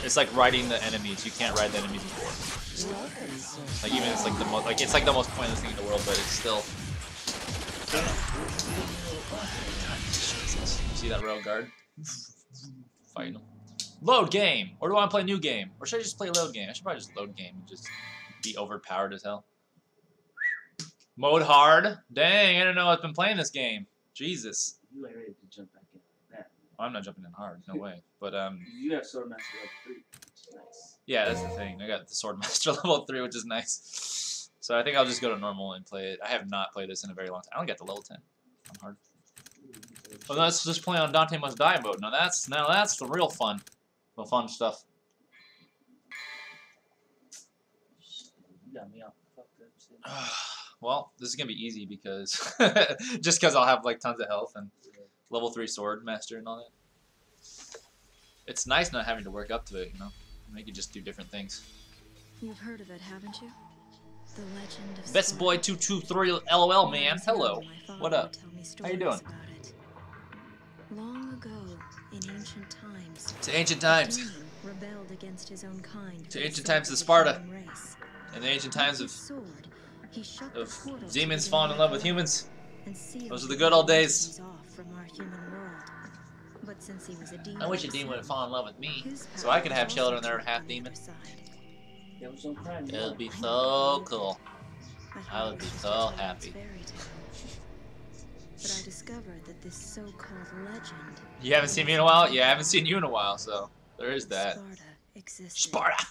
It's like riding the enemies. You can't ride the enemies before. Like even it's like the most pointless thing in the world, but it's still. I don't know. You see that rail guard? Fighting him. Load game. Or do I want to play a new game? Or should I just play load game? I should probably just load game and just be overpowered as hell. Mode hard. Dang, I don't know I've been playing this game. Jesus. You ain't ready to jump back in like that. Well, I'm not jumping in hard. No way. But You have Sword Master level 3, which is nice. yeah, that's the thing. I got the Swordmaster level 3, which is nice. So I think I'll just go to normal and play it. I have not played this in a very long time. I only got the level 10 on hard. Well, let's just play on Dante Must Die mode. Now that's the real fun. The fun stuff. You got me all fucked up. Shit. Well, this is gonna be easy because just because I'll have like tons of health and level 3 sword master and all that. It's nice not having to work up to it, you know. You can just do different things. You've heard of it, haven't you? The legend of Best boy 223 LOL man. Hello. What up? How you doing? Long ago, in ancient times, To ancient times. rebelled against his own kind. To ancient times of Sparta. In the ancient times of demons falling in love with humans. Those are the good old days. I wish a demon would fall in love with me, so I could have children that are half demon. There was no crime. It would be so cool. I would be so happy. But I discovered that this so-called legend. You haven't seen me in a while? Yeah, I haven't seen you in a while, so there is that. Sparta existed. Sparta!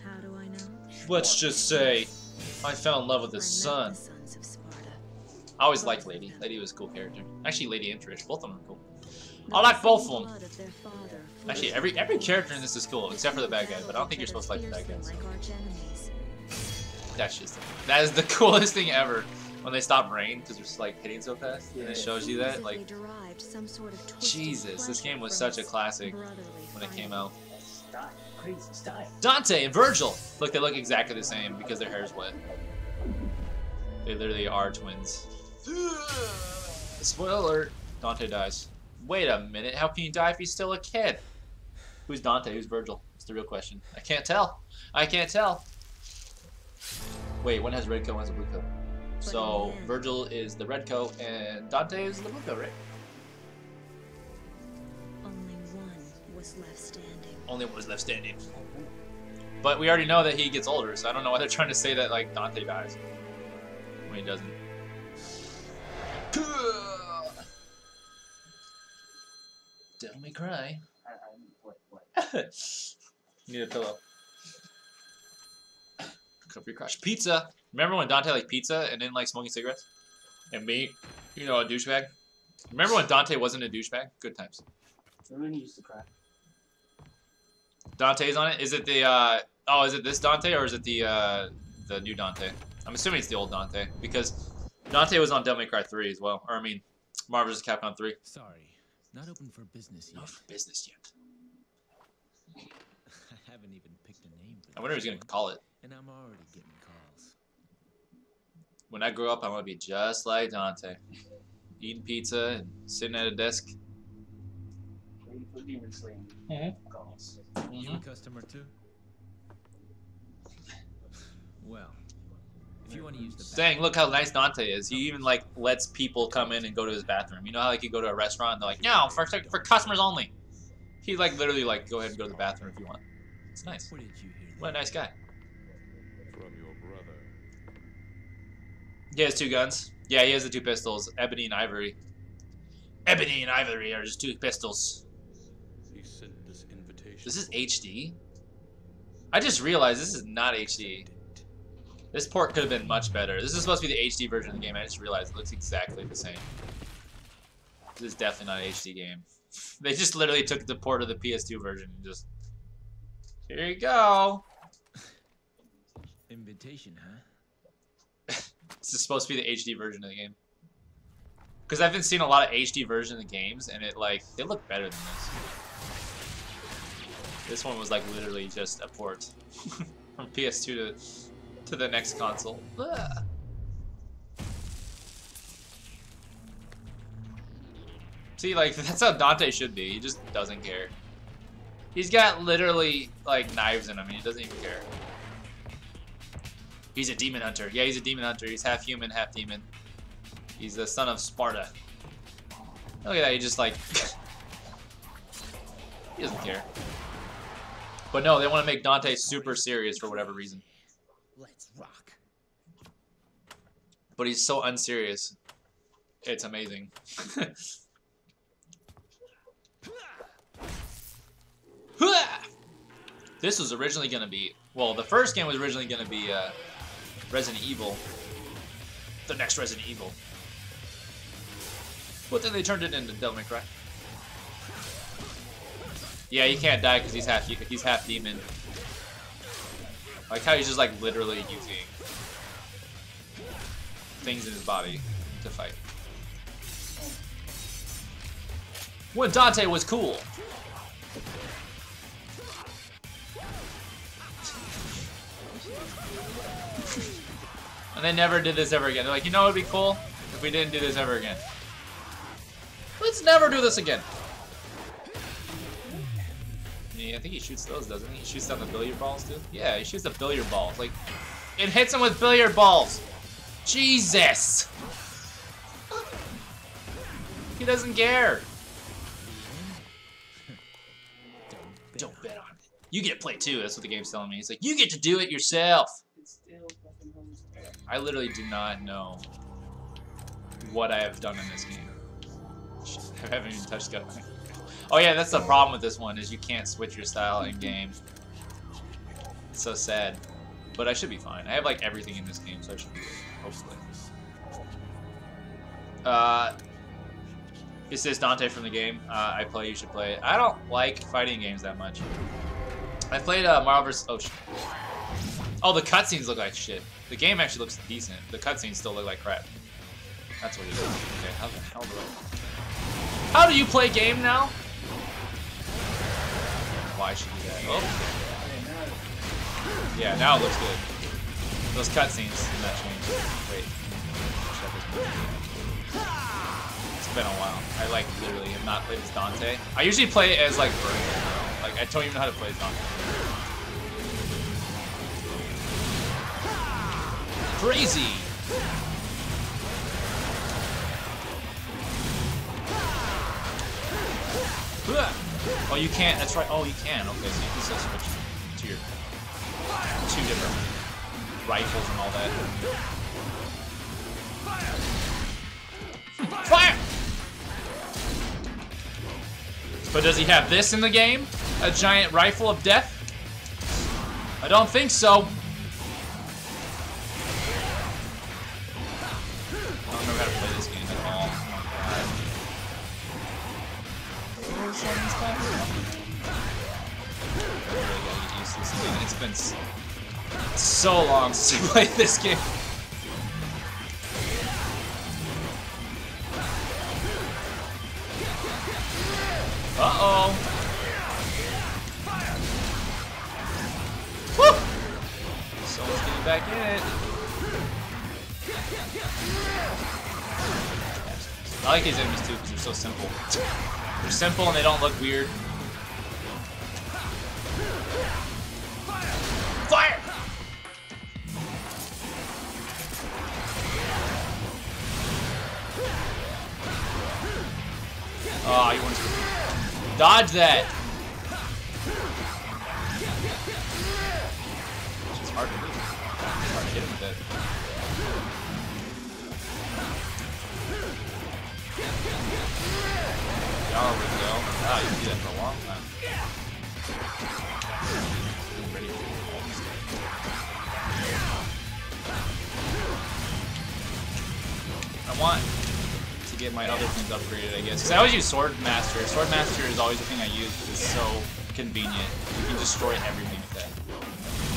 How do I know? Let's just say I fell in love with the sun. I always liked Lady. Lady was a cool character. Actually, Lady and Trish, both of them are cool. I like both of them. Actually, every character in this is cool, except for the bad guys, but I don't think you're supposed to like the bad guys. So. That's just that is the coolest thing ever. When they stop rain, because they're just like hitting so fast, and it shows you that, like, Jesus, this game was such a classic when it came out. Crazy style. Dante and Virgil! Look, they look exactly the same because their hair is wet. They literally are twins. Spoiler alert, Dante dies. Wait a minute, how can you die if he's still a kid? Who's Dante? Who's Virgil? That's the real question. I can't tell. I can't tell. Wait, one has red coat, one has a blue coat. So Virgil is the red coat and Dante is the blue coat, right? Only one was left standing. Only one was left standing. But we already know that he gets older, so I don't know why they're trying to say that like Dante dies when he doesn't. Devil May Cry. What? Need a pillow. Cover your crotch. Pizza. Remember when Dante liked pizza and didn't like smoking cigarettes? And me, you know, a douchebag? Remember when Dante wasn't a douchebag? Good times. Remember when he used to cry? Dante's on it? Is it the, oh, is it this Dante or is it the new Dante? I'm assuming it's the old Dante because Dante was on Devil May Cry 3 as well. Or, I mean, Marvel vs. Capcom 3. Sorry, not open for business yet. Not for business yet. I haven't even picked a name for I wonder who's going to call it. And I'm already getting calls. When I grow up, I want to be just like Dante. Eating pizza and sitting at a desk. Ready for demon slaying. Calls. You a customer too? Well, if you want to use the Dang, look how nice Dante is. He even like lets people come in and go to his bathroom. You know how like you go to a restaurant and they're like, no, for customers only. He like literally like go ahead and go to the bathroom if you want. It's nice. Where did you hear that? What a nice guy. From your brother. He has 2 guns. Yeah, he has the 2 pistols, Ebony and Ivory. Ebony and Ivory are just 2 pistols. He sent this invitation. This is HD? I just realized this is not HD. This port could have been much better. This is supposed to be the HD version of the game. I just realized it looks exactly the same. This is definitely not an HD game. They just literally took the port of the PS2 version and just... Here you go! Invitation, huh? This is supposed to be the HD version of the game. Because I've been seeing a lot of HD version of the games, and it like they look better than this. This one was like literally just a port from PS2 to the next console. Ugh. See, like that's how Dante should be. He just doesn't care. He's got literally like knives in him and he doesn't even care. He's a demon hunter. Yeah, he's a demon hunter. He's half human, half demon. He's the son of Sparta. Look at that, he just like... he doesn't care. But no, they want to make Dante super serious for whatever reason. Let's rock. But he's so unserious. It's amazing. This was originally going to be... Well, the first game was originally going to be Resident Evil. The next Resident Evil. But then they turned it into Devil May Cry. Yeah, he can't die because he's half demon. Like how he's just like literally using things in his body to fight. When Dante was cool. And they never did this ever again. They're like, you know what would be cool if we didn't do this ever again. Let's never do this again. Yeah, I think he shoots those, doesn't he? He shoots down the billiard balls too? Yeah, he shoots the billiard balls. Like, it hits him with billiard balls. Jesus! He doesn't care. Don't bet on it. You get to play too, that's what the game's telling me. It's like, you get to do it yourself. I literally do not know what I have done in this game. I haven't even touched gun. Oh yeah, that's the problem with this one, is you can't switch your style in game. It's so sad. But I should be fine. I have like everything in this game, so I should be good, hopefully. This is Dante from the game. I play, you should play it. I don't like fighting games that much. I played Marvel vs. Oh shit. Oh, the cutscenes look like shit. The game actually looks decent. The cutscenes still look like crap. That's what it is. Okay, how the hell do I... How do you play game now? Why should you do that? Oh. Yeah, now it looks good. Those cutscenes did not change. Wait. It's been a while. I like literally have not played as Dante. I usually play as like Virgil. Like I don't even know how to play as Dante. Crazy! Oh, you can't. That's right. Oh, you can. Okay, so you can still switch to your two different rifles and all that. Fire! But does he have this in the game? A giant rifle of death? I don't think so. I don't know how to play this game at all. It's been so long since I played this game. Uh-oh. Woo! Someone's getting back in it. I like these enemies too because they're so simple. They're simple and they don't look weird. Fire! Oh, you want to dodge that. It's hard to do. It's hard to hit him with it. There we go. Ah, you can do that for a long time. Ready to do all this stuff. I want to get my other things upgraded, I guess. Because I always use Sword Master. Sword Master is always the thing I use because it's so convenient. You can destroy everything with that.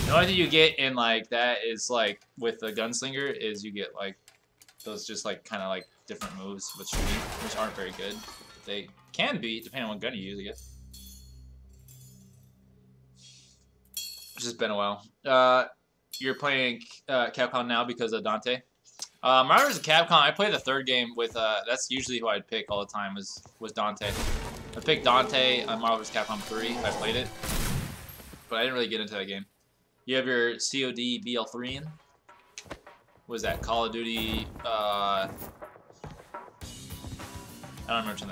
The only thing you get in like that is like with the Gunslinger is you get like those just like kind of like different moves with shooting, which aren't very good. They can be, depending on what gun you use, I guess. It's just been a while. You're playing Capcom now because of Dante? Mario vs. Capcom, I play the third game with, that's usually who I'd pick all the time, was Dante. I picked Dante on Marvel vs. Capcom 3. I played it, but I didn't really get into that game. You have your COD BL3 in. What is that? Call of Duty. I don't remember which one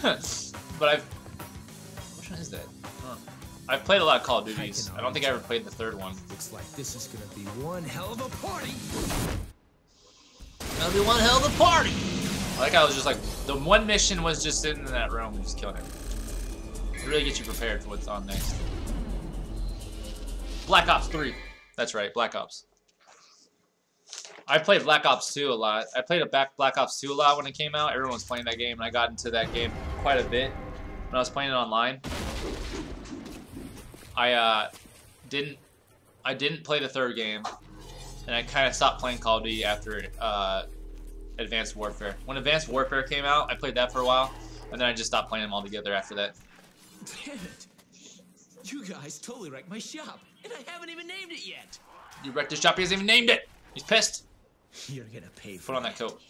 that is. But I've. Which one is that? I've played a lot of Call of Duties. I don't think I ever played the third one. Looks like this is gonna be one hell of a party. That'll be one hell of a party. I like how it was just like the one mission was just sitting in that room and just killing it. It really gets you prepared for what's on next. Black Ops 3. That's right, Black Ops. I played Black Ops 2 a lot. I played Black Ops 2 a lot when it came out. Everyone was playing that game, and I got into that game quite a bit when I was playing it online. I didn't play the third game, and I kind of stopped playing Call of Duty after Advanced Warfare. When Advanced Warfare came out, I played that for a while, and then I just stopped playing them altogether after that. Damn it! You guys totally wrecked my shop, and I haven't even named it yet. You wrecked his shop. He hasn't even named it. He's pissed. You're gonna pay for Put on that coat.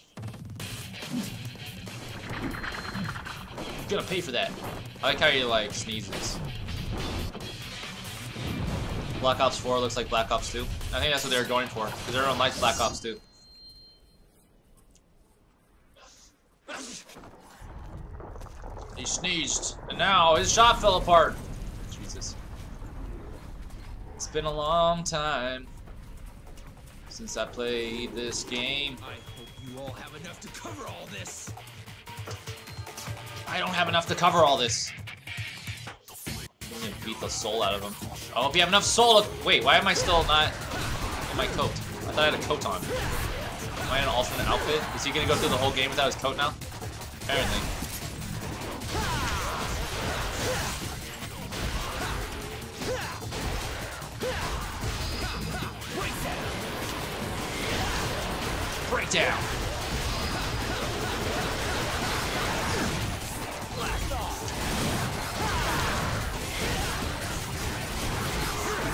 You're gonna pay for that. I like how he like sneezes. Black Ops 4 looks like Black Ops 2. I think that's what they were going for, because everyone likes Black Ops 2. He sneezed, and now his shop fell apart. Jesus. It's been a long time since I played this game. I hope you all have enough to cover all this. I don't have enough to cover all this. I'm gonna beat the soul out of him. I hope you have enough soul to... Wait, why am I still not in my coat? I thought I had a coat on. Am I in an alternate outfit? Is he gonna go through the whole game without his coat now? Apparently. Breakdown!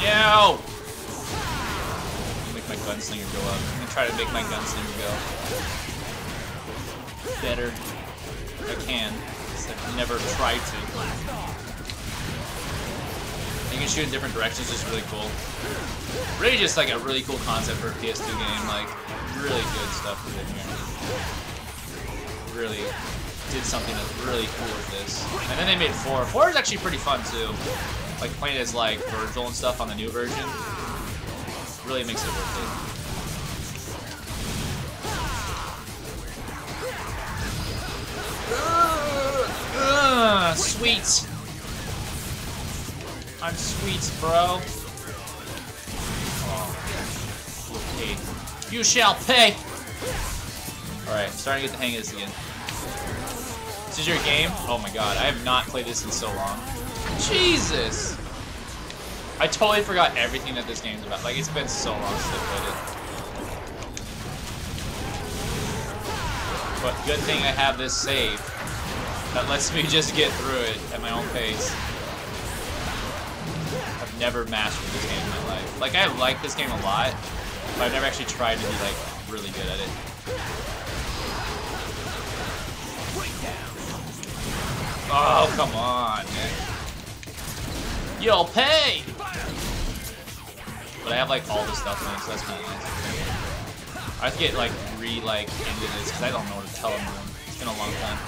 No! Make my gunslinger go up. I'm gonna try to make my gunslinger go better if I can. I've never tried to. You can shoot in different directions, just really cool. Really just like a really cool concept for a PS2 game, like really good stuff with it here. Really did something that's really cool with this. And then they made 4. 4 is actually pretty fun too. Like playing as like Virgil and stuff on the new version really makes it worth it. Sweet. I'm sweet, bro. Oh. Okay. You shall pay. All right, I'm starting to get the hang of this again. This is your game? Oh my god, I have not played this in so long. Jesus! I totally forgot everything that this game's about. Like, it's been so long since I played it. But good thing I have this save. That lets me just get through it at my own pace. I've never mastered this game in my life. Like, I like this game a lot, but I've never actually tried to be, like, really good at it. Oh, come on, man. You'll pay! But I have, like, all this stuff in it, so that's kind of nice. I have to get, like, into this, because I don't know what to tell them. It's been a long time.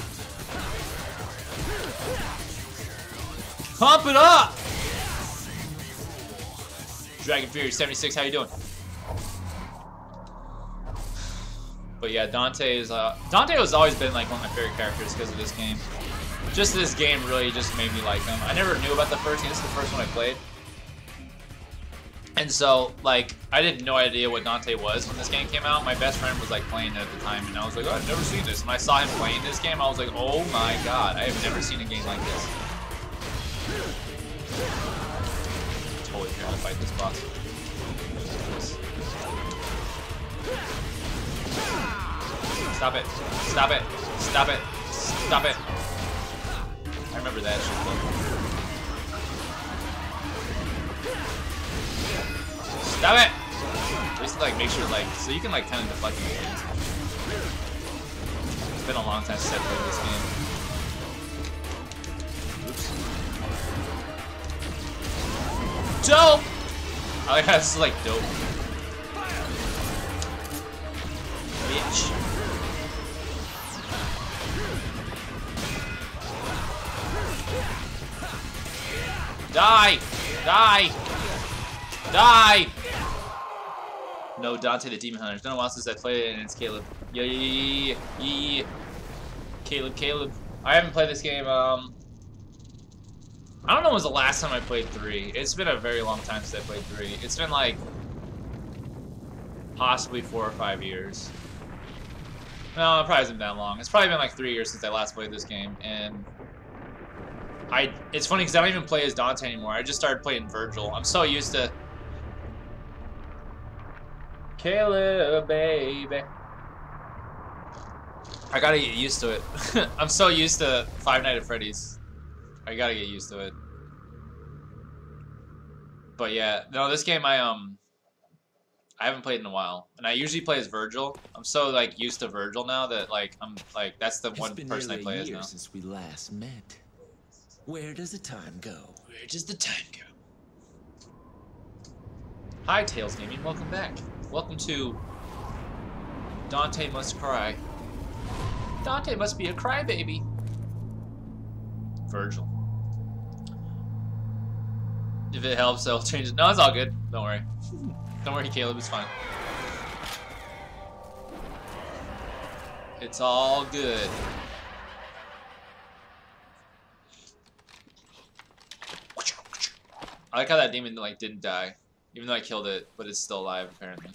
Pump it up! Dragon Fury 76, how you doing? But yeah, Dante has always been like one of my favorite characters because of this game. Just this game really just made me like him. I never knew about the first game. This is the first one I played. And so, like, I had no idea what Dante was when this game came out. My best friend was like playing it at the time, and I was like, oh, I've never seen this. And I saw him playing this game, I was like, oh my god, I have never seen a game like this. Totally trying to fight this boss. Stop it. Stop it. Stop it. Stop it. I remember that shit though. Stop it! Just like make sure like so you can like kind of deflect these things. It's been a long time since I played this game. Dope! I like how this is like dope. Bitch. Die! Die! Die! No, Dante the Demon Hunter. It's been a while since I played it, and it's Caleb. Yeah. Caleb. I haven't played this game, I don't know when was the last time I played 3. It's been a very long time since I played 3. It's been like possibly 4 or 5 years. No, it probably hasn't been that long. It's probably been like 3 years since I last played this game, and it's funny because I don't even play as Dante anymore. I just started playing Virgil. I'm so used to Caleb, baby. I gotta get used to it. I'm so used to Five Nights at Freddy's. I gotta get used to it. But yeah, no, this game I haven't played in a while, and I usually play as Virgil. I'm so like used to Virgil now that like I'm like that's the one person I play as now. Since we last met. Where does the time go? Where does the time go? Hi, Tails Gaming. Welcome back. Welcome to Dante Must Cry. Dante must be a crybaby. Virgil. If it helps, I'll change it. No, it's all good. Don't worry. Don't worry, Caleb. It's fine. It's all good. I like how that demon like didn't die, even though I killed it, but it's still alive apparently.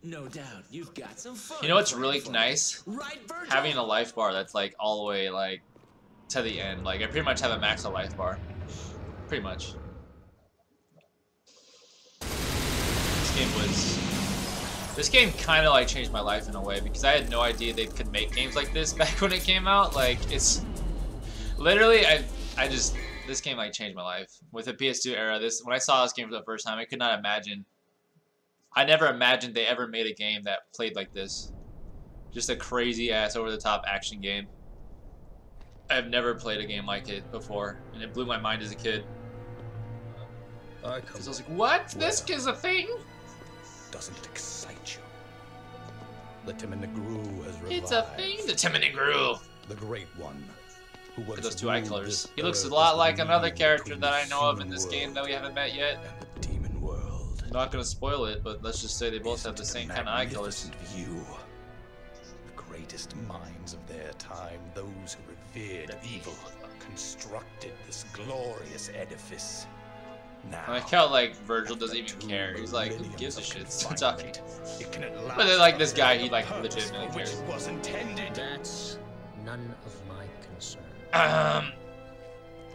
No doubt, you've got some fun. You know what's really nice? Right, Virgil? Having a life bar that's like all the way like to the end. Like I pretty much have a max of life bar. Pretty much. This game kind of like changed my life in a way because I had no idea they could make games like this back when it came out. Like it's literally this game like changed my life with the PS2 era. When I saw this game for the first time, I could not imagine. I never imagined they ever made a game that played like this. Just a crazy ass over the top action game. I've never played a game like it before, and it blew my mind as a kid. Because I was like, what? This is a thing? Doesn't it excite you? The Timon-Negru has revived. It's a thing? The Timon-Negru. The Great One. Who Look at those two eye colors. He looks a lot like another character that I know of in this game that we haven't met yet. And the demon world. I'm not gonna spoil it, but let's just say they both have the same kind of eye colors. View. The greatest minds of their time, those who revered evil, constructed this glorious edifice. Now, I like how like Virgil doesn't even care. He's like, who gives a shit? Stop talking. But then like this guy, he like legitimately cares. It was intended. That's none of my concern.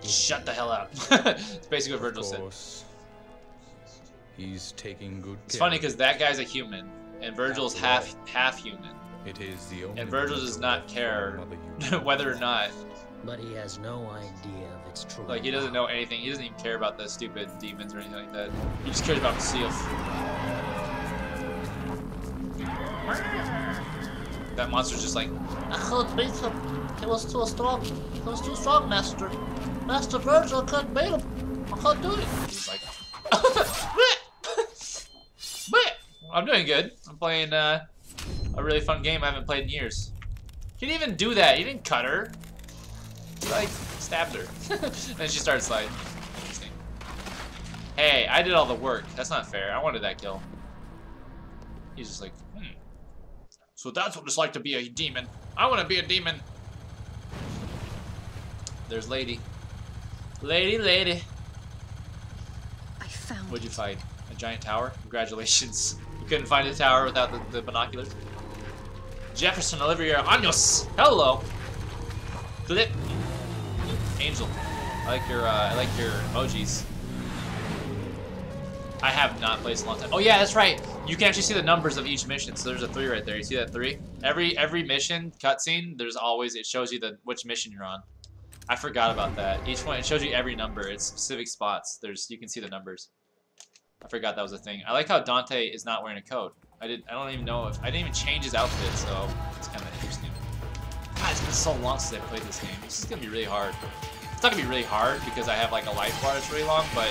Shut the hell up. It's basically what Virgil said. He's taking good care. It's funny because that guy's a human, and Virgil's half human. It is the only and Virgil does not care whether or not. But he has no idea of its true. Like he doesn't know anything. He doesn't even care about the stupid demons or anything like that. He just cares about himself. That monster's just like, I couldn't beat him. He was too strong. He was too strong, Master. Master Virgil couldn't beat him. I couldn't do it. He's like, I'm doing good. I'm playing a really fun game I haven't played in years. He didn't even do that. He didn't cut her. He like stabbed her. Then she started sliding. Interesting. Hey, I did all the work. That's not fair. I wanted that kill. He's just like, So that's what it's like to be a demon. I want to be a demon. There's Lady. Lady. I found What'd you fight? A giant tower? Congratulations. You couldn't find a tower without the binoculars. Jefferson Olivia Años. Hello. Clip. Angel. I like your emojis. I have not played this in a long time. Oh yeah, that's right. You can actually see the numbers of each mission. So there's a 3 right there. You see that 3? Every mission cutscene, there's always, it shows you which mission you're on. I forgot about that. Each one, it shows you every number. It's specific spots. You can see the numbers. I forgot that was a thing. I like how Dante is not wearing a coat. I don't even know if I didn't even change his outfit, so it's kind of interesting. God, it's been so long since I played this game. This is gonna be really hard. It's not gonna be really hard because I have like a life bar that's really long, but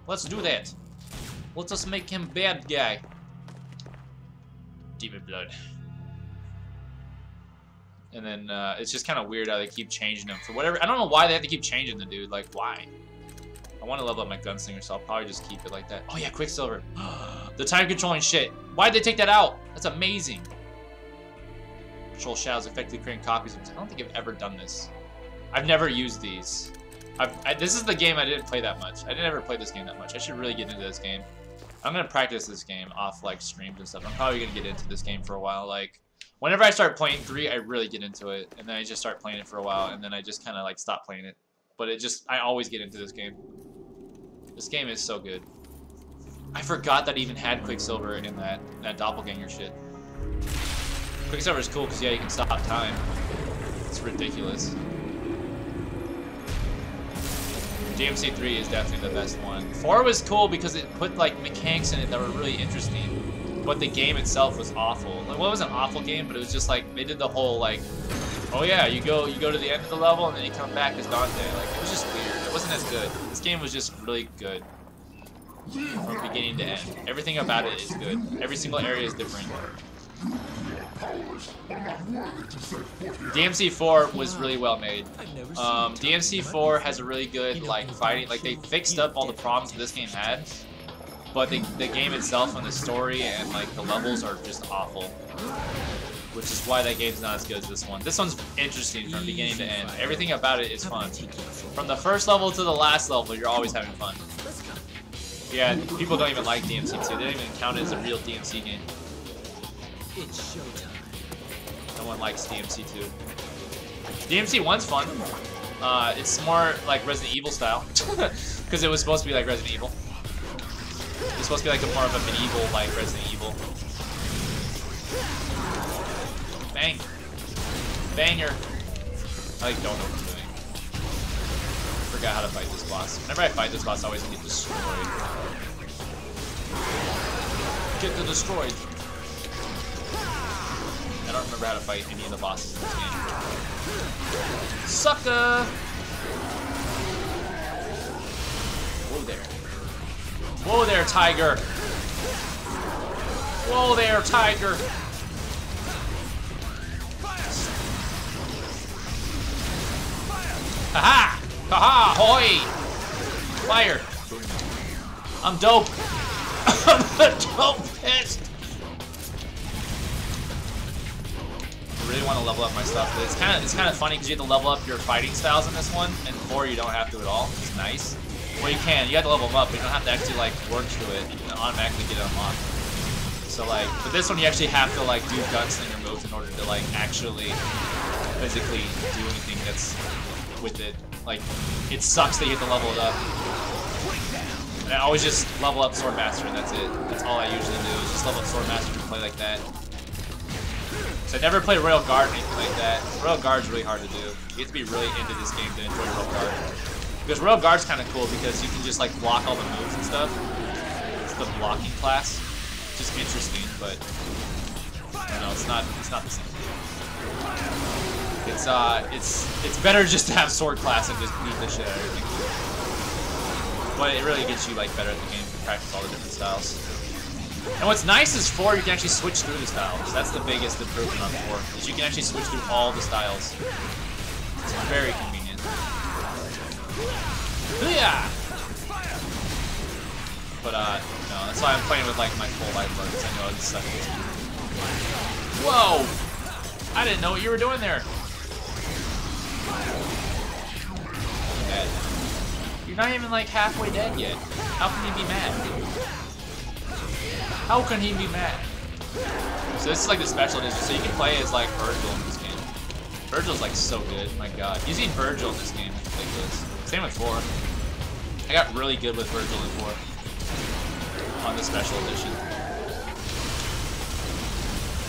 Let's do that. Let us make him bad guy. Demon blood. And then it's just kind of weird how they keep changing him for whatever. I don't know why they have to keep changing the dude. Like, why? I want to level up my gunslinger, so I'll probably just keep it like that. Oh yeah, Quicksilver. The time controlling shit. Why'd they take that out? That's amazing. Control shadows, effectively creating copies of. I don't think I've ever done this. I've never used these. This is the game I didn't play that much. I didn't ever play this game that much. I should really get into this game. I'm gonna practice this game off like streams and stuff. I'm probably gonna get into this game for a while. Like, whenever I start playing 3, I really get into it, and then I just start playing it for a while, and then I just kind of like stop playing it. But I always get into this game. This game is so good. I forgot that it even had Quicksilver in that doppelganger shit. Quicksilver is cool because yeah, you can stop time. It's ridiculous. DMC3 is definitely the best one. 4 was cool because it put like mechanics in it that were really interesting, but the game itself was awful. Like, well, it was an awful game, but it was just like they did the whole like, oh yeah, you go to the end of the level and then you come back as Dante. Like, it was just weird. It wasn't as good. This game was just really good from beginning to end. Everything about it is good. Every single area is different. DMC4 was really well made. DMC4 has a really good like fighting. Like, they fixed up all the problems that this game had, but the game itself and the story and like the levels are just awful, which is why that game's not as good as this one. This one's interesting from beginning to end. Everything about it is fun. From the first level to the last level, you're always having fun. Yeah, people don't even like DMC2. They don't even count it as a real DMC game. It's showtime. No one likes DMC2. DMC1's fun. It's more like Resident Evil style, because it was supposed to be like Resident Evil. It's supposed to be like more of a medieval like Resident Evil. Bang. Banger. I don't know what I'm doing. Forgot how to fight this boss. Whenever I fight this boss, I always get destroyed. Get the destroyed. I don't remember how to fight any of the bosses in this game. Sucker! Whoa there. Whoa there, tiger! Whoa there, tiger! Haha! Haha! Hoy! Fire! I'm dope! I'm dope pissed! I really want to level up my stuff, but it's kind of funny because you have to level up your fighting styles in this one, and 4 you don't have to at all. It's nice. Well, you can. You have to level them up, but you don't have to actually like work to it. You can automatically get it unlocked. So like, but this one you actually have to like do gunslinger moves in order to like actually physically do anything that's with it. Like, it sucks that you have to level it up. And I always just level up Swordmaster, and that's it. That's all I usually do, is just level up Swordmaster and play like that. So I never played Royal Guard or anything like that. Royal Guard's really hard to do. You have to be really into this game to enjoy Royal Guard. Because Royal Guard's kind of cool because you can just like block all the moves and stuff. It's the blocking class. It's just interesting, but I don't know, it's not the same thing. It's better just to have sword class and just beat the shit out of everything. But it really gets you like better at the game to practice all the different styles. And what's nice is 4, you can actually switch through the styles. That's the biggest improvement on 4, is you can actually switch through all the styles. It's very convenient. Yeah. But no, that's why I'm playing with like my full life bar, because I know it's such. Whoa! I didn't know what you were doing there. Dead. You're not even like halfway dead yet. How can you be mad? How can he be mad? So this is like the special edition, so you can play as like Virgil in this game. Virgil's like so good, my god. Using Virgil in this game is ridiculous. Same with 4. I got really good with Virgil in 4. On the special edition.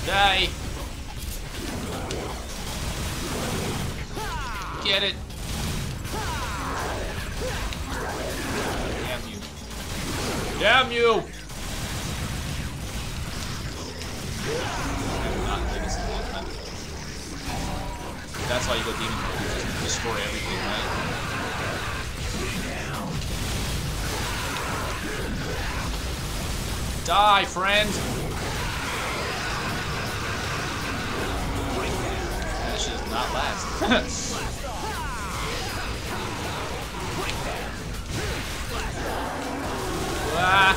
Die! Get it! Damn you. Damn you! That's why you go demon mode, you just destroy everything, right? Die, friend! That shit does not last. Ah!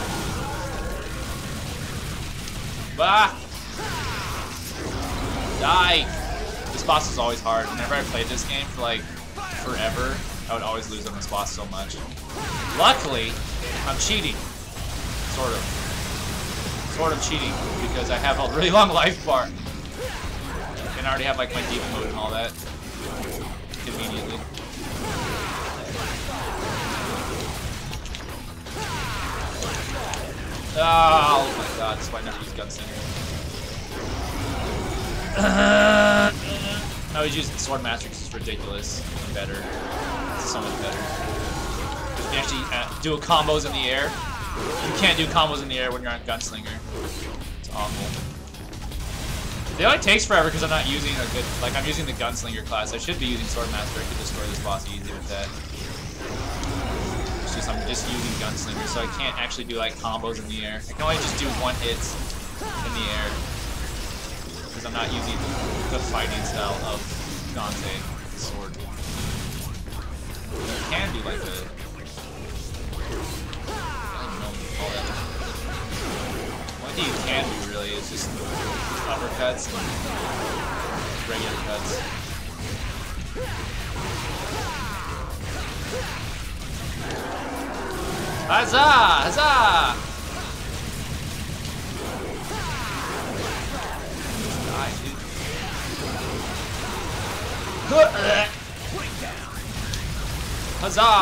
Bah! Die! This boss is always hard. Whenever I played this game for like forever, I would always lose on this boss so much. Luckily, I'm cheating. Sort of. Sort of cheating, because I have a really long life bar. And I already have like my demon mode and all that. Conveniently. Oh my god, that's why I never use Gunslinger. I was using Sword Master because it's ridiculous and better. It's so much better. You can actually do combos in the air. You can't do combos in the air when you're on Gunslinger. It's awful. It only takes forever because I'm not using a good, like I'm using the Gunslinger class. I should be using Sword Master. I could destroy this boss easy with that. It's just I'm just using Gunslinger, so I can't actually do like combos in the air. I can only just do one hits in the air because I'm not using the fighting style of Dante with the sword. You can do like a one thing you can do really is just uppercuts and regular cuts. Huzzah! Huzzah! Die, dude. Huzzah!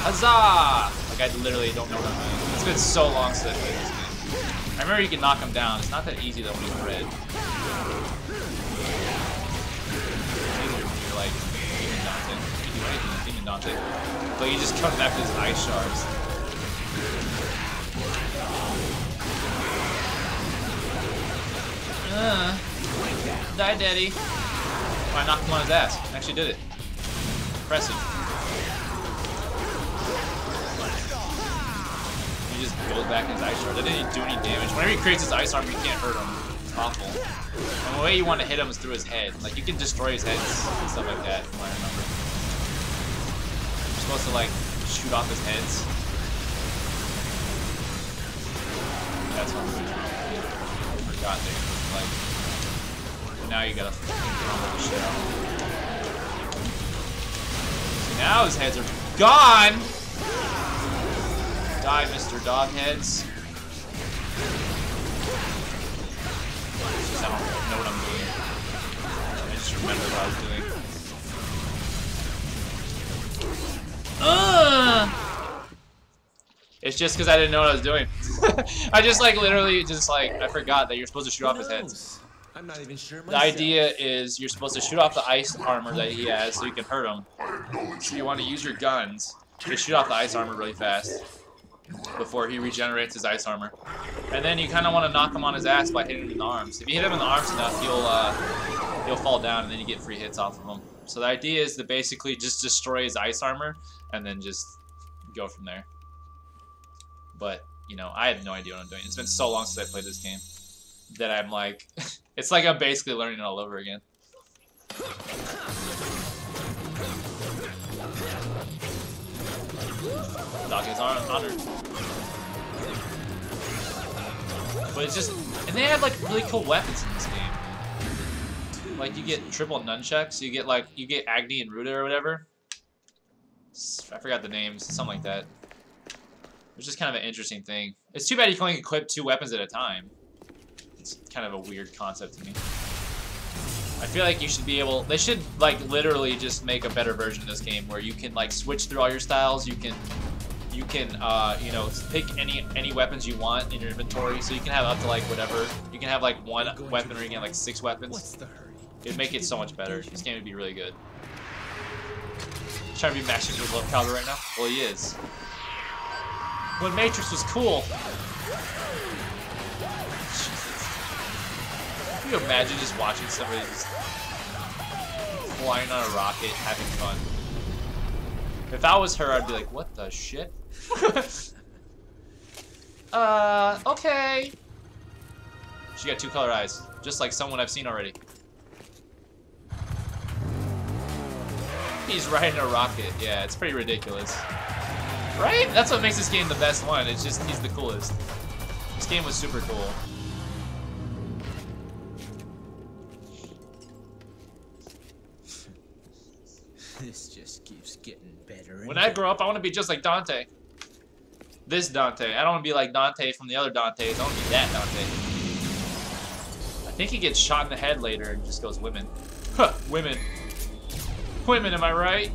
Huzzah! Like I literally don't know what I'm doing. It's been so long since I played this game. I remember you can knock him down. It's not that easy though when he's red. You're like Demon Dante. You can do anything with Demon Dante. But you just come back with his ice shards. Die, Daddy. Oh, I knocked him on his ass. I actually did it. Impressive. He just goes back in his ice shard. That didn't do any damage. Whenever he creates his ice armor, you can't hurt him. It's awful. And the way you want to hit him is through his head. Like, you can destroy his head and stuff like that, from what I remember. You're supposed to, like, shoot off his heads. That's what I forgot there. Like, now you gotta combo the shit out. See, now his heads are gone! Die, Mr. Dogheads. It's just I don't know what I'm doing. I just remember what I was doing. It's just because I didn't know what I was doing. I just like literally just like I forgot that you're supposed to shoot off his heads. I'm not even sure The idea is you're supposed to shoot off the ice armor that he has so you can hurt him. So you want to use your guns to shoot off the ice armor really fast before he regenerates his ice armor. And then you kind of want to knock him on his ass by hitting him in the arms. If you hit him in the arms enough, he'll fall down and then you get free hits off of him. So the idea is to basically just destroy his ice armor and then just go from there. But, you know, I have no idea what I'm doing. It's been so long since I played this game that I'm like, it's like I'm basically learning it all over again. Dog is honored. But it's just, and they have like really cool weapons in this game. Like you get triple nunchucks, you get Agni and Ruda or whatever. I forgot the names, something like that. It's just kind of an interesting thing. It's too bad you can only equip 2 weapons at a time. It's kind of a weird concept to me. I feel like you should be able, they should like literally just make a better version of this game where you can like switch through all your styles. You can you know, pick any weapons you want in your inventory, so you can have up to like whatever. You can have like 1 weapon or you can have like 6 weapons. What's the hurry? It'd make it so much better. This game would be really good. He's trying to be Max with Love Calder right now? Well, he is. When Matrix was cool. Can you imagine just watching somebody just flying on a rocket, having fun? If I was her, I'd be like, what the shit? Okay. She got 2 colored eyes, just like someone I've seen already. He's riding a rocket. Yeah, it's pretty ridiculous. Right? That's what makes this game the best one. It's just, he's the coolest. This game was super cool. This just keeps getting better. When I grow up, I want to be just like Dante. This Dante. I don't want to be like Dante from the other Dantes. I want to be that Dante. I think he gets shot in the head later and just goes, women. Huh, women. Women, am I right?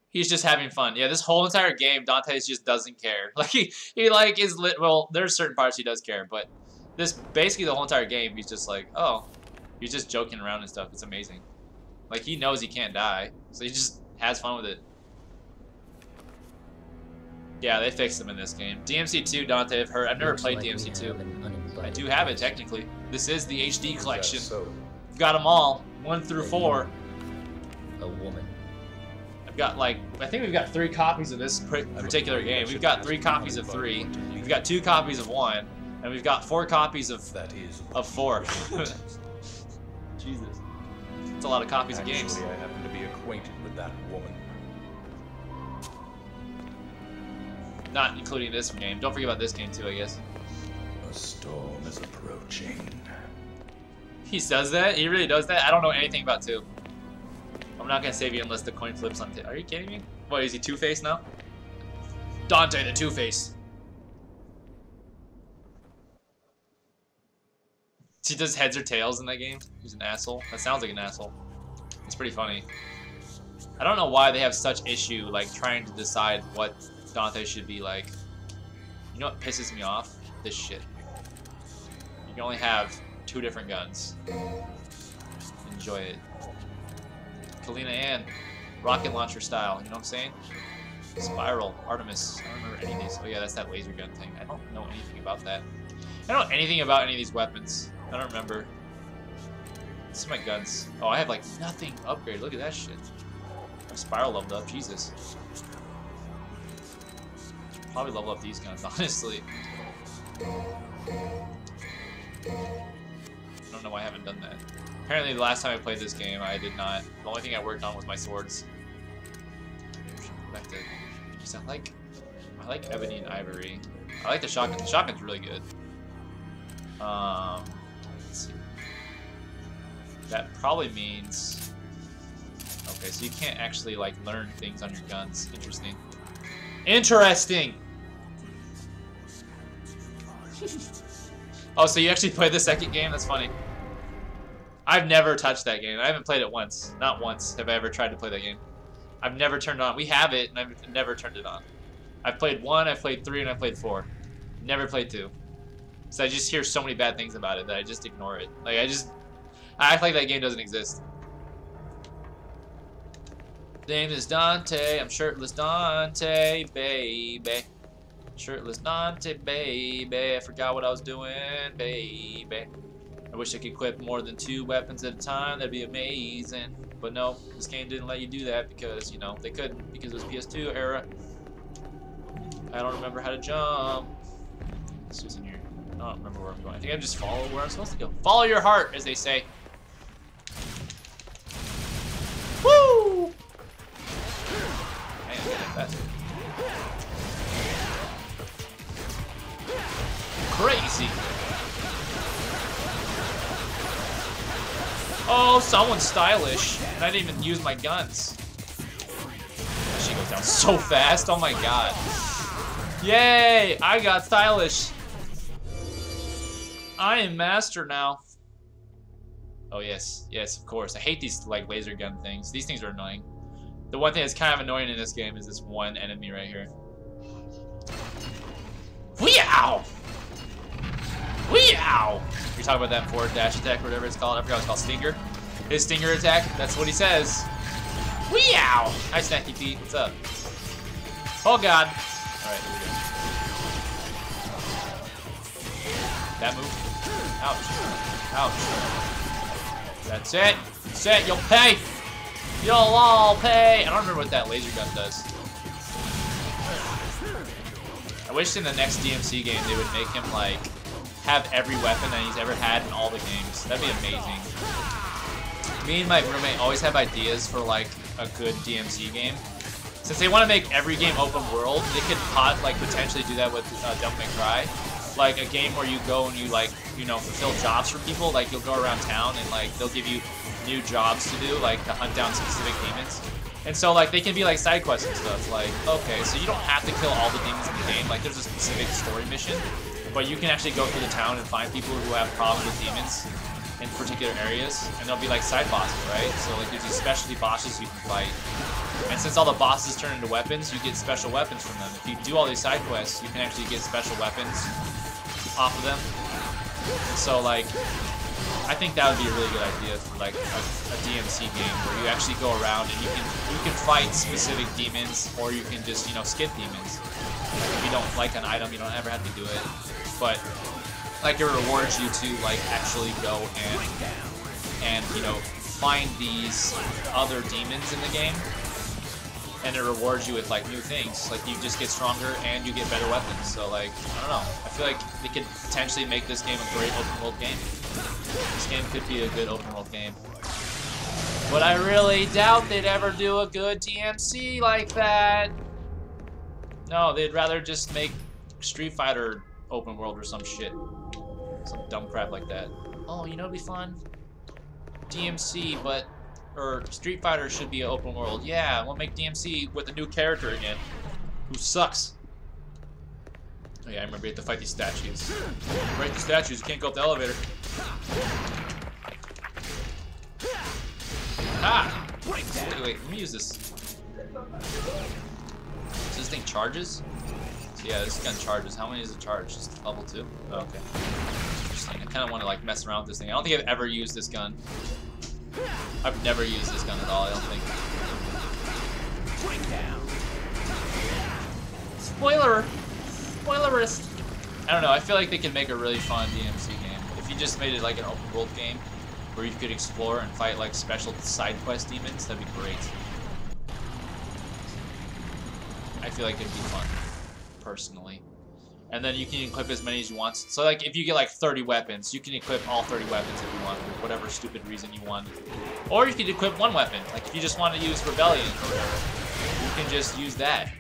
He's just having fun. Yeah, this whole entire game, Dante just doesn't care. Like, he like, is lit. Well, there's certain parts he does care, but this, basically the whole entire game, he's just like, oh. He's just joking around and stuff. It's amazing. Like, he knows he can't die, so he just has fun with it. Yeah, they fixed him in this game. DMC2, Dante, I've heard. I've never played DMC2. I do have it, technically. This is the HD collection. I've got them all, 1 through 4. A woman. I've got, like, I think we've got 3 copies of this particular game. We've got 3 copies of 3. We've got 2 copies of 1. And we've got 4 copies of 4. Jesus. That's a lot of copies of games. I happen to be acquainted with that woman. Not including this game. Don't forget about this game too, I guess. A storm is approaching. He does that? He really does that? I don't know anything about 2. I'm not gonna save you unless the coin flips on. Are you kidding me? What, is he Two-Face now? Dante the Two-Face. He does heads or tails in that game. He's an asshole. That sounds like an asshole. It's pretty funny. I don't know why they have such issue like trying to decide what Dante should be like. You know what pisses me off? This shit. You can only have 2 different guns. Enjoy it. Kalina Ann. Rocket launcher style, you know what I'm saying? Spiral, Artemis. I don't remember any of these. Oh yeah, that's that laser gun thing. I don't know anything about that. I don't know anything about any of these weapons. I don't remember. This is my guns. Oh, I have like nothing upgraded. Look at that shit. My spiral leveled up. Jesus. Should probably level up these guns, honestly. I don't know why I haven't done that. Apparently, the last time I played this game, I did not. The only thing I worked on was my swords. Back to. Because I like ebony and ivory. I like the shotgun. The shotgun's really good. Let's see. That probably means. Okay, so you can't actually like learn things on your guns. Interesting. Interesting. Oh, so you actually played the second game? That's funny. I've never touched that game. I haven't played it once. Not once have I ever tried to play that game. I've never turned it on. We have it, and I've never turned it on. I've played 1, I've played 3, and I've played 4. Never played 2. So I just hear so many bad things about it that I just ignore it. Like, I act like that game doesn't exist. Name is Dante. I'm shirtless Dante, baby. Shirtless Dante, baby. I forgot what I was doing, baby. I wish I could equip more than 2 weapons at a time. That'd be amazing. But no, this game didn't let you do that because, you know, they couldn't because it was PS2 era. I don't remember how to jump. This is in here. I don't remember where I'm going. I think I just follow where I'm supposed to go. Follow your heart, as they say. Woo! Man, get that faster. Crazy. Oh, someone's stylish. And I didn't even use my guns. She goes down so fast. Oh my god. Yay! I got stylish. I am master now. Oh yes, yes, of course. I hate these like laser gun things. These things are annoying. The one thing that's kind of annoying in this game is this one enemy right here. Weow! Weow! You're talking about that forward dash attack or whatever it's called. I forgot what it's called. Stinger. His stinger attack. That's what he says. Weow! Hi, Snacky Pete. What's up? Oh god. All right, here we go. That move. Ouch. Ouch. That's it. That's it. You'll pay. You'll all pay. I don't remember what that laser gun does. I wish in the next DMC game they would make him like have every weapon that he's ever had in all the games. That'd be amazing. Me and my roommate always have ideas for like a good DMC game. Since they want to make every game open world, they could potentially do that with Devil May Cry. Like a game where you go and you like, you know, fulfill jobs for people. Like you'll go around town and like they'll give you new jobs to do, like to hunt down specific demons. And so like they can be like side quests and stuff. Like, okay, so you don't have to kill all the demons in the game. Like there's a specific story mission, but you can actually go through the town and find people who have problems with demons in particular areas, and they'll be like side bosses, right? So like there's these specialty bosses you can fight. And since all the bosses turn into weapons, you get special weapons from them. If you do all these side quests, you can actually get special weapons off of them. And so like, I think that would be a really good idea for like a DMC game where you actually go around and you can fight specific demons, or you can just, you know, skip demons. Like if you don't like an item, you don't ever have to do it. But like it rewards you to like actually go and you know, find these other demons in the game. And it rewards you with like new things. Like you just get stronger and you get better weapons. So like, I don't know. I feel like they could potentially make this game a great open world game. This game could be a good open world game. But I really doubt they'd ever do a good DMC like that. No, they'd rather just make Street Fighter open world or some shit. Some dumb crap like that. Oh, you know what'd be fun? DMC, or Street Fighter should be an open world. Yeah, we'll make DMC with a new character again, who sucks. Oh yeah, I remember you have to fight these statues. Break the statues, you can't go up the elevator. Ah! Wait, let me use this. So this thing charges? So yeah, this gun charges. How many does it charge? Just level 2? Oh, okay. Interesting. I kind of want to like mess around with this thing. I don't think I've ever used this gun. I've never used this gun at all, I don't think. Spoiler! Spoilerist! I don't know, I feel like they could make a really fun DMC game. If you just made it like an open world game, where you could explore and fight like special side quest demons, that'd be great. I feel like it'd be fun, personally. And then you can equip as many as you want. So like if you get like 30 weapons, you can equip all 30 weapons if you want, for whatever stupid reason you want. Or you could equip one weapon. Like if you just want to use Rebellion or whatever, you can just use that.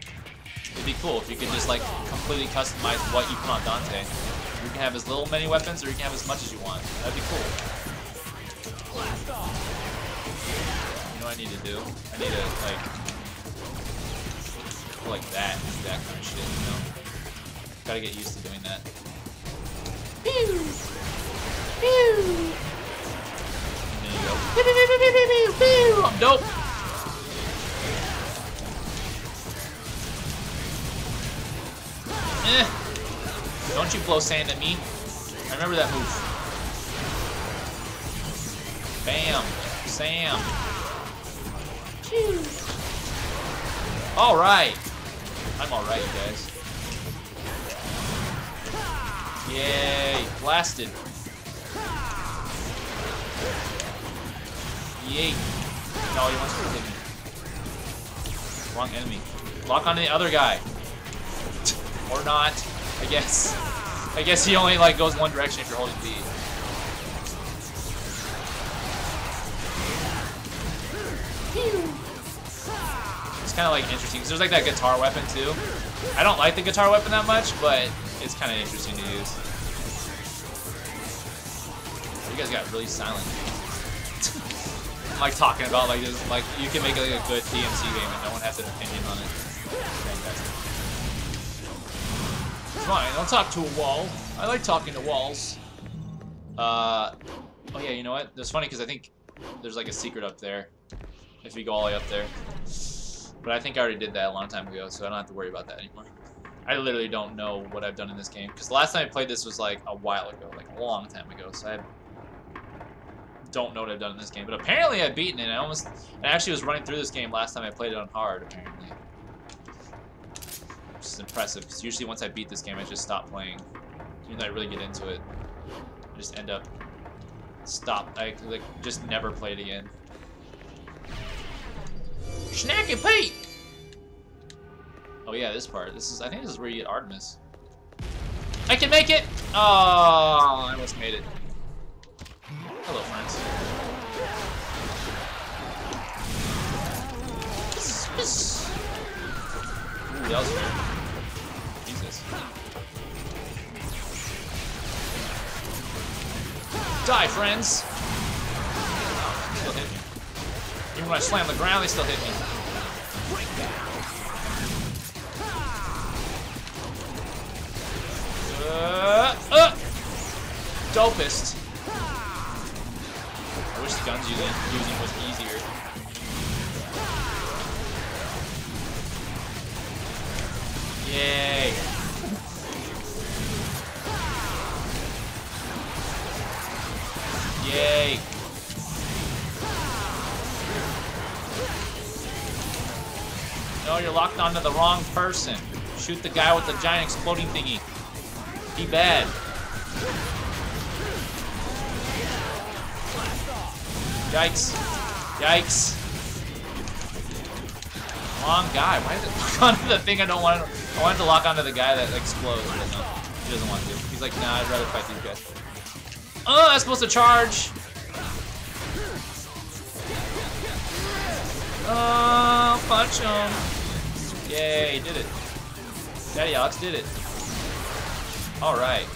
It'd be cool if you could just like completely customize what you put on Dante. You can have as little many weapons, or you can have as much as you want. That'd be cool. You know what I need to do? I need to like that kind of shit, you know? Gotta get used to doing that. Pew! Pew! And there you go. Pew, pew, pew, pew, pew, pew, pew. I'm dope! Don't you blow sand at me. I remember that move. Bam! Sam! Pew! Alright! I'm alright, you guys. Yay! Blasted! Yay! No, he wants to hit me. Wrong enemy. Lock on the other guy. Or not, I guess. I guess he only like goes one direction if you're holding B. It's kind of like interesting because there's like that guitar weapon too. I don't like the guitar weapon that much, but it's kind of interesting to use. You guys got really silent. I'm like talking about like this, like you can make like a good DMC game and no one has an opinion on it. Fantastic. Fine, I'll talk to a wall. I like talking to walls. Oh yeah, you know what? It's funny because I think there's like a secret up there. If you go all the way up there. But I think I already did that a long time ago, so I don't have to worry about that anymore. I literally don't know what I've done in this game. Because the last time I played this was like a while ago, like a long time ago. So I don't know what I've done in this game. But apparently I've beaten it. I actually was running through this game last time I played it on hard, apparently. Which is impressive, because usually once I beat this game, I just stop playing. Even though I really get into it, I just end up I like just never play it again. Snacky Pete! Oh yeah, this part. I think this is where you get Artemis. I can make it! Oh, I almost made it. Hello, friends. Ooh, that was weird. Jesus. Die, friends! Oh, still hit me. Even when I slam the ground, they still hit me. Dopest. I wish the guns using was easier. Yay. Yay. No, you're locked onto the wrong person. Shoot the guy with the giant exploding thingy. Be bad. Yikes. Yikes. Wrong guy. Why did it lock onto the thing I don't want to... I wanted to lock onto the guy that explodes, but no. He doesn't want to. He's like, nah, I'd rather fight these guys. Oh, that's supposed to charge. Oh, punch him. Yay, did it. Daddy Alex did it. Alright.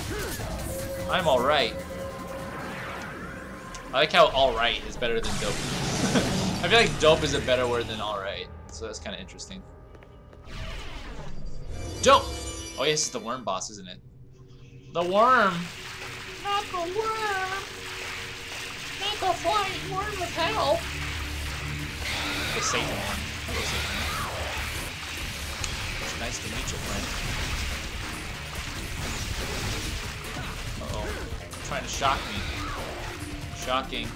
I'm alright. I like how alright is better than dope. I feel like dope is a better word than alright. So that's kind of interesting. Dope! Oh yes, it's the worm boss, isn't it? The worm! Not the worm! Not the flying worm of hell! The Satan worm. Hello, Satan. It's nice to meet you, friend. Uh-oh. Trying to shock me. Shocking.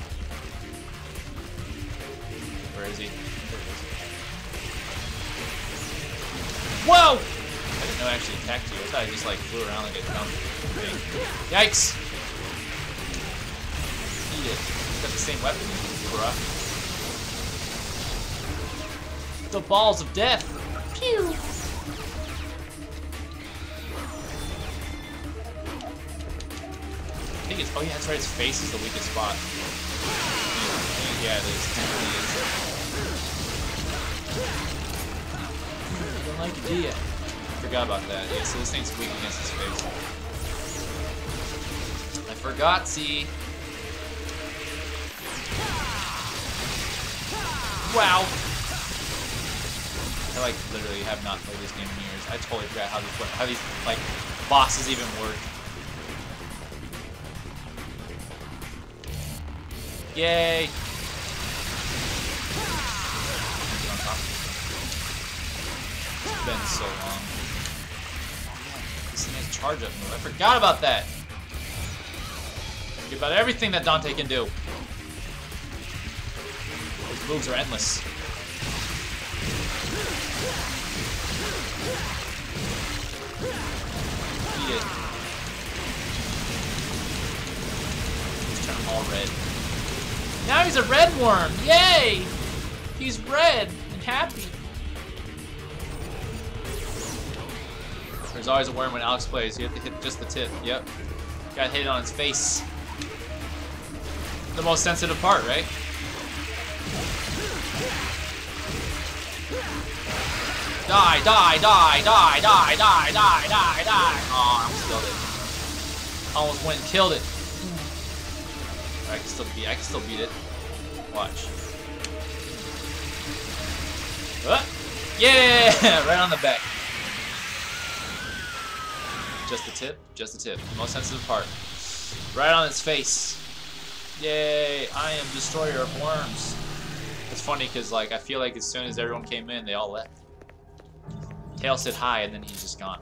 Where is he? There he is. Whoa! I didn't know I actually attacked you. I thought I just like flew around like a dumb thing. Yikes! Eat it. It's got the same weapon, bruh. The balls of death! Pew! I think it's, oh yeah, that's right, his face is the weakest spot. Yeah, it is. It really is. I don't like it, do ya? I forgot about that. Yeah, so this thing's weak against his face. I forgot, see? Wow! I like literally have not played this game in years. I totally forgot how these like bosses even work. Yay! It's been so long. This thing has charge up move. I forgot about that. Forget about everything that Dante can do. His moves are endless. Eat it. Just turn all red. Now he's a red worm! Yay! He's red and happy. There's always a worm when Alex plays. You have to hit just the tip. Yep. Gotta hit it on his face. The most sensitive part, right? Die, die, die, die, die, die, die, die, die. Oh, I almost killed it. Almost went and killed it. I can still beat it. Watch. Yeah! Right on the back. Just the tip, just the tip. The most sensitive part. Right on its face. Yay! I am destroyer of worms. It's funny because like I feel like as soon as everyone came in, they all left. Tail said hi, and then he's just gone.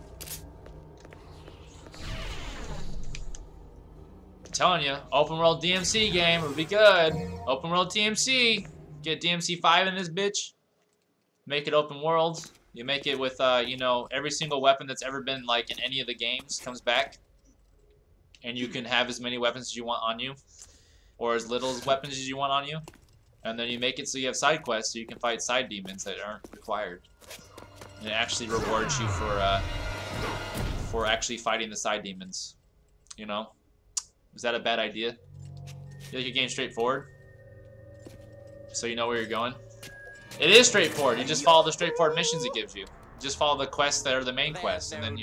I'm telling you, open world DMC game would be good. Open world DMC. Get DMC 5 in this bitch. Make it open world. You make it with, you know, every single weapon that's ever been like in any of the games comes back, and you can have as many weapons as you want on you, or as little weapons as you want on you. And then you make it so you have side quests, so you can fight side demons that aren't required. And it actually rewards you for actually fighting the side demons. You know? Is that a bad idea? You feel like your game's straightforward? So you know where you're going? It is straightforward. You just follow the straightforward missions it gives you. Just follow the quests that are the main quests, and then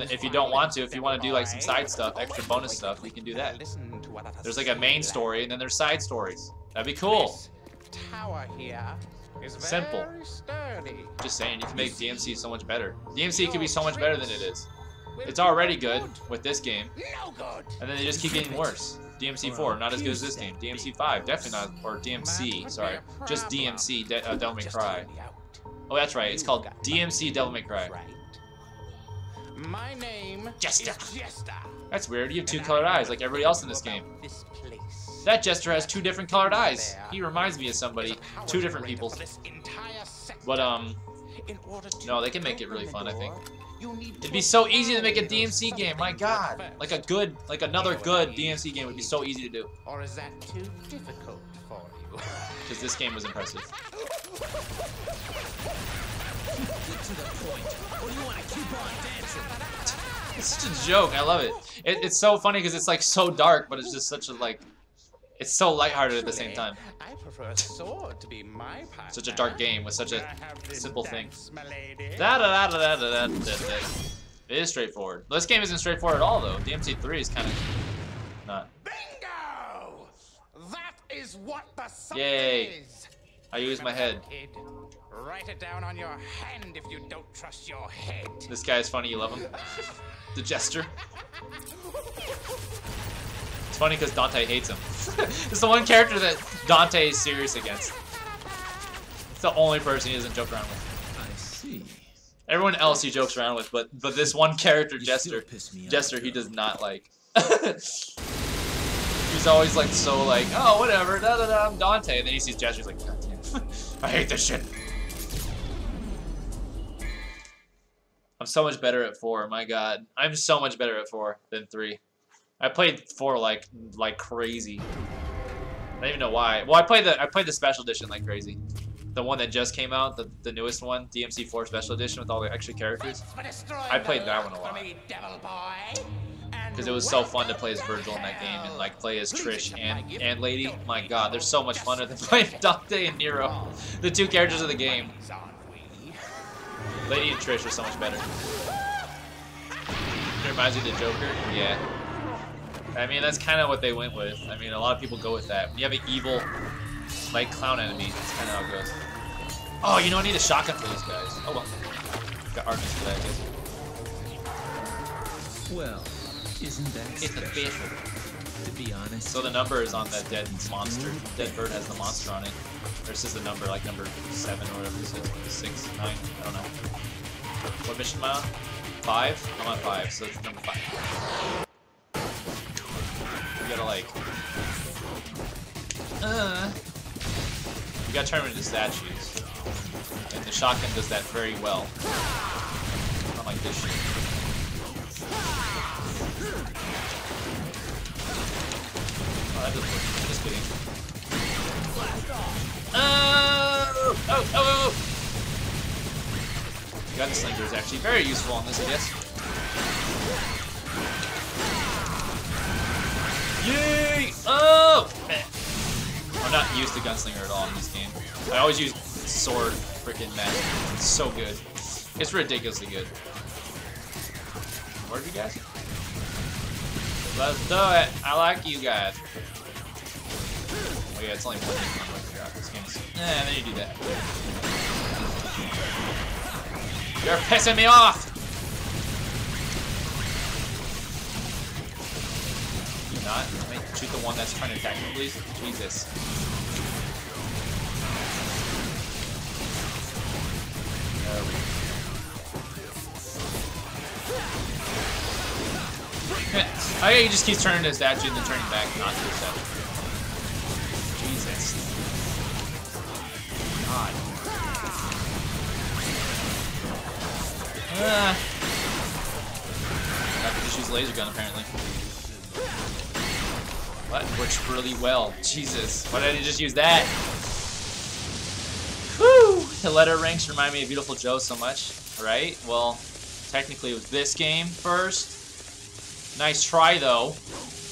if you don't want to, if you want to do like some side stuff, extra bonus stuff, you can do that. There's like a main story, and then there's side stories. That'd be cool. Tower here is Simple. very sturdy. Just saying, you can make DMC so much better. DMC could be so much better than it is. It's already good with this game, No good. and then they just keep getting worse. DMC 4, not as good as this game. DMC 5, definitely not, or DMC, sorry. Just DMC, Devil May Cry. Oh, that's right, it's called DMC Devil May Cry. My name Jester. is Jester. That's weird, you have two colored eyes like everybody else in this game. This place. That Jester has two different colored eyes. He reminds me of somebody, two different people. But, no, they can make it really fun, I think. It'd be so easy to make a DMC game, my god. Like another good DMC game would be so easy to do. Or is that too difficult for you? Because this game was impressive. Get to the point. Or do you want to keep on dancing? It's such a joke, I love it. It's so funny because it's like so dark, but it's just such a like, it's so lighthearted at the same time. I prefer a sword to be my partner. Such a dark game with such a Can I have this simple thing. dance, my lady? It is straightforward. This game isn't straightforward at all, though. DMC 3 is kind of not. Bingo! That is what the song Yay. is. I use my head. Kid, write it down on your hand if you don't trust your head. This guy is funny. You love him. The Jester. It's funny because Dante hates him. It's the one character that Dante is serious against. It's the only person he doesn't joke around with. I see. Everyone else he jokes around with, but this one character, You still Jester, piss me off, he though. does not like. He's always like so like, oh whatever, da da da, I'm Dante, and then he sees Jester, he's like, god damn, I hate this shit. I'm so much better at 4, my god. I'm so much better at 4 than 3. I played 4 like crazy. I don't even know why. Well, I played the special edition like crazy. The one that just came out, the newest one, DMC 4 special edition with all the extra characters. I played that one a lot. Because it was so fun to play as Virgil in that game and like play as Trish and Lady. My god, they're so much funner than playing Dante and Nero. The two characters of the game. Lady and Trish are so much better. It reminds me of the Joker? Yeah. I mean, that's kind of what they went with. I mean, a lot of people go with that. When you have an evil, like, clown enemy, that's kind of how it goes. Oh, you know, I need a shotgun for these guys. Oh, well. Got Artemis for that, I guess. Well, isn't that It's special? official. To be honest. So the number is on that dead monster. Dead bird has the monster on it. This is the number, like number 7 or whatever this is. 6, 9, I don't know. What mission am I on? 5? I'm on 5, so it's number 5. You gotta like... You gotta turn them into statues. And the shotgun does that very well. Not like this shit. Oh, that doesn't work. Just kidding. Oh! Gunslinger is actually very useful on this, I guess. Yay! Oh! I'm not used to Gunslinger at all in this game. I always use sword freaking magic. It's so good. It's ridiculously good. Where are you guys? Let's do it! I like you guys. Oh yeah, it's only one thing I forgot. This game's... and then you do that. You're pissing me off! Do not. Let me shoot the one that's trying to attack me, please. Jesus. There we go. Oh yeah, he just keeps turning to a statue and then turning back, not to a statue. Jesus. God. I can just use laser gun apparently. That works really well. Jesus. Why did I just use that? Whew! letter ranks remind me of Beautiful Joe so much, right? Well, technically it was this game first. Nice try though.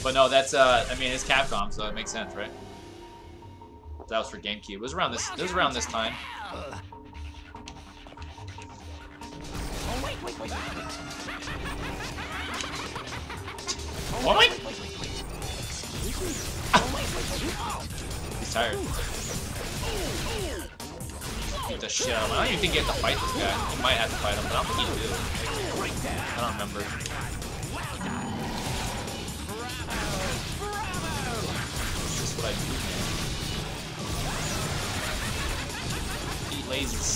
But no, that's I mean it's Capcom, so it makes sense, right? That was for GameCube. It was around this time. Oh my! He's tired. Beat the shit out of him. I don't even think you have to fight this guy. You might have to fight him, but I don't think you do. I don't remember. It's just what I do, man. Eat lasers.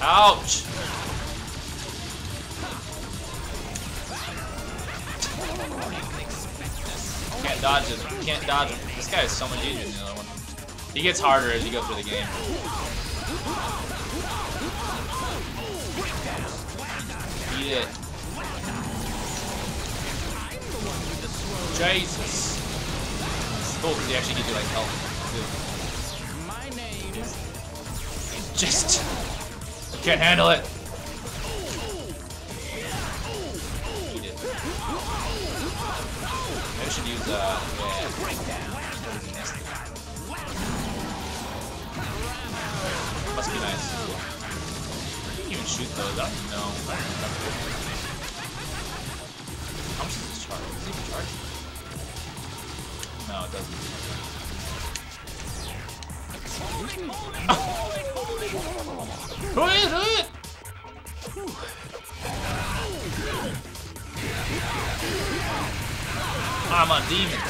Ouch! Can't dodge him. Can't dodge him. This guy is so much easier than the other one. He gets harder as you go through the game. Beat it. Jesus. It's cool because he actually gives you like health too. My name Just I can't handle it. Eat it. Maybe I should use yeah. Must be nice. You can even shoot those. I don't even know. How much does this charge? Does it even charge? No, it doesn't. Go ahead, do it! I'm a demon.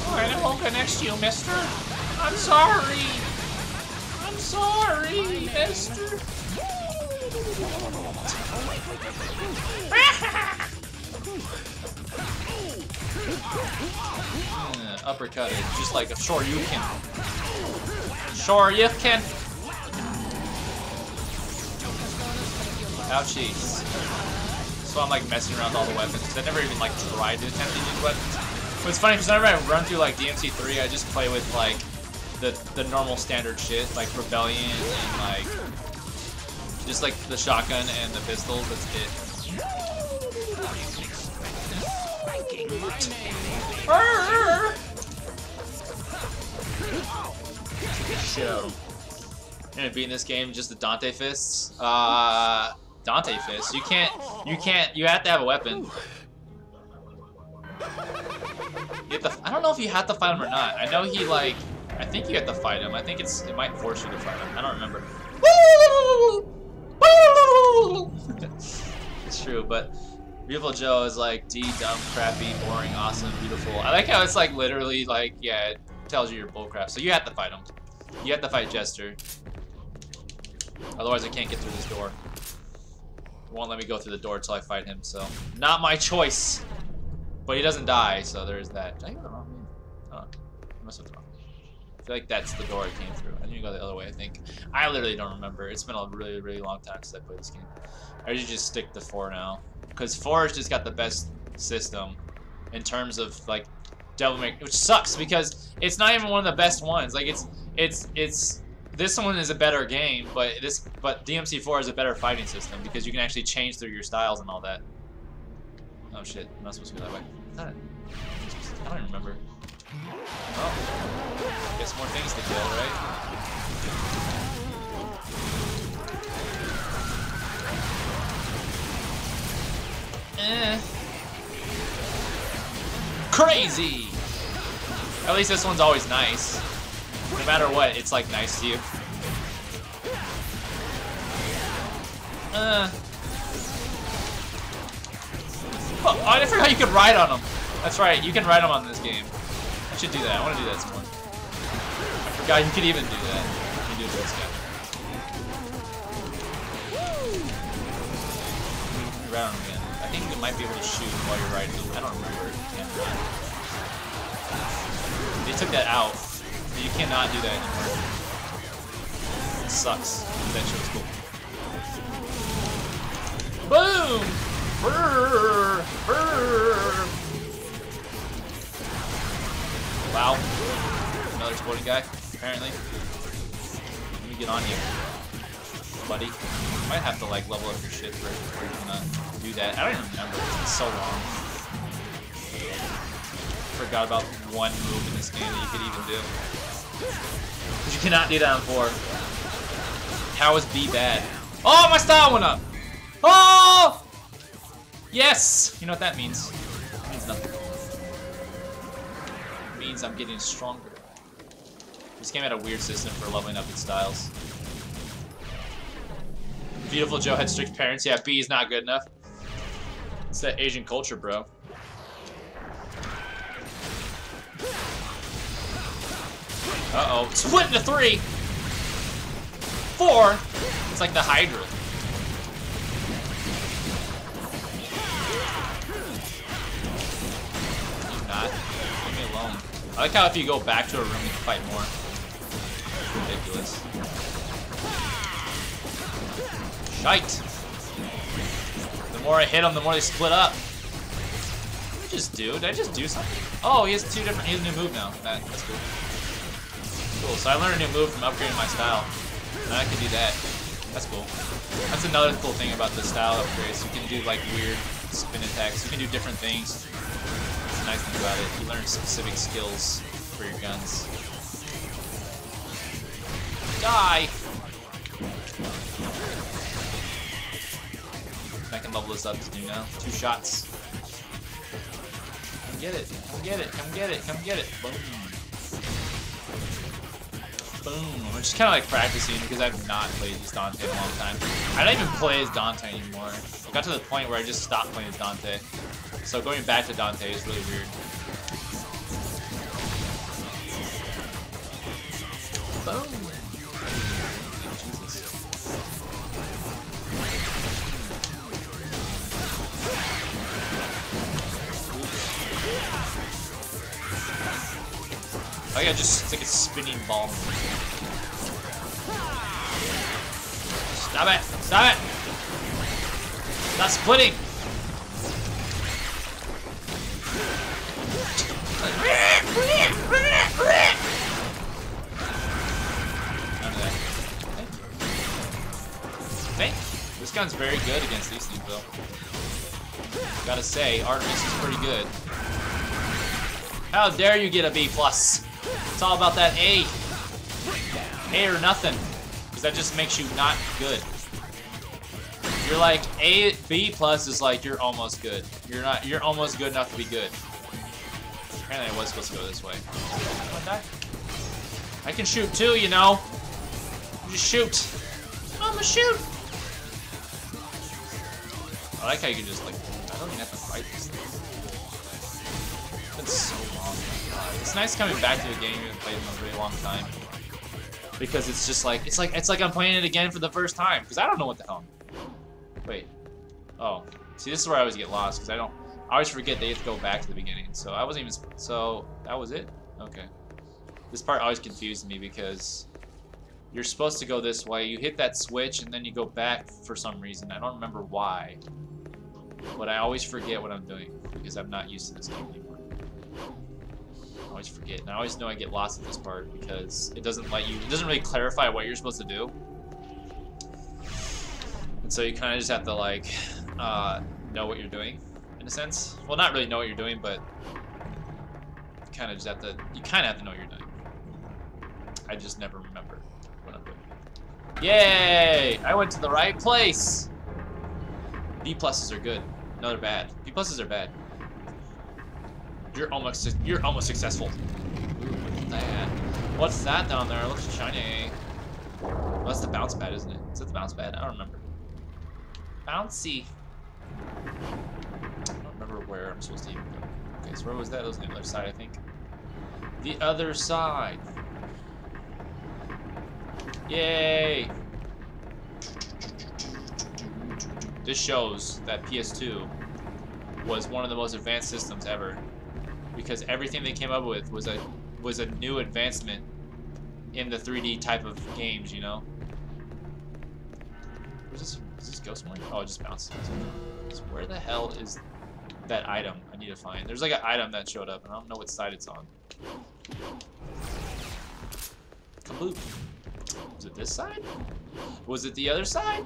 Alright, I won't connect you, mister. I'm sorry. I'm sorry, mister. Uppercut it, just like a sure you can. Sure you can. Ouchies. So I'm like messing around with all the weapons because I never even like tried to attempt to use weapons. But it's funny because whenever I run through like DMC3, I just play with like the normal standard shit, like Rebellion and like just like the shotgun and the pistols. That's it. Shit out of him. You're gonna beat in this game just the Dante fists. Dante fists. You have to have a weapon. I don't know if you have to fight him or not. I know he like, I think you have to fight him. I think it might force you to fight him. I don't remember. It's true, but Beautiful Joe is like D, dumb, crappy, boring, awesome, beautiful. I like how it's like literally like, yeah, it tells you you're bullcrap. So you have to fight him. You have to fight Jester. Otherwise I can't get through this door. It won't let me go through the door until I fight him, so. Not my choice. But he doesn't die, so there's that. Did I go the wrong way? Oh, I must have gone. I feel like that's the door I came through. I need to go the other way, I think. I literally don't remember. It's been a really, really long time since I played this game. I usually just stick to 4 now. Because 4 has just got the best system in terms of, like, Devil May Cry, which sucks because it's not even one of the best ones. Like, it's this one is a better game, but DMC4 is a better fighting system because you can actually change through your styles and all that. Oh shit, I'm not supposed to go that way. I don't even remember. Oh. Guess more things to kill, right? Crazy! At least this one's always nice. No matter what, it's like nice to you. Oh, I forgot you could ride on them. That's right, you can ride them on this game. I should do that. I want to do that some more. I forgot you could even do that. You can do this guy. Ride on him again. I think you might be able to shoot while you're riding. I don't remember. You can't run. They took that out. You cannot do that anymore. It sucks. That shit was cool. Boom! Brrr! Brrr! Wow. Another exploding guy, apparently. Let me get on you, buddy. Might have to like level up your shit for you to do that. I don't even remember. It's been so long. Forgot about one move in this game that you could even do. But you cannot do that on 4. How is B bad? Oh, my style went up! Oh! Yes! You know what that means? It means nothing. It means I'm getting stronger. This game had a weird system for leveling up its styles. Beautiful Joe had strict parents. Yeah, B is not good enough. It's that Asian culture, bro. Uh-oh. Split into 3! 4! It's like the Hydra. You not. Leave me alone. I like how if you go back to a room, you can fight more. Ridiculous. Shite. The more I hit them, the more they split up. What did I just do? Did I just do something? Oh, he has 2 different. He has a new move now. That's cool. Cool. So I learned a new move from upgrading my style. And I can do that. That's cool. That's another cool thing about the style upgrades. You can do like weird spin attacks. You can do different things. That's the nice thing about it. You learn specific skills for your guns. Die! I can level this up to do now. 2 shots. Come get it. Come get it. Come get it. Come get it. Boom. Boom. I'm just kind of like practicing because I've not played as Dante in a long time. I don't even play as Dante anymore. I got to the point where I just stopped playing as Dante. So going back to Dante is really weird. Boom. Jesus. Oh yeah, just it's like a spinning ball. Stop it! Stop it! Stop splitting! None of that. Thank you. This gun's very good against these things, though. Gotta say, Artemis is pretty good. How dare you get a B+? It's all about that A. A or nothing. Because that just makes you not good. You're like, B+ is like, you're almost good. You're almost good enough to be good. Apparently I was supposed to go this way. I can shoot too, you know. Just shoot. I'ma shoot. I like how you can just like, I don't even have to fight these things. It's been so long. It's nice coming back to a game you haven't played in a really long time. Because it's just like, it's like I'm playing it again for the first time. Because I don't know what the hell. Wait. Oh. See, this is where I always get lost. Because I always forget they have to go back to the beginning. So I wasn't even, so that was it? Okay. This part always confused me because you're supposed to go this way. You hit that switch and then you go back for some reason. I don't remember why. But I always forget what I'm doing because I'm not used to this game anymore. I always forget, and I always know I get lost at this part because it doesn't really clarify what you're supposed to do. And so you kind of just have to like know what you're doing in a sense. Well, not really know what you're doing, but you kind of have to know what you're doing. I just never remember what I'm doing. Yay! I went to the right place. B+ are good. No, they're bad. B+ are bad. You're almost successful. Ooh, look at that. What's that down there? It looks shiny. Well, that's the bounce pad, isn't it? Is that the bounce pad? I don't remember. Bouncy. I don't remember where I'm supposed to even go. Okay, so where was that? That was on the other side, I think. The other side. Yay! This shows that PS2 was one of the most advanced systems ever, because everything they came up with was a new advancement in the 3D type of games, you know. Is this go somewhere? Oh, it just bounced. So where the hell is that item I need to find? There's like an item that showed up, and I don't know what side it's on. Kaboom. Was it this side? Was it the other side?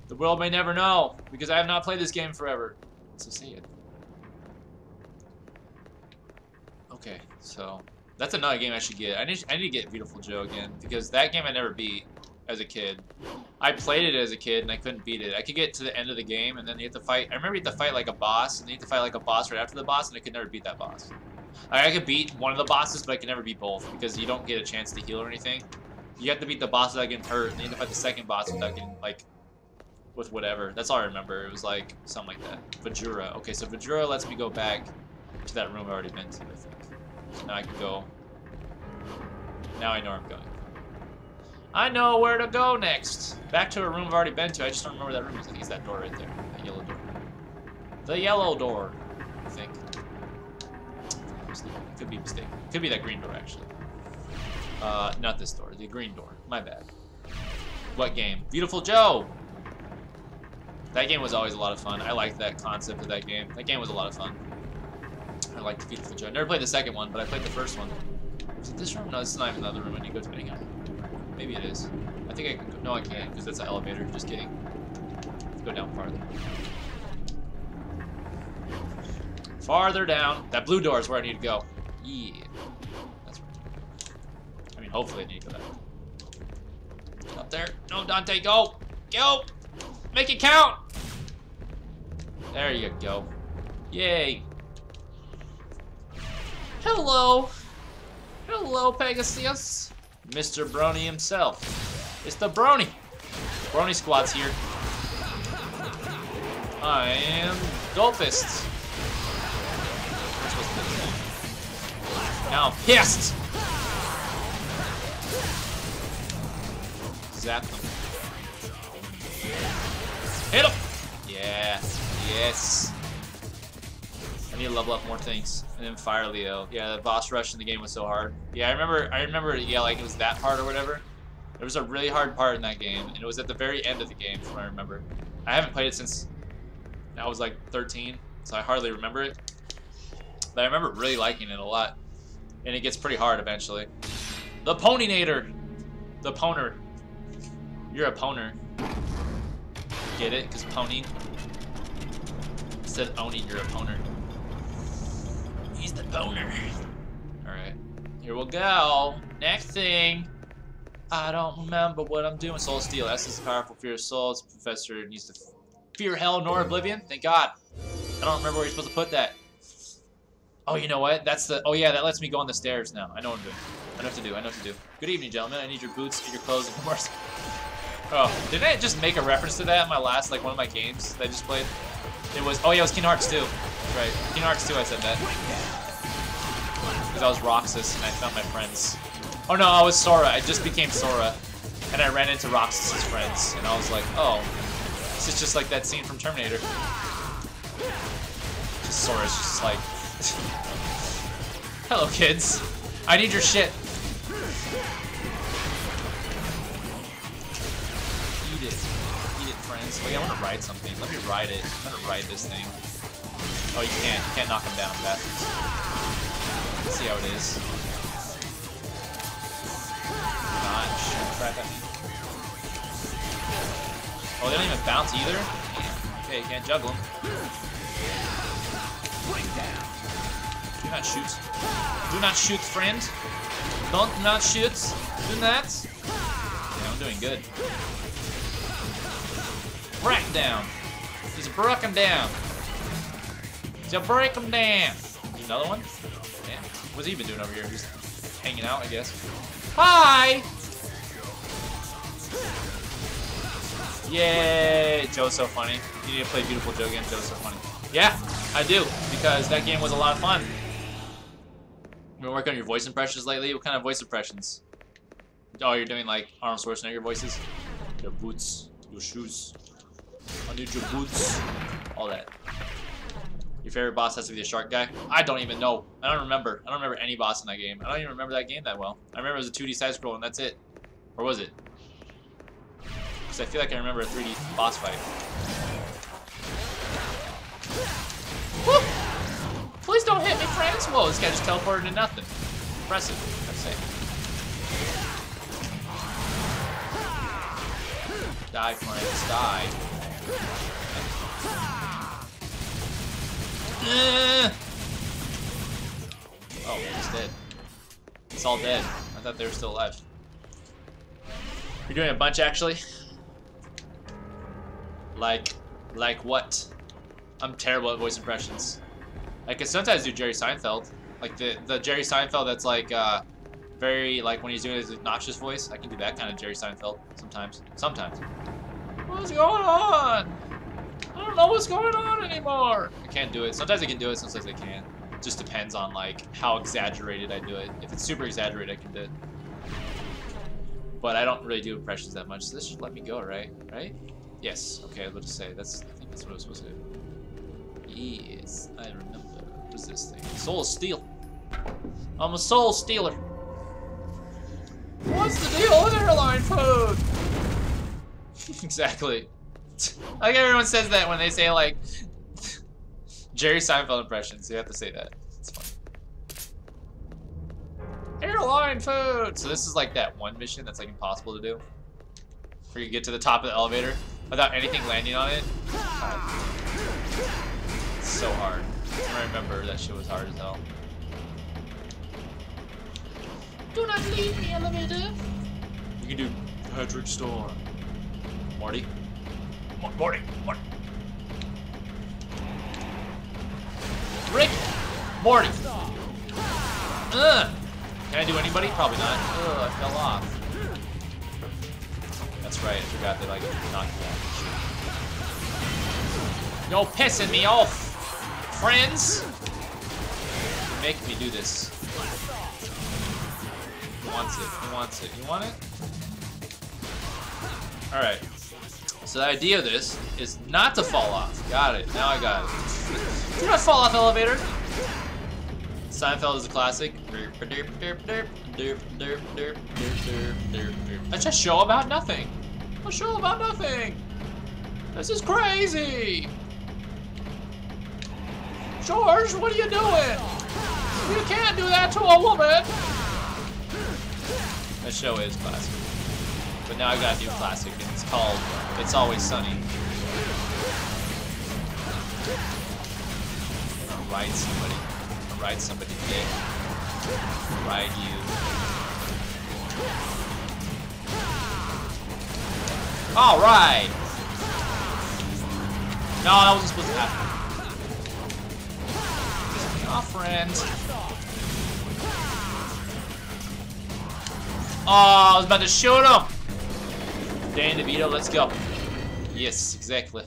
The world may never know, because I have not played this game forever. So say it. Okay, so that's another game I should get. I need to get Beautiful Joe again, because that game I never beat as a kid. I played it as a kid and I couldn't beat it. I could get to the end of the game and then you have to fight. I remember you have to fight like a boss, and you have to fight like a boss right after the boss, and I could never beat that boss. I could beat one of the bosses, but I could never beat both because you don't get a chance to heal or anything. You have to beat the boss without getting hurt, and then you have to fight the second boss without getting, like, with whatever. That's all I remember. It was like something like that. Vajura. Okay, so Vajura lets me go back to that room I've already been to, I think. So now I can go. Now I know where I'm going. I know where to go next. Back to a room I've already been to. I just don't remember where that room is. I think it's that door right there. That yellow door. The yellow door, I think. Could be mistaken. Could be that green door, actually. Not this door. The green door. My bad. What game? Beautiful Joe! That game was always a lot of fun. I liked that concept of that game. That game was a lot of fun. I liked Beautiful Joe. I never played the second one, but I played the first one. Is it this room? No, this is not even another room. I need to go to the again. Maybe it is. I think I can go. No, I can't, because that's an elevator. Just kidding. Let's go down farther. Farther down. That blue door is where I need to go. Yeah. That's right. I mean, hopefully I need to go that. Get up there. No, Dante, go! Go! Make it count! There you go. Yay. Hello. Hello, Pegasus. Mr. Brony himself. It's the Brony. Brony Squad's here. I am Dolphist. Now I'm pissed. Zap them. Hit him. Yeah. Yes. I need to level up more things. And then Fire Leo. Yeah, the boss rush in the game was so hard. Yeah, I remember, yeah, like it was that part or whatever. There was a really hard part in that game, and it was at the very end of the game, from what I remember. I haven't played it since I was like 13, so I hardly remember it. But I remember really liking it a lot. And it gets pretty hard eventually. The Ponynator! The Poner. You're a Poner. Get it? Because Pony. Instead of Oni, you're a Poner. He's the Poner. Alright. Here we'll go. Next thing. I don't remember what I'm doing. Soul Steel. Essence of powerful fear of souls. Professor needs to fear hell nor oblivion. Thank God. I don't remember where you're supposed to put that. Oh, you know what? That's the... Oh, yeah, that lets me go on the stairs now. I know what I'm doing. I know what to do. I know what to do. Good evening, gentlemen. I need your boots, your clothes, and more... Oh, didn't I just make a reference to that in my last, like, one of my games that I just played? It was... Oh, yeah, it was Kingdom Hearts 2. That's right. Kingdom Hearts 2, I said that. Because I was Roxas, and I found my friends. Oh, no, I was Sora. I just became Sora. And I ran into Roxas's friends. And I was like, oh, this is just like that scene from Terminator. Just Sora's just like... Hello, kids. I need your shit. Eat it. Eat it, friends. Oh, yeah, I want to ride something. Let me ride it. I'm going to ride this thing. Oh, you can't. You can't knock him down, bastards. Let's see how it is. Not shoot crap at me. Oh, they don't even bounce either? Damn. Okay, you can't juggle them. Do not shoot. Do not shoot, friend. Don't not shoot. Do not. Yeah, I'm doing good. Break down. Just break him down. Just break him down. Another one? Damn. What's he been doing over here? He's hanging out, I guess. Hi! Yay! Joe's so funny. You need to play Beautiful Joe again. Joe's so funny. Yeah, I do, because that game was a lot of fun. You been working on your voice impressions lately? What kind of voice impressions? Oh, you're doing like Arnold Schwarzenegger voices? Your boots, your shoes. I need your boots. All that. Your favorite boss has to be the shark guy? I don't even know. I don't remember. I don't remember any boss in that game. I don't even remember that game that well. I remember it was a 2D side scroll and that's it. Or was it? Because I feel like I remember a 3D boss fight. Woo! Please don't hit me, friends! Whoa, this guy just teleported to nothing. impressive, I'd say. Die, friends, die. Oh, it's dead. It's all dead. I thought they were still alive. You're doing a bunch, actually? Like what? I'm terrible at voice impressions. I can sometimes do Jerry Seinfeld. Like the Jerry Seinfeld that's like very like when he's doing his obnoxious voice. I can do that kind of Jerry Seinfeld sometimes. Sometimes. What's going on? I don't know what's going on anymore. I can't do it. Sometimes I can do it, sometimes I can't. It just depends on like how exaggerated I do it. If it's super exaggerated, I can do it. But I don't really do impressions that much. So this should let me go, right? Right? Yes. Okay, I was about to say. I think that's what I was supposed to do. Yes, I remember. What is this thing? Soul of Steel. I'm a soul stealer. What's the deal with airline food? Exactly. Like everyone says that when they say like Jerry Seinfeld impressions. You have to say that. It's funny. Airline food. So this is like that one mission that's like impossible to do, where you get to the top of the elevator without anything landing on it. It's so hard. I remember that shit was hard as hell. Do not leave me, elevator. You can do Patrick Storm. Morty. Morty. Rick. Morty. Ugh. Can I do anybody? Probably not. Ugh, I fell off. That's right, I forgot that I could knock you off. You're pissing me off, friends! You're making me do this. Who wants it? Who wants it? You want it? Alright. So the idea of this is not to fall off. Got it. Now I got it. Do not fall off, elevator! Seinfeld is a classic. That's a show about nothing. A show about nothing. This is crazy. George, what are you doing? You can't do that to a woman. That show is classic. But now I got a new classic, and it's called It's Always Sunny. I'll ride somebody. Ride somebody today. Ride you. Alright! No, that wasn't supposed to happen. Oh, friend. Oh, I was about to shoot him! Danny DeVito, let's go. Yes, exactly.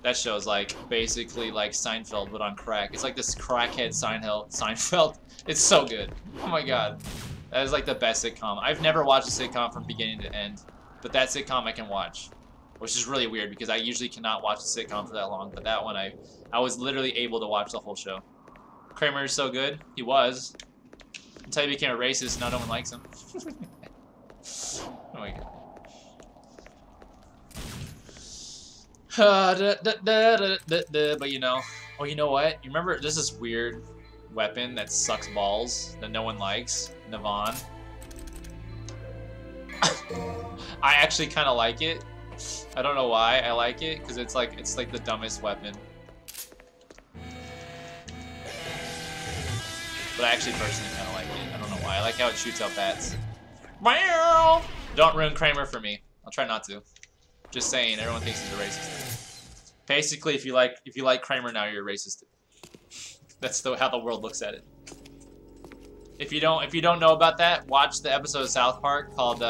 That show's like basically like Seinfeld, but on crack. It's like this crackhead Seinfeld. It's so good. Oh my god. That is like the best sitcom. I've never watched a sitcom from beginning to end, but that sitcom I can watch. Which is really weird because I usually cannot watch a sitcom for that long, but that one I was literally able to watch the whole show. Kramer is so good. He was. Until he became a racist, now no one likes him. Oh my god. But you know, oh, you know what? You remember there's this weird weapon that sucks balls that no one likes, Navon. I actually kind of like it. I don't know why I like it, because it's like the dumbest weapon. But I actually personally kind of like it. I don't know why. I like how it shoots out bats. Don't ruin Kramer for me. I'll try not to. Just saying, everyone thinks he's a racist. Basically, if you like Kramer now, you're a racist. That's how the world looks at it. If you don't know about that, watch the episode of South Park called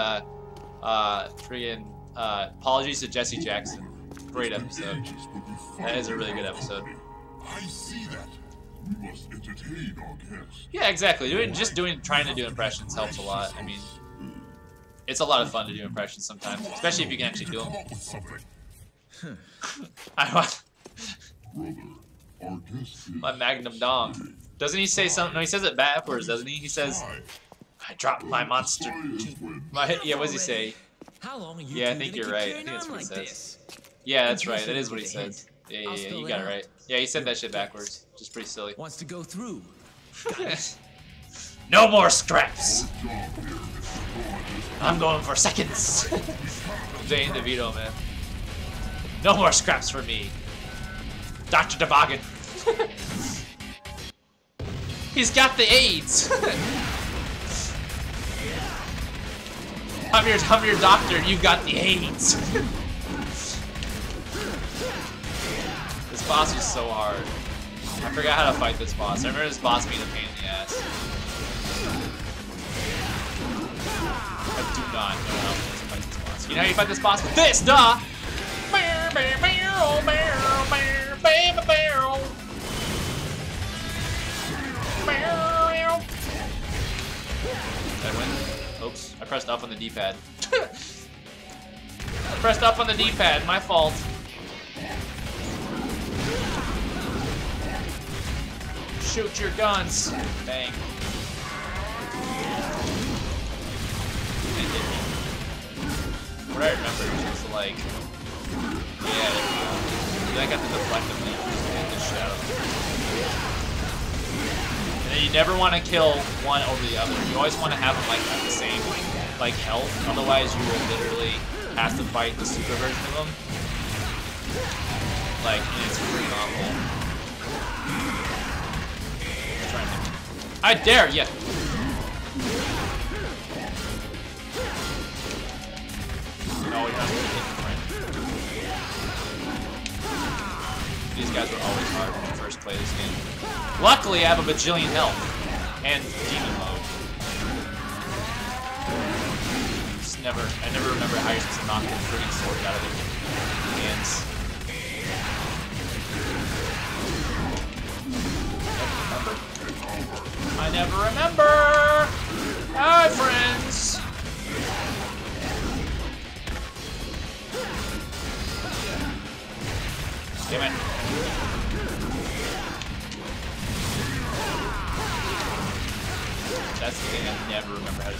Apologies to Jesse Jackson. Great episode. That is a really good episode. I see that. We must entertain our guests. Yeah, exactly. Trying to do impressions helps a lot. I mean, it's a lot of fun to do impressions sometimes, especially if you can actually do them. My Magnum Dom. Doesn't he say something? No, he says it backwards, doesn't he? He says, "I dropped my monster." Yeah, what does he say? How long are you Yeah, I think you're right. I think that's what he says. Yeah, that's right. That is what he says. Yeah, you got it right. Yeah, he said that shit backwards. Just pretty silly. Wants to go through. No more scraps. I'm going for seconds. Jane DeVito, man. No more scraps for me. Dr. Toboggan. He's got the AIDS. I'm your doctor. You got the AIDS. This boss was so hard. I forgot how to fight this boss. I remember this boss being a pain in the ass. I do not know how to fight this boss. You know how you fight this boss? With this, duh! Did I win? Oops, I pressed up on the D-pad. I pressed up on the D-pad, my fault. Shoot your guns. Bang. What I remember is just like, yeah, then I got the deflect and then hit the shit out of them. And then you never want to kill one over the other. You always want to have them like at the same like health. Otherwise, you will literally have to fight the super version of them. Like, and it's freaking awful. I dare you. No, you're not gonna hit friend. These guys were always hard when I first played this game. Luckily, I have a bajillion health and demon mode. I never remember how you're supposed to knock the freaking sword out of their hands. I never remember! Hi, friends! Damn it. That's the thing I never remember how to do.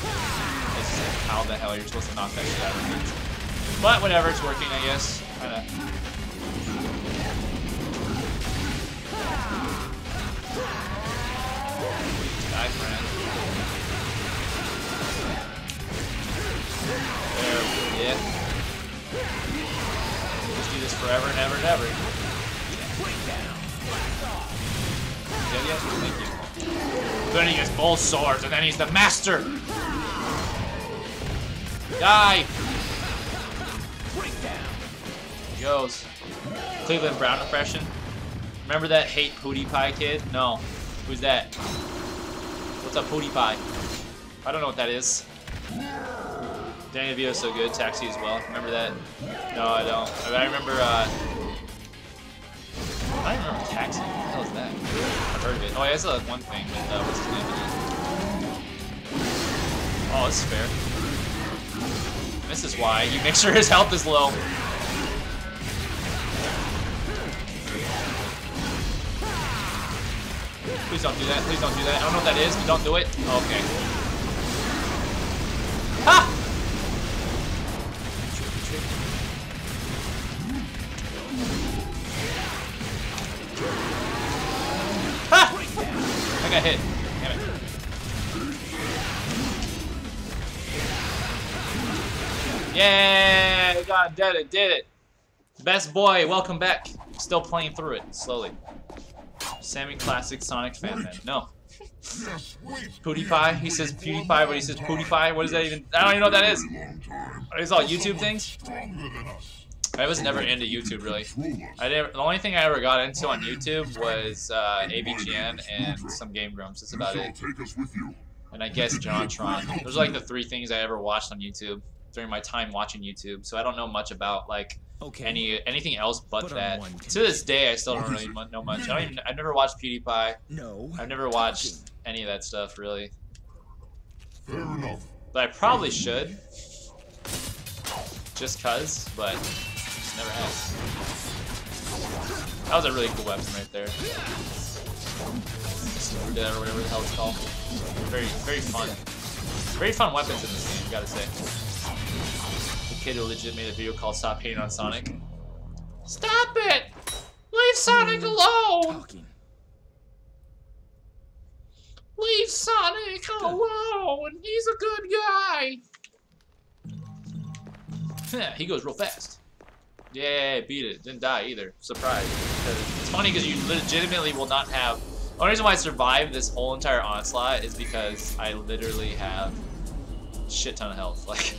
It's like how the hell you're supposed to knock that shit out of me. But whatever, it's working, I guess. Kinda. Die, friend. There, yeah. Just do this forever and ever and ever. Yeah, thank you. Then he gets both swords, and then he's the master. Die. He goes. Cleveland Brown impression. Remember that hate Pootie Pie kid? No. Who's that? What's up, Pootie Pie? I don't know what that is. Danny DeVito's so good. Taxi as well. Remember that? No, I don't. I remember, I don't remember Taxi. What the hell is that? I've heard of it. Oh, yeah, that's one thing with, what's his name? Oh, this is fair. This is why. You make sure his health is low. Please don't do that. Please don't do that. I don't know what that is, but don't do it. Okay. Ha! Ha! I got hit. Damn it. Yeah! God, did it. Best boy, welcome back. Still playing through it, slowly. Semi-classic Sonic fan, man. No. Pootie Pie? He says PewDiePie, but he says Pootie Pie? What is that even? I don't even know what that is. Are these all YouTube things? I was never into YouTube, really. The only thing I ever got into on YouTube was AVGN and some Game Grumps. That's about it. And I guess JonTron. Those are like the three things I ever watched on YouTube during my time watching YouTube. So I don't know much about like anything else but that. To this day, I still don't really know much. I've never watched PewDiePie. No. I've never watched any of that stuff really. Fair enough. But I probably should. Just cuz, but just never have. That was a really cool weapon right there. Or whatever the hell it's called. Very, very fun. Very fun weapons in this game, gotta say. The kid who legit made a video called Stop Hating on Sonic. Stop it! Leave Sonic alone! Leave Sonic alone. He's a good guy. He goes real fast. Yeah, beat it. Didn't die either. Surprise. It's funny because you legitimately will not have... The only reason why I survived this whole entire onslaught is because I literally have a shit ton of health. Like,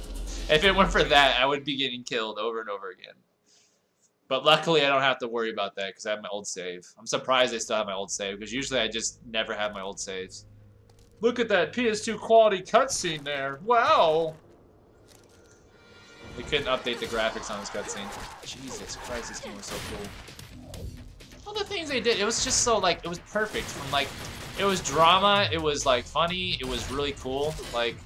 if it weren't for that, I would be getting killed over and over again. But luckily, I don't have to worry about that because I have my old save. I'm surprised I still have my old save because usually I just never have my old saves. Look at that PS2 quality cutscene there. Wow. They couldn't update the graphics on this cutscene. Jesus Christ, this game was so cool. All the things they did, it was just so, like, it was perfect. From, like, it was drama, it was, like, funny, it was really cool. Like,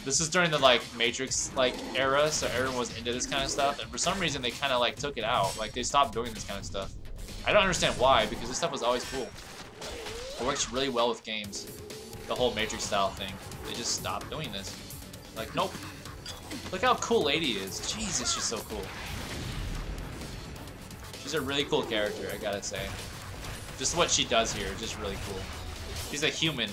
this is during the, like, Matrix, like, era, so everyone was into this kind of stuff. And for some reason, they kind of, like, took it out. Like, they stopped doing this kind of stuff. I don't understand why, because this stuff was always cool. It works really well with games. The whole Matrix style thing. They just stopped doing this. Like, nope. Look how cool Lady is. Jesus, she's so cool. She's a really cool character, I gotta say. Just what she does here is just really cool. She's a human,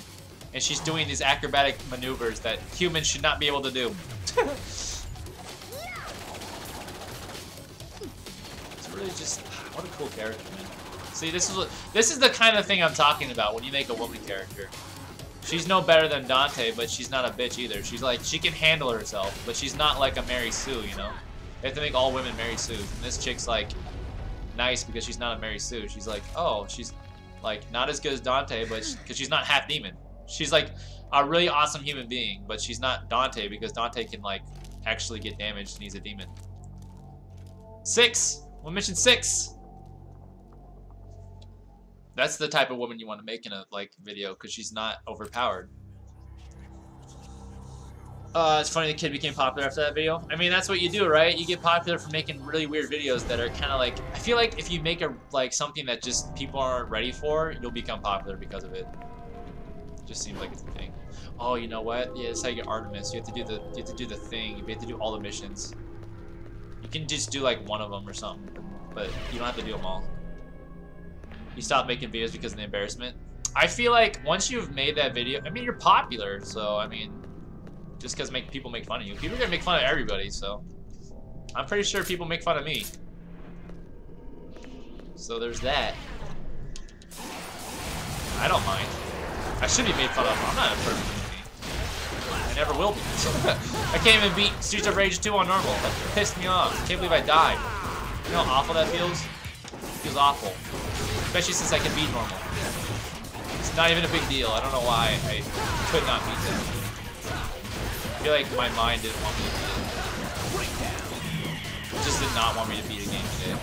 and she's doing these acrobatic maneuvers that humans should not be able to do. It's really just... What a cool character, man. See, this is the kind of thing I'm talking about when you make a woman character. She's no better than Dante, but she's not a bitch either. She's like, she can handle herself, but she's not like a Mary Sue, you know? They have to make all women Mary Sue. And this chick's like, nice because she's not a Mary Sue. She's like, oh, she's like, not as good as Dante, but because she's not half demon. She's like a really awesome human being, but she's not Dante because Dante can like actually get damaged and he's a demon. 6! We'll mission 6! That's the type of woman you want to make in a like video because she's not overpowered. It's funny the kid became popular after that video. I mean, that's what you do, right? You get popular for making really weird videos that are kind of like... I feel like if you make a like something that just people aren't ready for, you'll become popular because of it. It just seems like it's a thing. Oh, you know what? Yeah, that's how you get Artemis. You have to do the thing. You have to do all the missions. You can just do like one of them or something, but you don't have to do them all. You stop making videos because of the embarrassment. I feel like once you've made that video, I mean, you're popular, so I mean, just because people make fun of you. People are gonna make fun of everybody, so I'm pretty sure people make fun of me. So there's that. I don't mind. I should be made fun of. I'm not a perfect human being. I never will be. I can't even beat Streets of Rage 2 on normal. That pissed me off. I can't believe I died. You know how awful that feels? It feels awful. Especially since I can beat normal. It's not even a big deal. I don't know why I could not beat that. I feel like my mind didn't want me to beat it. It just did not want me to beat a game today.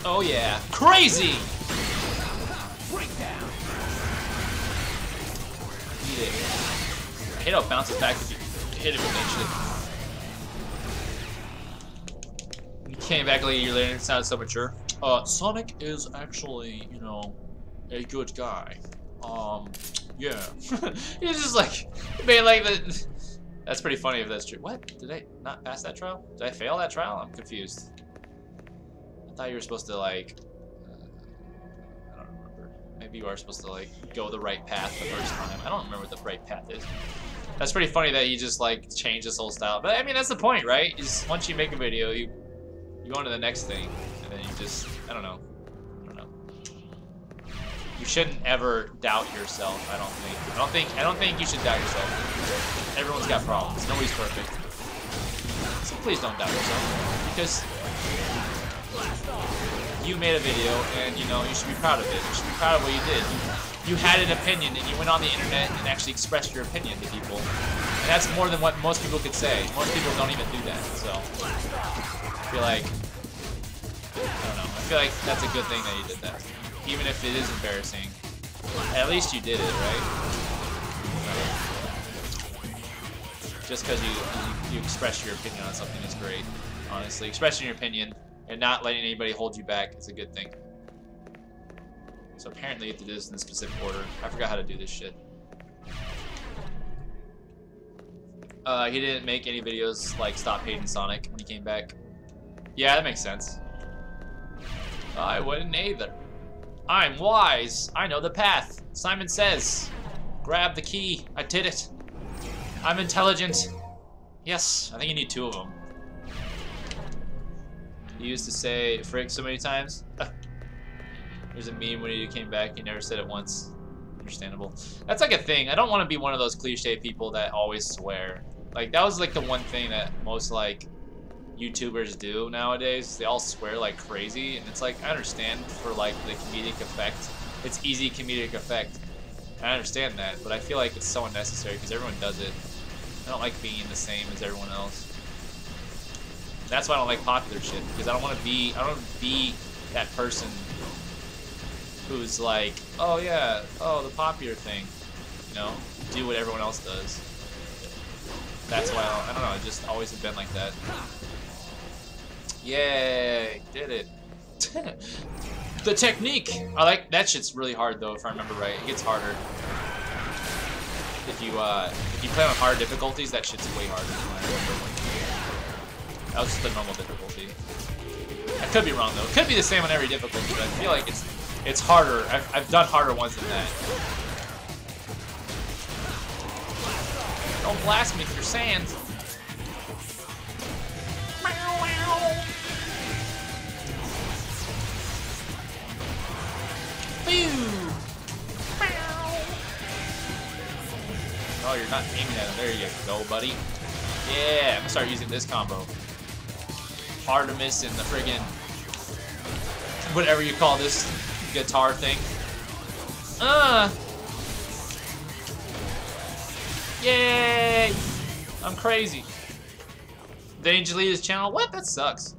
Oh yeah. Crazy! Beat it. I hate how it bounces back if you hit it with that shit. You came back like a year later and it sounded so mature. Sonic is actually, you know, a good guy. Yeah. He's just like, man, like, that's pretty funny if that's true. What? Did I not pass that trial? Did I fail that trial? I'm confused. I thought you were supposed to, like, I don't remember. Maybe you are supposed to, like, go the right path the first time. I don't remember what the right path is. That's pretty funny that you just, like, change this whole style. But, I mean, that's the point, right? Is once you make a video, you go on to the next thing. And then you just, I don't know. You shouldn't ever doubt yourself, I don't think you should doubt yourself. Everyone's got problems. Nobody's perfect. So please don't doubt yourself. Because you made a video and, you know, you should be proud of it. You should be proud of what you did. You had an opinion and you went on the internet and actually expressed your opinion to people. And that's more than what most people could say. Most people don't even do that, so I feel like, I don't know, I feel like that's a good thing that you did that. Even if it is embarrassing, at least you did it, right? Just because you express your opinion on something is great, honestly. Expressing your opinion and not letting anybody hold you back is a good thing. So apparently you have to do this in a specific order. I forgot how to do this shit. He didn't make any videos like Stop Hating Sonic when he came back. Yeah, that makes sense. I wouldn't either. I'm wise. I know the path. Simon says. Grab the key. I did it. I'm intelligent. Yes, I think you need 2 of them. He used to say frick so many times. There's a meme when he came back, he never said it once. Understandable. That's like a thing. I don't want to be one of those cliche people that always swear. Like, that was like the one thing that most like YouTubers do nowadays. They all swear like crazy, and it's like, I understand for like the comedic effect. It's easy comedic effect. I understand that, but I feel like it's so unnecessary because everyone does it. I don't like being the same as everyone else. That's why I don't like popular shit, because I don't want to be that person who's like, oh yeah, oh the popular thing, you know, do what everyone else does. That's why I don't know, I just always have been like that. Yay, did it. The technique! I like, that shit's really hard though, if I remember right. It gets harder. If you play on hard difficulties, that shit's way harder than I remember. That was just the normal difficulty. I could be wrong though. It could be the same on every difficulty, but I feel like it's harder. I've done harder ones than that. Don't blast me through sand. Oh, you're not aiming at him. There you go, buddy. Yeah, I'm gonna start using this combo. Artemis and the friggin' whatever you call this guitar thing. Yay! I'm crazy. Did he delete his channel? What? That sucks.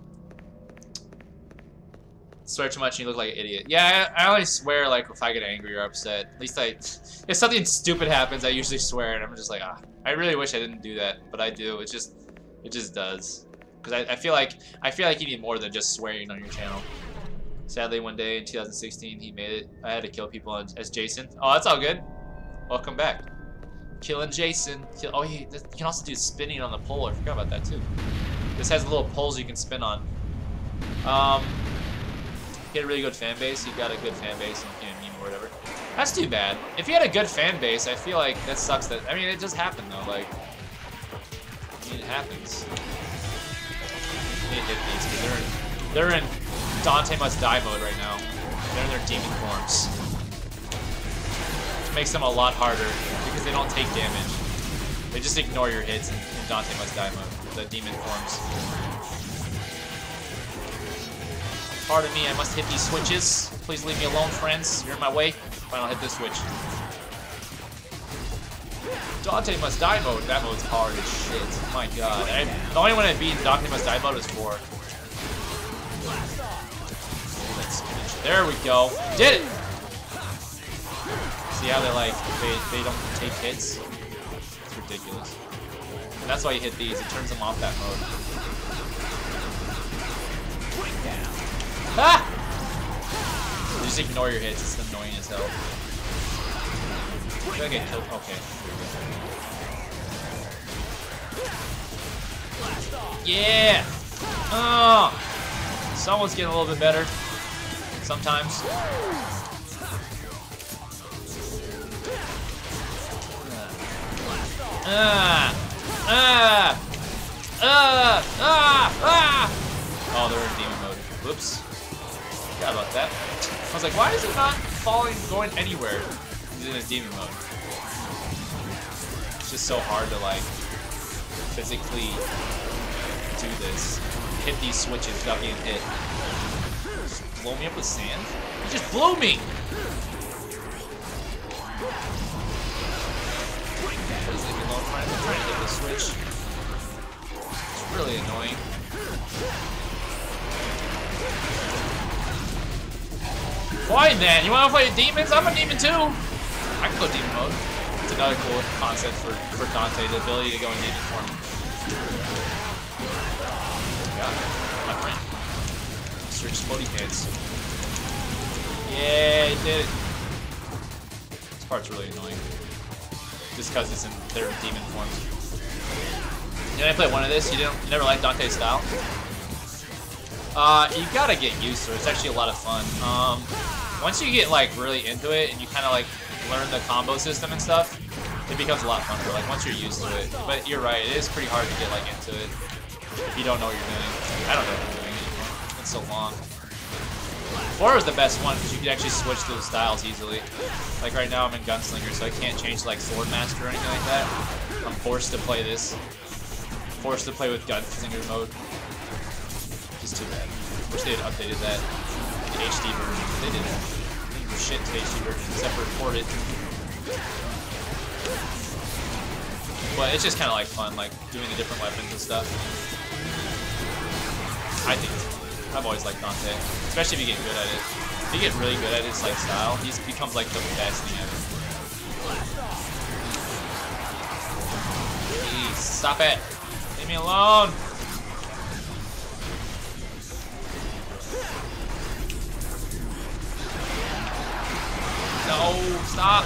Swear too much and you look like an idiot. Yeah, I only swear like if I get angry or upset. At least if something stupid happens, I usually swear and I'm just like, I really wish I didn't do that, but I do. It just does. Because I feel like you need more than just swearing on your channel. Sadly, one day in 2016, he made it. I had to kill people as Jason. Oh, that's all good. Welcome back. Killing Jason. Oh, you can also do spinning on the pole. I forgot about that too. This has little poles you can spin on. He had a really good fan base. He got a good fan base and became a meme or whatever. That's too bad. If he had a good fan base, I feel like that sucks. That I mean, it just happened though. Like, I mean, it happens. You need to hit these because they're in Dante Must Die mode right now. They're in their demon forms. Which makes them a lot harder because they don't take damage. They just ignore your hits in Dante Must Die mode. The demon forms. Pardon me, I must hit these switches. Please leave me alone, friends. You're in my way. Fine, I'll hit this switch. Dante Must Die mode. That mode's hard as shit. My god. The only one I beat in Dante Must Die mode is 4. There we go. Did it! See how they like, they don't take hits? It's ridiculous. And that's why you hit these. It turns them off that mode. Ah! You just ignore your hits, it's annoying as hell. Did I get killed? Okay. Yeah! Oh! Someone's getting a little bit better. Sometimes. Oh, they're in demon mode. Whoops. Forgot about that. I was like, why is it not going anywhere? He's in a demon mode. It's just so hard to like physically do this. Hit these switches without getting hit. Just blow me up with sand? You just blew me! Please leave me alone, friend. I'm trying to hit this switch. It's really annoying. Fine then, you wanna play demons? I'm a demon too! I can go demon mode. It's another cool concept for Dante, the ability to go in demon form. Got it. My friend. Search Spotty Pants. Yeah, he did it. This part's really annoying. Just because they're in demon forms. You only play one of this. You never liked Dante's style. You gotta get used to it. It's actually a lot of fun. Once you get like really into it and you kind of like learn the combo system and stuff, it becomes a lot funner. Like once you're used to it. But you're right, it is pretty hard to get like into it if you don't know what you're doing. I don't know what I'm doing anymore. It's been so long. 4 was the best one because you could actually switch those styles easily. Like right now I'm in Gunslinger, so I can't change to like Sword Master or anything like that. I'm forced to play this. Forced to play with Gunslinger mode. Just too bad. Wish they had updated that in the HD version. They didn't. Shit to the HD version except for ported. But it's just kind of like fun, like doing the different weapons and stuff. I think I've always liked Dante, especially if you get good at it. If you get really good at his like style, he becomes like the best thing ever. Jeez, stop it! Leave me alone! No, stop!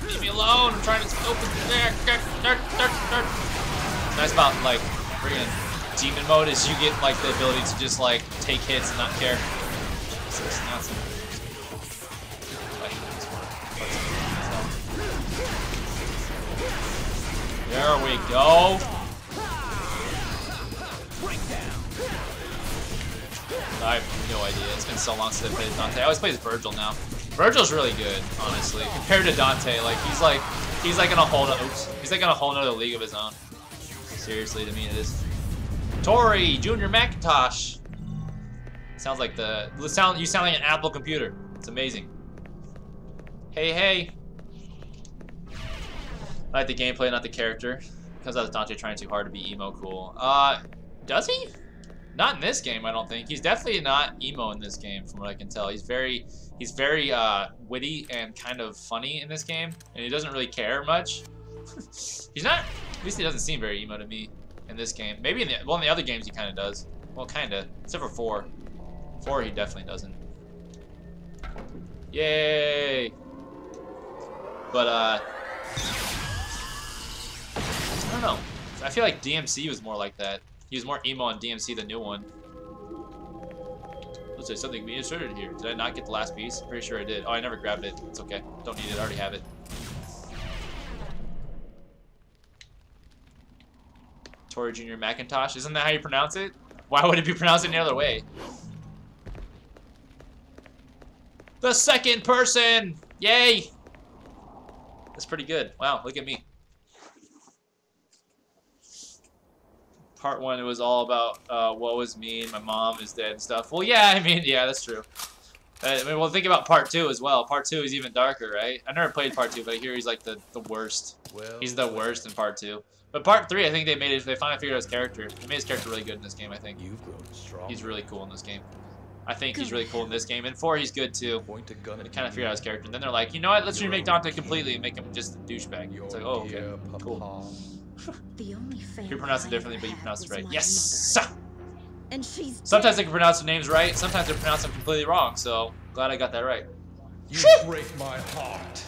Leave me alone! I'm trying to open there. What's nice about like freaking demon mode is you get like the ability to just like take hits and not care. There we go. I have no idea. It's been so long since I played Dante. I always play as Virgil now. Virgil's really good, honestly, compared to Dante. Like he's like in a whole he's like in a whole nother league of his own. Seriously, to me it is. Tori Junior Macintosh. Sounds like you sound like an Apple computer. It's amazing. Hey hey. I like the gameplay, not the character. Because that was Dante trying too hard to be emo cool. Does he? Not in this game, I don't think. He's definitely not emo in this game, from what I can tell. He's very witty and kind of funny in this game, and he doesn't really care much. He's not. At least he doesn't seem very emo to me in this game. Maybe in the other games he kind of does. Well, kind of, except for 4. 4 he definitely doesn't. Yay! But I don't know. I feel like DMC was more like that. He was more emo on DMC, the new one. Looks like something being inserted here. Did I not get the last piece? Pretty sure I did. Oh, I never grabbed it. It's okay. Don't need it. I already have it. Tori Junior Macintosh. Isn't that how you pronounce it? Why would it be pronounced any other way? The second person! Yay! That's pretty good. Wow, look at me. Part 1, it was all about what was me and my mom is dead and stuff. Well, yeah, I mean, yeah, that's true. I mean, well, think about Part 2 as well. Part 2 is even darker, right? I never played Part 2, but I hear he's like the worst. Well, he's the worst in Part 2. But Part 3, I think they finally figured out his character. They made his character really good in this game, I think. You've grown strong. He's really cool in this game. I think he's really cool in this game. And 4, he's good too. They kind of figured out his character. And then they're like, you know what? Let's remake Dante completely and make him just a douchebag. It's like, oh, okay, cool. The only you pronounce it differently, but you pronounce it right. Yes! And she's sometimes I can pronounce the names right, sometimes I pronounce them completely wrong, so glad I got that right. You break my heart.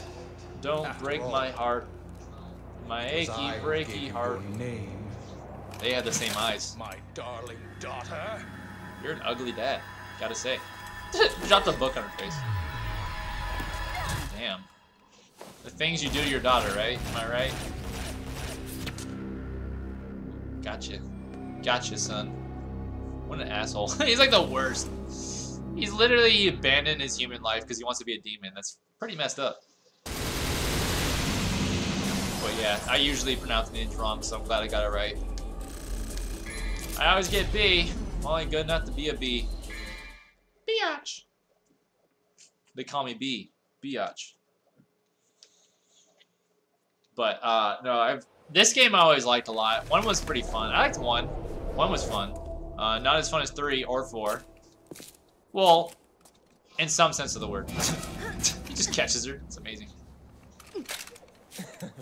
Don't break my heart. My achy, breaky heart. Name. They had the same eyes. My darling daughter. You're an ugly dad, gotta say. Drop the book on her face. Damn. The things you do to your daughter, right? Am I right? Gotcha. Gotcha, son. What an asshole. He's like the worst. He's literally abandoned his human life because he wants to be a demon. That's pretty messed up. But yeah, I usually pronounce names wrong, so I'm glad I got it right. I always get B. I'm only good enough to be a B. Biatch. They call me B. Biatch. But, no, this game I always liked a lot. 1 was pretty fun. I liked 1. 1 was fun. Not as fun as 3 or 4. Well, in some sense of the word. He just catches her. It's amazing.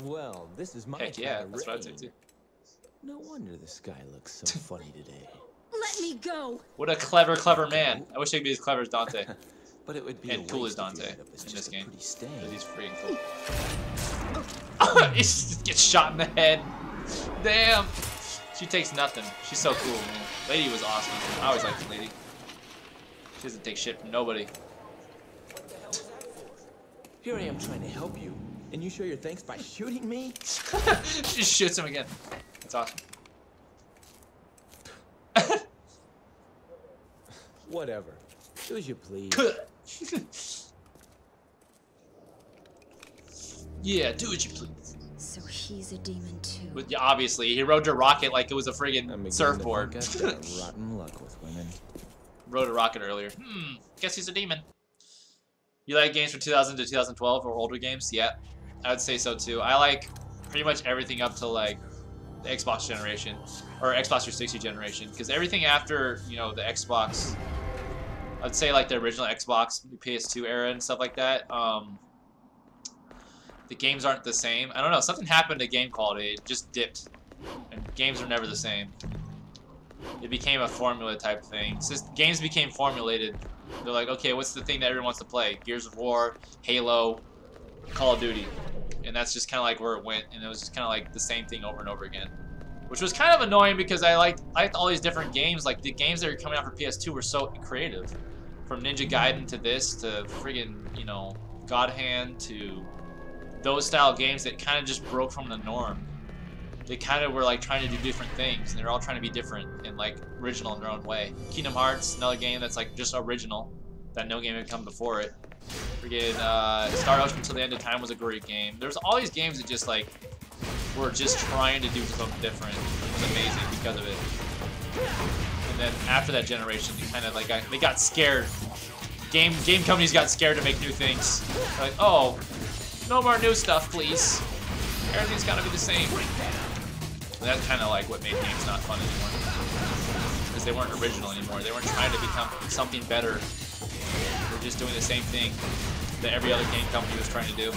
Well, this is my heck yeah, that's what I'd say too. No wonder the sky looks so funny today. Let me go. What a clever, clever man. I wish I could be as clever as Dante. But it would be and cool as Dante in this game. Because he's freaking cool. He just gets shot in the head. Damn. She takes nothing. She's so cool, man. Lady was awesome. I always liked the lady. She doesn't take shit from nobody. Here I am trying to help you, and you show your thanks by shooting me? She shoots him again. That's awesome. Whatever. Do as you please. Yeah, do what you please. So he's a demon too. But yeah, obviously, he rode a rocket like it was a friggin' surfboard. I've got rotten luck with women. Rode a rocket earlier. Guess he's a demon. You like games from 2000 to 2012 or older games? Yeah, I would say so too. I like pretty much everything up to like the Xbox generation or Xbox 360 generation, because everything after, you know, the Xbox, I'd say like the original Xbox, the PS2 era and stuff like that. The games aren't the same. I don't know. Something happened to game quality. It just dipped, and games are never the same. It became a formula type thing. Since games became formulated, they're like, okay, what's the thing that everyone wants to play? Gears of War, Halo, Call of Duty. And that's just kind of like where it went. And it was just kind of like the same thing over and over again. Which was kind of annoying because I liked all these different games. Like the games that were coming out for PS2 were so creative. From Ninja Gaiden to this to friggin', you know, God Hand to those style games that kind of just broke from the norm. They kind of were like trying to do different things, and they're all trying to be different and like original in their own way. Kingdom Hearts, another game that's like just original, that no game had come before it. Friggin' Star Ocean Till the End of Time was a great game. There's all these games that just like were just trying to do something different. It was amazing because of it. And then after that generation, they kind of like they got scared. Game companies got scared to make new things. They're like, oh, no more new stuff, please. Everything's gotta be the same. And that's kind of like what made games not fun anymore. Because they weren't original anymore. They weren't trying to become something better. They were just doing the same thing that every other game company was trying to do.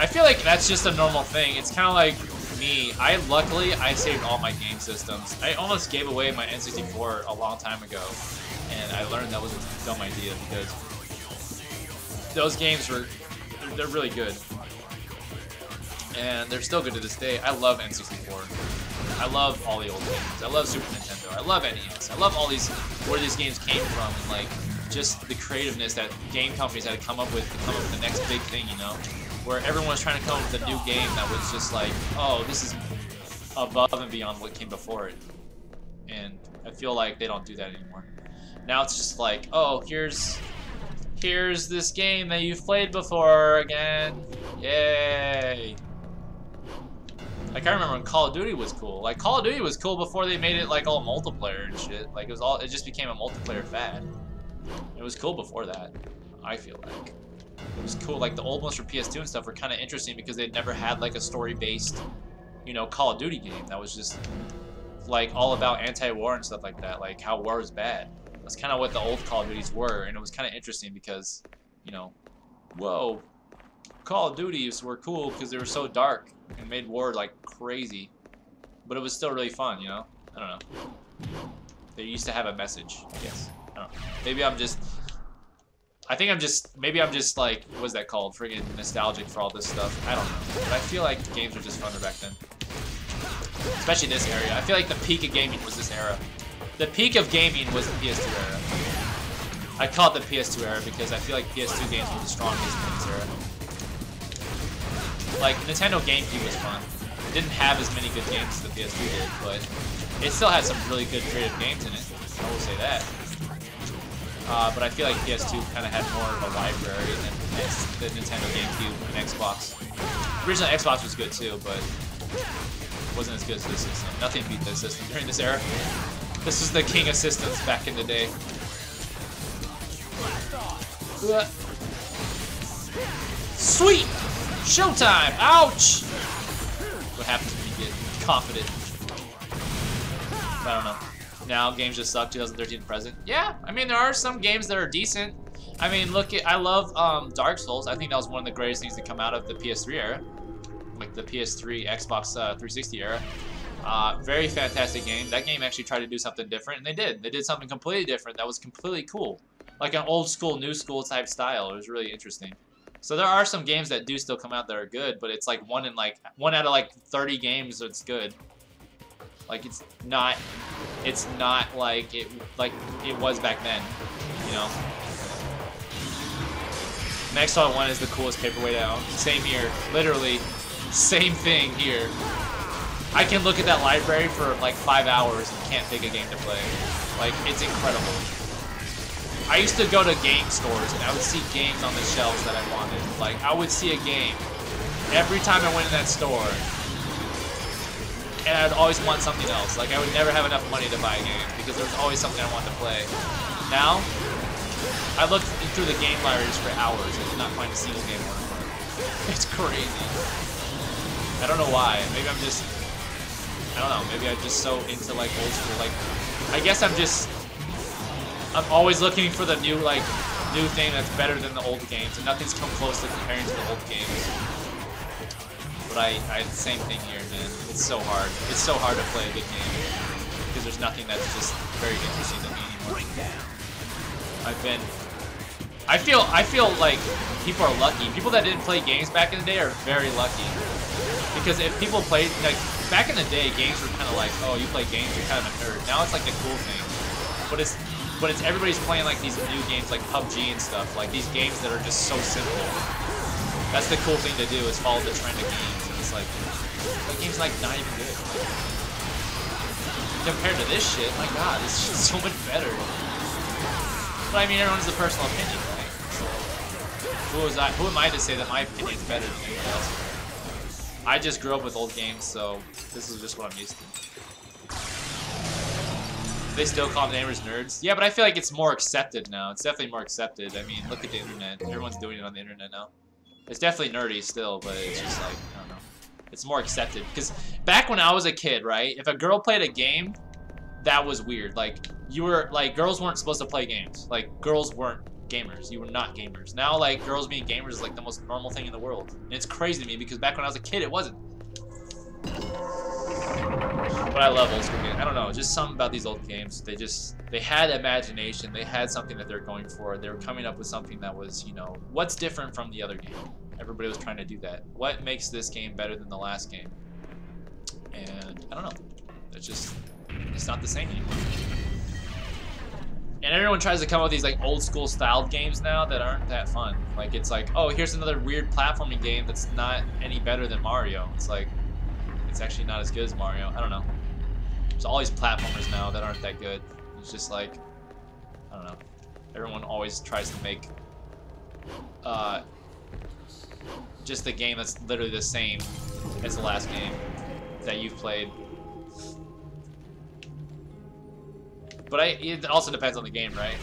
I feel like that's just a normal thing. It's kind of like me. Luckily, I saved all my game systems. I almost gave away my N64 a long time ago. And I learned that was a dumb idea because those games they're really good. And they're still good to this day. I love N64. I love all the old games. I love Super Nintendo. I love NES. I love all these, where these games came from, and like, just the creativeness that game companies had to come up with the next big thing, you know? Where everyone was trying to come up with a new game that was just like, oh, this is above and beyond what came before it. And I feel like they don't do that anymore. Now it's just like, oh, here's this game that you've played before again. Yay. Like, I remember when Call of Duty was cool. Like, Call of Duty was cool before they made it like all multiplayer and shit. Like, it just became a multiplayer fad. It was cool before that, I feel like. It was cool. Like, the old ones for PS2 and stuff were kind of interesting because they'd never had like a story-based, you know, Call of Duty game that was just like all about anti-war and stuff like that. Like, how war is bad. That's kind of what the old Call of Duties were, and it was kind of interesting because, you know, whoa, Call of Duties were cool because they were so dark and made war like crazy, but it was still really fun, you know? I don't know. They used to have a message, I guess. I don't know. Maybe I'm just like, what's that called? Friggin' nostalgic for all this stuff. I don't know. But I feel like games were just funner back then. Especially this area. I feel like the peak of gaming was this era. The peak of gaming was the PS2 era. I call it the PS2 era because I feel like PS2 games were the strongest in this era. Like, Nintendo GameCube was fun. It didn't have as many good games as the PS2 did, but it still had some really good creative games in it. I will say that. But I feel like PS2 kind of had more of a library than the Nintendo GameCube and Xbox. The original Xbox was good too, but it wasn't as good as this system. Nothing beat this system during this era. This was the king of systems back in the day. Sweet! Showtime! Ouch! What happens when you get confident? I don't know. Now games just suck, 2013 present. Yeah, I mean, there are some games that are decent. I mean, I love Dark Souls. I think that was one of the greatest things to come out of the PS3 era. Like the PS3, Xbox 360 era. Very fantastic game. That game actually tried to do something different, and they did. They did something completely different that was completely cool. Like an old school, new school type style. It was really interesting. So there are some games that do still come out that are good, but it's like one out of like 30 games that's good. Like it's not like it was back then, you know. Next all I want is the coolest paperweight I own. Same here, literally, same thing here. I can look at that library for like 5 hours and can't pick a game to play. Like it's incredible. I used to go to game stores and I would see games on the shelves that I wanted. Like I would see a game every time I went in that store, and I'd always want something else. Like I would never have enough money to buy a game because there was always something I wanted to play. Now, I looked through the game libraries for hours and did not find a single game I want to play. It's crazy. I don't know why. Maybe I'm just, I don't know. Maybe I'm just so into like old school. Like I guess I'm always looking for the new thing that's better than the old games, and nothing's come close to comparing to the old games. But I the same thing here, man. It's so hard. It's so hard to play a good game because there's nothing that's just very interesting to me anymore. I feel like people are lucky. People that didn't play games back in the day are very lucky, because if people played like back in the day, games were kind of like, oh, you play games, you're kind of a nerd. Now it's like the cool thing, but it's everybody's playing like these new games like PUBG and stuff, like these games that are just so simple. That's the cool thing to do, is follow the trend of games. And it's like, that game's like not even good. Compared to this shit, my god, this shit's so much better. But I mean, everyone's a personal opinion, right? Who am I to say that my opinion's better than anyone else? I just grew up with old games, so this is just what I'm used to. They still call gamers nerds? Yeah, but I feel like it's more accepted now. It's definitely more accepted. I mean, look at the internet. Everyone's doing it on the internet now. It's definitely nerdy still, but it's just like, I don't know. It's more accepted. Because back when I was a kid, right? If a girl played a game, that was weird. Like, girls weren't supposed to play games. Like, girls weren't gamers. You were not gamers. Now, like, girls being gamers is like the most normal thing in the world. And it's crazy to me because back when I was a kid, it wasn't. But I love old school games. I don't know, just something about these old games. They had imagination. They had something that they're going for. They were coming up with something that was, you know, what's different from the other game? Everybody was trying to do that. What makes this game better than the last game? And I don't know. It's not the same anymore. And everyone tries to come up with these like old school styled games now that aren't that fun. Like it's like, oh, here's another weird platforming game that's not any better than Mario. It's like, it's actually not as good as Mario. I don't know. There's all these platformers now that aren't that good. It's just like, I don't know. Everyone always tries to make just a game that's literally the same as the last game that you've played. But it also depends on the game, right?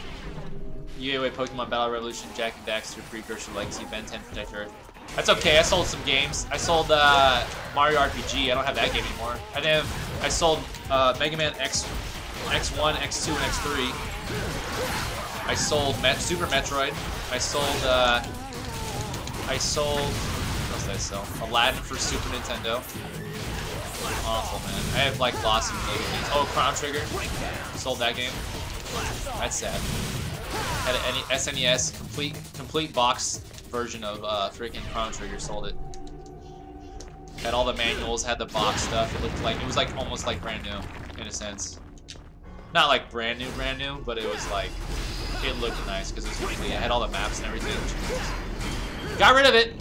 UAA, Pokemon Battle Revolution, Jack and Daxter, Precursor, Legacy, Ben 10, Protect Earth. That's okay. I sold some games. I sold Mario RPG. I don't have that game anymore. I sold Mega Man X1, X2, and X3. I sold Super Metroid. I sold what else did I sell? Aladdin for Super Nintendo. Awful, man. I have like lost some Mega games. Oh, Chrono Trigger. Sold that game. That's sad. Had an SNES complete box version of freaking Chrono Trigger. Sold it. Had all the manuals, had the box stuff. It was like almost like brand new in a sense. Not like brand new, but it was like, it looked nice because it was complete. It had all the maps and everything. Got rid of it.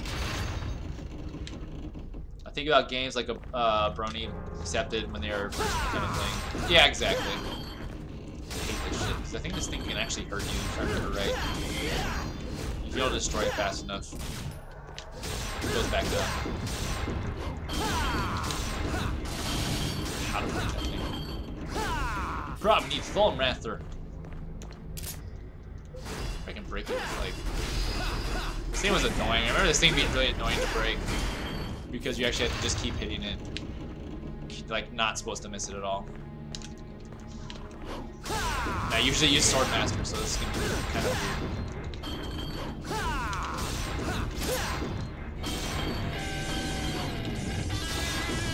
I think about games like Brony accepted when they were first kind of thing. Yeah, exactly. I hate this shit because I think this thing can actually hurt you if I remember right. If you don't destroy it fast enough, it goes back up. How to break that thing? Probably need Thorn Rather. I can break it. Like, this thing was annoying. I remember this thing being really annoying to break because you actually have to just keep hitting it. Like, not supposed to miss it at all. I usually use Swordmaster, so this is gonna be kind of weird.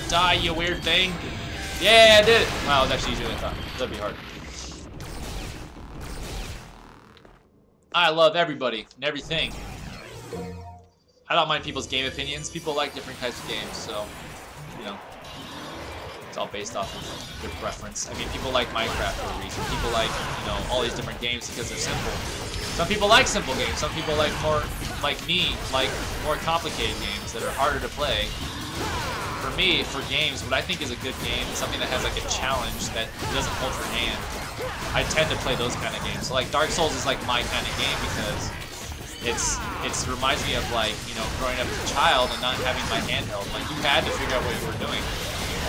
Die, you weird thing! Yeah, I did it! Wow, it was actually easier than I thought. That'd be hard. I love everybody and everything. I don't mind people's game opinions. People like different types of games, so, you know, it's all based off of their preference. I mean, people like Minecraft for a reason. People like, you know, all these different games because they're simple. Some people like simple games. Some people like more, like me, like more complicated games that are harder to play. For me, for games, what I think is a good game is something that has like a challenge that doesn't hold your hand. I tend to play those kind of games. So like Dark Souls is like my kind of game because it reminds me of like, you know, growing up as a child and not having my handheld. Like you had to figure out what you were doing.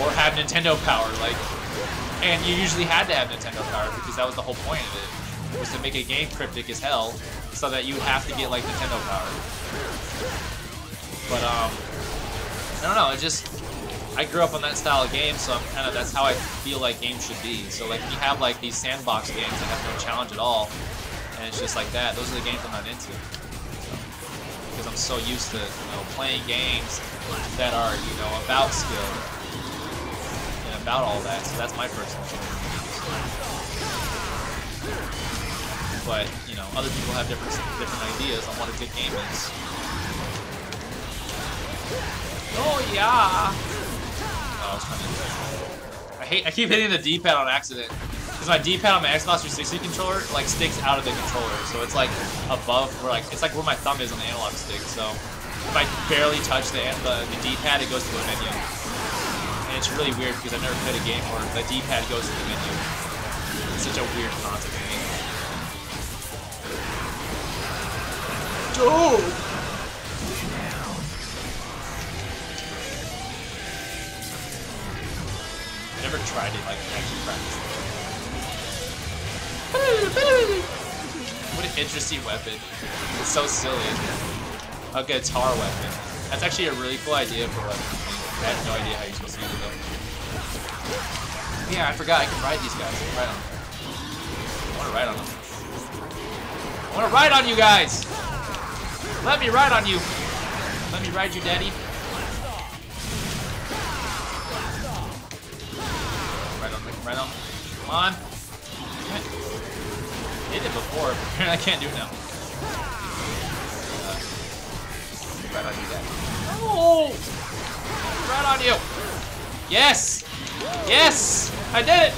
Or have Nintendo power, like, and you usually had to have Nintendo power because that was the whole point of it, was to make a game cryptic as hell, so that you would have to get like Nintendo power. But I don't know. I grew up on that style of game, so that's how I feel like games should be. So like, you have like these sandbox games that have no challenge at all, and it's just like that. Those are the games I'm not into, because I'm so used to, you know, playing games that are, you know, about skill. About all that, so that's my personal opinion. But you know, other people have different ideas on what a good game is. Oh yeah! Oh, I was trying to. I keep hitting the D-pad on accident because my D-pad on my Xbox 360 controller like sticks out of the controller, so it's like above where like it's like where my thumb is on the analog stick. So if I barely touch the D-pad, it goes to a menu. And it's really weird because I've never played a game where the D-pad goes to the menu. It's such a weird concept to me. Dude! I never tried it, like, actually practice. What an interesting weapon. It's so silly. A guitar weapon. That's actually a really cool idea for a weapon. I have no idea how you're supposed to use it though. Yeah, I forgot I can ride these guys. I can ride on them. I want to ride on them. I want to ride on you guys! Let me ride on you! Let me ride you, daddy. Ride on. Come on. I did it before, but apparently I can't do it now. Ride on you, daddy. Oh! Right on you. Yes! Yes! I did it!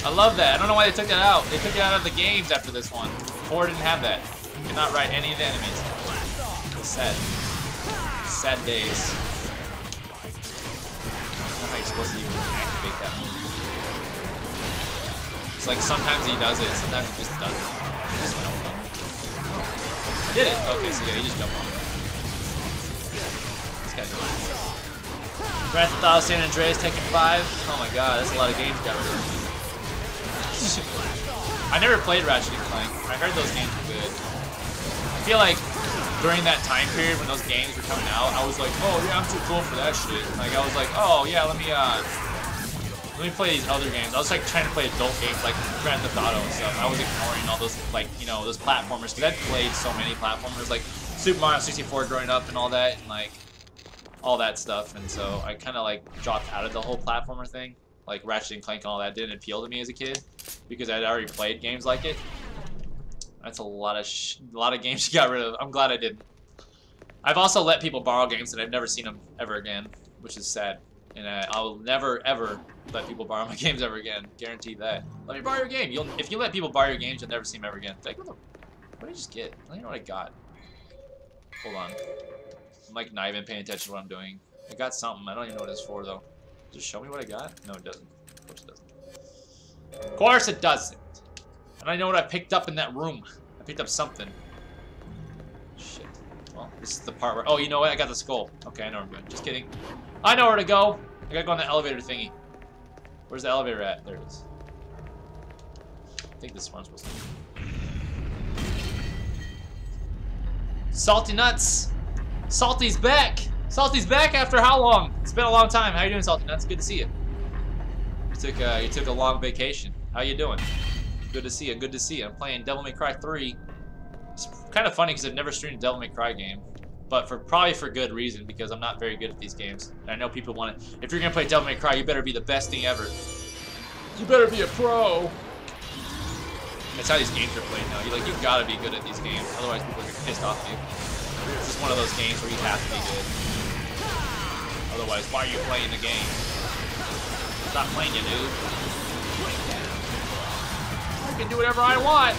I love that. I don't know why they took that out. They took it out of the games after this one. 4 didn't have that. You cannot ride any of the enemies. Sad. Sad days. I don't know how you're supposed to even activate that move. It's like sometimes he does it, sometimes he just doesn't. He just jump on. Did it! Okay, so yeah, he just jumped on. This guy's really Grand Theft Auto San Andreas, Tekken 5. Oh my god, that's a lot of games got rid of. I never played Ratchet & Clank. I heard those games were good. I feel like during that time period when those games were coming out, I was like, oh yeah, I'm too cool for that shit. Like I was like, oh yeah, let me play these other games. I was like trying to play adult games like Grand Theft Auto and stuff. I was ignoring all those, like, you know, those platformers, because I'd played so many platformers, like Super Mario 64 growing up and all that, and like all that stuff, and so I kind of like dropped out of the whole platformer thing. Like Ratchet & Clank and all that didn't appeal to me as a kid because I'd already played games like it. That's a lot of games you got rid of. I'm glad I didn't. I've also let people borrow games and I've never seen them ever again, which is sad. And I will never ever let people borrow my games ever again. Guarantee that. Let me borrow your game. If you let people borrow your games, you'll never see them ever again. Like, what did I just get? I don't know what I got. Hold on. I'm like not even paying attention to what I'm doing. I got something. I don't even know what it's for though. Just show me what I got? No, it doesn't. Of course it doesn't. Of course it doesn't. And I know what I picked up in that room. I picked up something. Shit. Well, this is the part where... Oh, you know what? I got the skull. Okay, I know where I'm going. Just kidding. I know where to go. I gotta go on the elevator thingy. Where's the elevator at? There it is. I think this is where I'm supposed to be. Salty Nuts! Salty's back! Salty's back after how long? It's been a long time. How you doing, Salty Nuts? Good to see you. You took a long vacation. How you doing? Good to see you. Good to see you. I'm playing Devil May Cry 3. It's kind of funny because I've never streamed a Devil May Cry game, but probably for good reason, because I'm not very good at these games. And I know people want to. If you're gonna play Devil May Cry, you better be the best thing ever. You better be a pro. That's how these games are played now. You gotta be good at these games, otherwise people are gonna get pissed off at you. It's just one of those games where you have to be good. Otherwise, why are you playing the game? Stop playing, you dude. I can do whatever I want.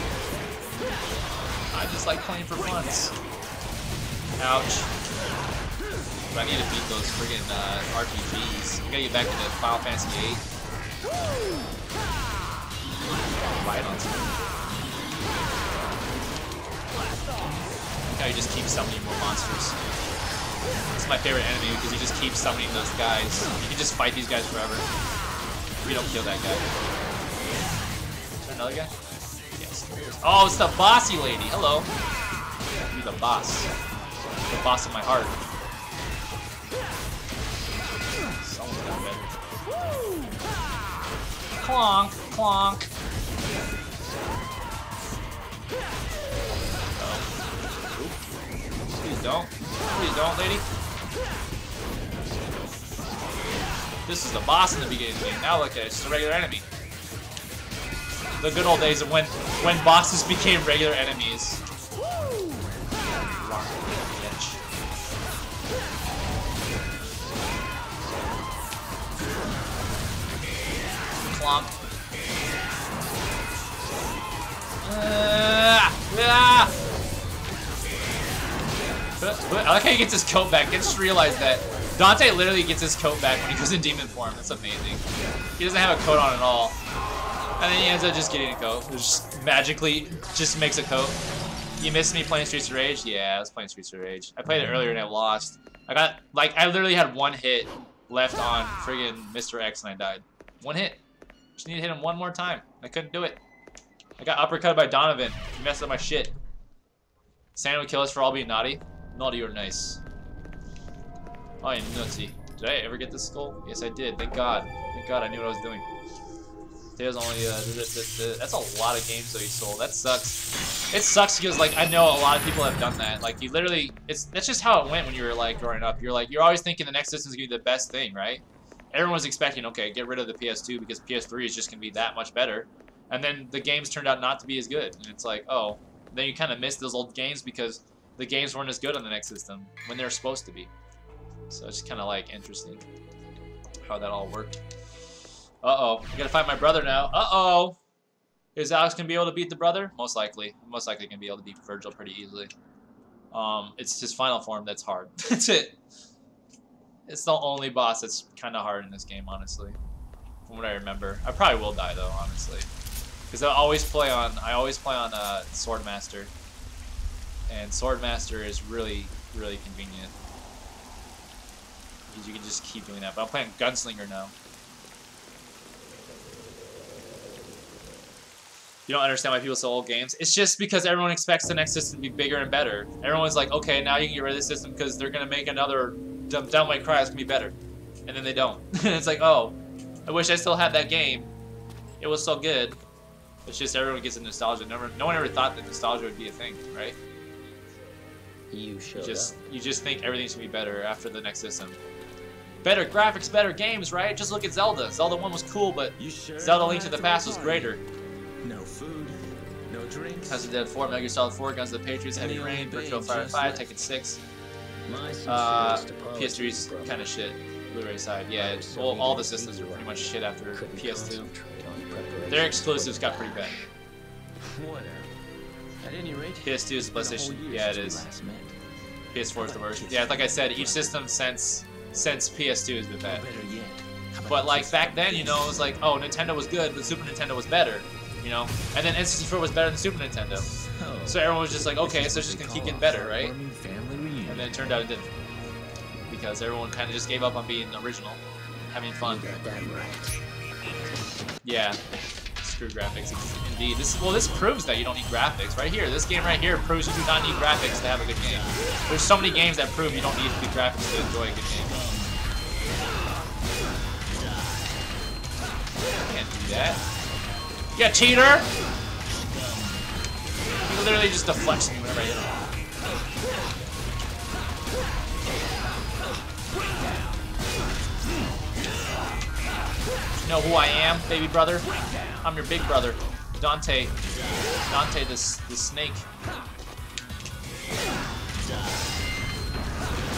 I just like playing for fun. Ouch. But I need to beat those friggin' RPGs. I gotta get back into Final Fantasy VIII. Right on time. How you just keep summoning more monsters. It's my favorite enemy because you just keep summoning those guys. You can just fight these guys forever. If you don't kill that guy. Is there another guy? Yes. Oh, it's the bossy lady. Hello. You're the boss. The boss of my heart. Someone's got better. Clonk, clonk. Please don't. Please don't, lady. This is the boss in the beginning of the game. Now look at it, it's just a regular enemy. The good old days of when bosses became regular enemies. Clomp. I like how he gets his coat back. I just realized that Dante literally gets his coat back when he goes in demon form. That's amazing. He doesn't have a coat on at all. And then he ends up just getting a coat. It just magically just makes a coat. You missed me playing Streets of Rage? Yeah, I was playing Streets of Rage. I played it earlier and I lost. I literally had one hit left on friggin' Mr. X and I died. One hit. Just need to hit him one more time. I couldn't do it. I got uppercut by Donovan. He messed up my shit. Santa would kill us for all being naughty. Naughty or nice? Oh, yeah, nutty. Did I ever get this skull? Yes, I did. Thank God. Thank God I knew what I was doing. There's only, that's a lot of games that he sold. That sucks. It sucks because, like, I know a lot of people have done that. Like, you literally, that's just how it went when you were, like, growing up. You're always thinking the next system's gonna be the best thing, right? Everyone's expecting, okay, get rid of the PS2 because PS3 is just gonna be that much better. And then the games turned out not to be as good. And it's like, oh, then you kind of miss those old games because the games weren't as good on the next system when they're supposed to be. So it's kind of like interesting how that all worked. Uh-oh, I gotta find my brother now. Uh-oh! Is Alex gonna be able to beat the brother? Most likely. Most likely gonna be able to beat Virgil pretty easily. It's his final form that's hard. That's it. It's the only boss that's kind of hard in this game, honestly. From what I remember. I probably will die though, honestly. Because I always play on Swordmaster. And Swordmaster is really, really convenient. Because you can just keep doing that. But I'm playing Gunslinger now. You don't understand why people sell old games. It's just because everyone expects the next system to be bigger and better. Everyone's like, okay, now you can get rid of this system because they're going to make another Devil May Cry that's going to be better. And then they don't. It's like, oh, I wish I still had that game. It was so good. It's just everyone gets a nostalgia. No one ever thought that nostalgia would be a thing, right? You just think everything's gonna be better after the next system. Better graphics, better games, right? Just look at Zelda. Zelda 1 was cool, but Zelda Link to the Past was greater. No food, no drinks. House of Dead 4, Metal Gear Solid 4, Guns of the Patriots, Heavy Rain, Virtua Fighter 5, Tekken 6. PS3's kind of shit. Blu-ray side, yeah. Well, all the systems are pretty much shit after PS2. Their exclusives got pretty bad. Whatever. At any rate, PS2 is PlayStation. Yeah, it is. PS4 is the worst. Yeah, like I said, each system since PS2 has been bad. But like back then, you know, it was like, oh, Nintendo was good, but Super Nintendo was better, you know. And then N64 was better than Super Nintendo. So everyone was just like, okay, so it's just gonna keep getting better, right? And then it turned out it didn't, because everyone kind of just gave up on being original, having fun. Yeah. Screw graphics, indeed. This proves that you don't need graphics. Right here, this game right here proves you do not need graphics to have a good game. There's so many games that prove you don't need good graphics to enjoy a good game. Can't do that. Yeah, cheater! He literally just deflects me whenever I hit him. You know who I am, baby brother? I'm your big brother, Dante. Dante the snake.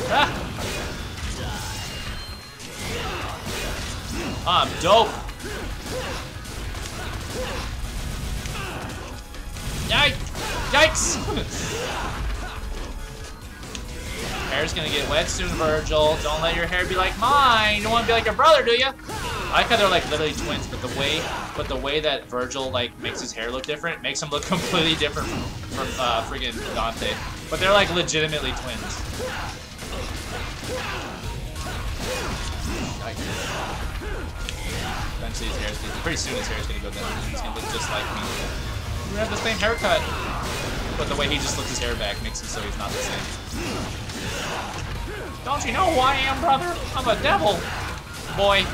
Ah! I'm dope. Yikes! Hair's gonna get wet soon, Virgil. Don't let your hair be like mine. You don't want to be like your brother, do you? I like how they're like literally twins, but the way that Virgil like makes his hair look different makes him look completely different from friggin' Dante. But they're like legitimately twins. Eventually his hair's gonna, pretty soon his hair's gonna go down. He's gonna look just like me. We have the same haircut. But the way he just looks his hair back makes it so he's not the same. Don't you know who I am, brother? I'm a devil, boy.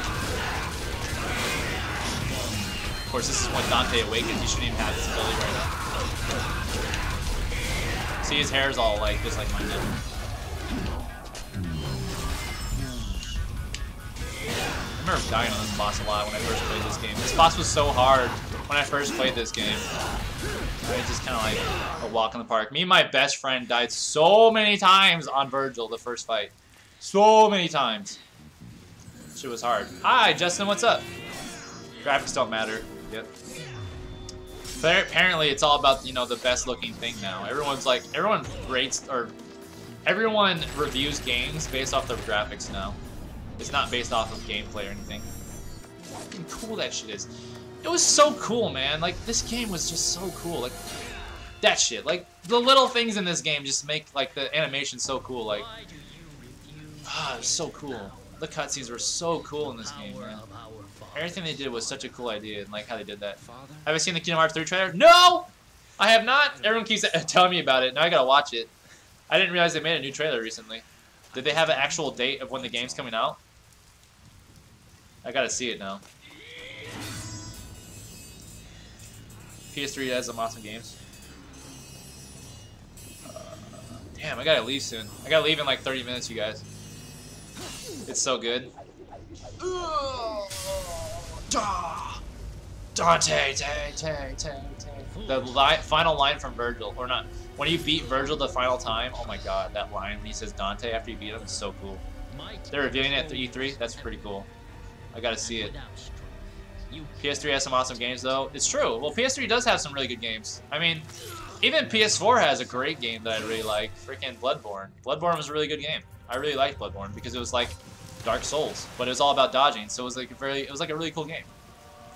Of course, this is when Dante awakens. He shouldn't even have this ability right now. See, his hair is all like just like mine did. I remember dying on this boss a lot when I first played this game. This boss was so hard when I first played this game. It's just kind of like a walk in the park. Me and my best friend died so many times on Virgil, the first fight. So many times. Shit was hard. Hi, Justin, what's up? Graphics don't matter. Yep. But apparently it's all about, you know, the best looking thing now. Everyone's like, everyone rates, or everyone reviews games based off their graphics now. It's not based off of gameplay or anything. Fucking cool that shit is. It was so cool, man. Like, this game was just so cool. Like, that shit. Like, the little things in this game just make, like, the animation so cool. Like, it was so cool. The cutscenes were so cool in this game, man. Everything they did was such a cool idea, and like how they did that. Have I seen the Kingdom Hearts 3 trailer? No! I have not. Everyone keeps telling me about it. Now I gotta watch it. I didn't realize they made a new trailer recently. Did they have an actual date of when the game's coming out? I gotta see it now. PS3 has some awesome games. Damn, I gotta leave soon. I gotta leave in like 30 minutes, you guys. It's so good. Dante, the final line from Virgil, or not, when you beat Virgil the final time, oh my god, that line, he says Dante after you beat him, is so cool. They're reviewing it at E3, that's pretty cool. I gotta see it. PS3 has some awesome games though. It's true, well PS3 does have some really good games. I mean, even PS4 has a great game that I really like, freaking Bloodborne. Bloodborne was a really good game. I really liked Bloodborne because it was like Dark Souls, but it was all about dodging, so it was like a really cool game.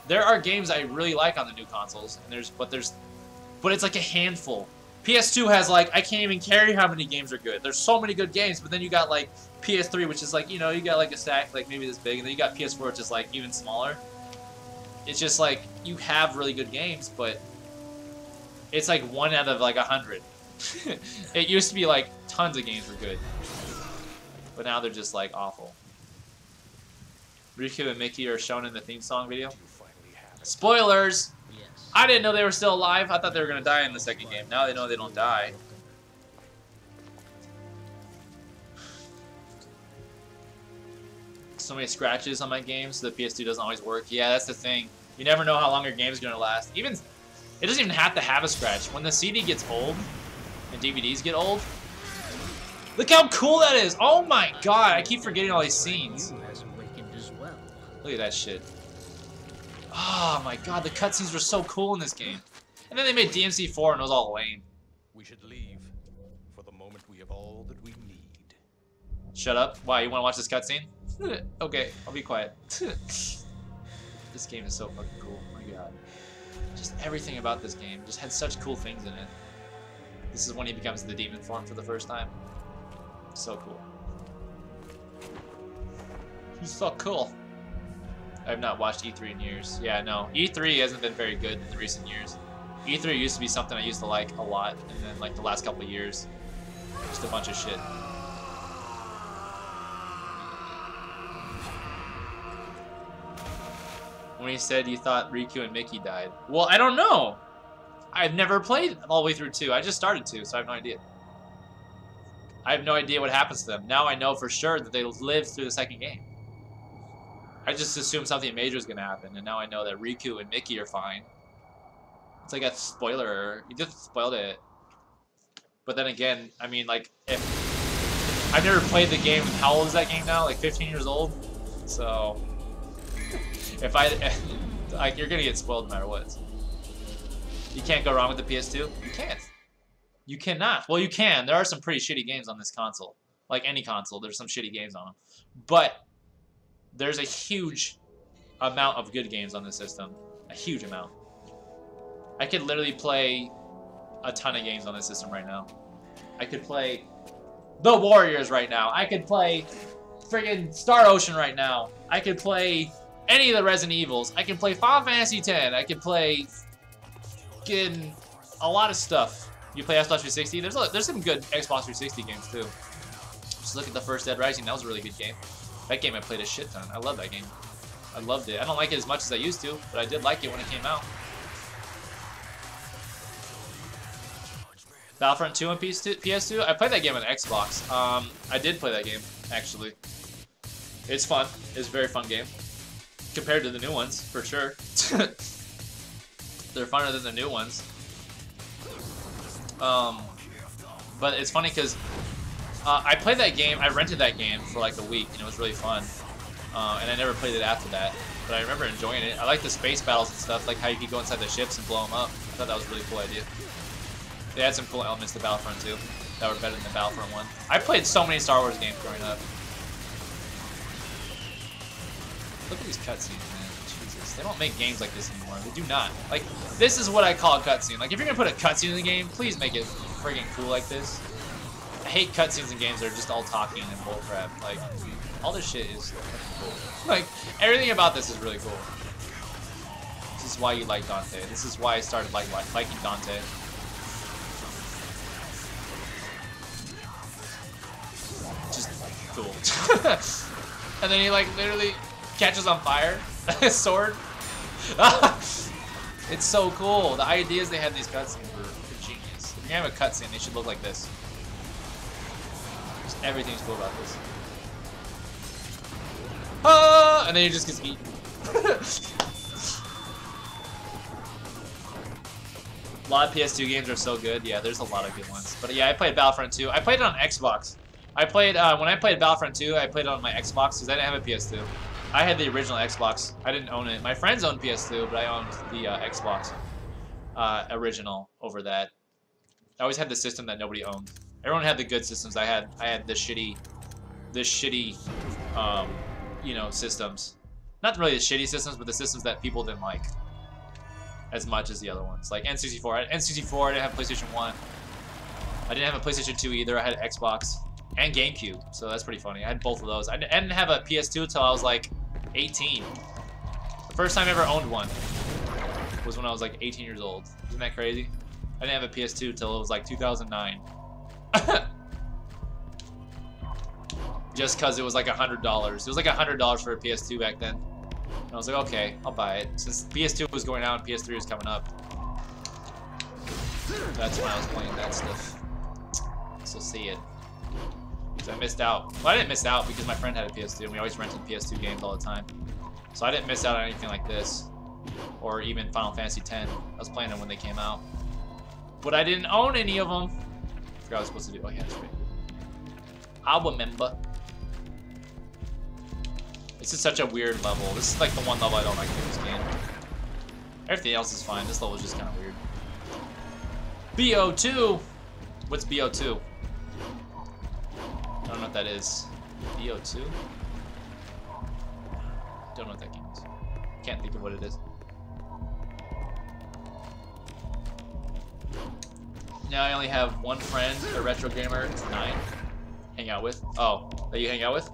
There are games I really like on the new consoles, and but it's like a handful. PS2 has like, I can't even carry how many games are good. There's so many good games, but then you got like PS3, which is like, you know, you got like a stack like maybe this big, and then you got PS4, which is like even smaller. It's just like, you have really good games, but it's like 1 out of like 100. It used to be like tons of games were good, but now they're just like awful. Riku and Mickey are shown in the theme song video. Spoilers! I didn't know they were still alive. I thought they were going to die in the second game. Now they know they don't die. So many scratches on my games, so the PS2 doesn't always work. Yeah, that's the thing. You never know how long your game is going to last. It doesn't even have to have a scratch. When the CD gets old, and DVDs get old, look how cool that is! Oh my god, I keep forgetting all these scenes. Look at that shit. Oh my god, the cutscenes were so cool in this game. And then they made DMC4 and it was all lame. We should leave. For the moment we have all that we need. Shut up. Why, you want to watch this cutscene? Okay, I'll be quiet. This game is so fucking cool. Oh my god. Just everything about this game just had such cool things in it. This is when he becomes the demon form for the first time. So cool. He's so cool. I have not watched E3 in years. Yeah, no. E3 hasn't been very good in the recent years. E3 used to be something I used to like a lot, and then like the last couple of years, just a bunch of shit. When he said you thought Riku and Mickey died. Well, I don't know. I've never played all the way through 2. I just started 2, so I have no idea. I have no idea what happens to them. Now I know for sure that they lived through the second game. I just assumed something major was going to happen, and now I know that Riku and Mickey are fine. It's like a spoiler. You just spoiled it. But then again, I mean, like, if I've never played the game. How old is that game now? Like 15 years old? So, if I, like, you're gonna get spoiled no matter what. You can't go wrong with the PS2? You can't. You cannot. Well, you can. There are some pretty shitty games on this console. Like any console, there's some shitty games on them. But there's a huge amount of good games on this system. A huge amount. I could literally play a ton of games on this system right now. I could play The Warriors right now. I could play friggin' Star Ocean right now. I could play any of the Resident Evils. I can play Final Fantasy X. I could play a lot of stuff. You play Xbox 360? There's some good Xbox 360 games too. Just look at the first Dead Rising. That was a really good game. That game I played a shit ton. I love that game. I loved it. I don't like it as much as I used to, but I did like it when it came out. Battlefront 2 on PS2? I played that game on Xbox. I did play that game, actually. It's fun. It's a very fun game. Compared to the new ones, for sure. They're funner than the new ones. But it's funny because I played that game, I rented that game for like a week, and it was really fun. And I never played it after that. But I remember enjoying it. I like the space battles and stuff, like how you could go inside the ships and blow them up. I thought that was a really cool idea. They had some cool elements to Battlefront 2 that were better than the Battlefront 1. I played so many Star Wars games growing up. Look at these cutscenes, man. Jesus. They don't make games like this anymore. They do not. Like, this is what I call a cutscene. Like, if you're gonna put a cutscene in the game, please make it friggin' cool like this. I hate cutscenes in games that are just all talking and bullcrap. Like, all this shit is cool. Like, everything about this is really cool. This is why you like Dante. This is why I started liking Dante. Just cool. And then he like literally catches on fire. His sword. It's so cool. The ideas they had in these cutscenes were genius. If you're gonna have a cutscene, they should look like this. Just everything's cool about this. Ah! And then he just gets eaten. A lot of PS2 games are so good. Yeah, there's a lot of good ones. But yeah, I played Battlefront 2. I played it on Xbox. I played, when I played Battlefront 2, I played it on my Xbox because I didn't have a PS2. I had the original Xbox. I didn't own it. My friends owned PS2, but I owned the Xbox original over that. I always had the system that nobody owned. Everyone had the good systems. I had the shitty, you know, systems. Not really the shitty systems, but the systems that people didn't like as much as the other ones. Like N64. I had N64. I didn't have PlayStation 1. I didn't have a PlayStation 2 either. I had an Xbox and GameCube, so that's pretty funny. I had both of those. I didn't have a PS2 until I was like 18. The first time I ever owned one was when I was like 18 years old. Isn't that crazy? I didn't have a PS2 until it was like 2009. Just because it was like $100. It was like $100 for a PS2 back then. And I was like, okay, I'll buy it. Since PS2 was going out and PS3 was coming up. That's when I was playing that stuff. So see it. Because I missed out. Well, I didn't miss out because my friend had a PS2 and we always rented PS2 games all the time. So I didn't miss out on anything like this. Or even Final Fantasy X. I was playing them when they came out. But I didn't own any of them. I forgot what I was supposed to do. Oh yeah, that's right. I remember. This is such a weird level. This is like the one level I don't like in this game. Everything else is fine. This level is just kind of weird. BO2? What's BO2? I don't know what that is. BO2? Don't know what that game is. Can't think of what it is. Now I only have one friend, a retro gamer, 9, hang out with. Oh, that you hang out with?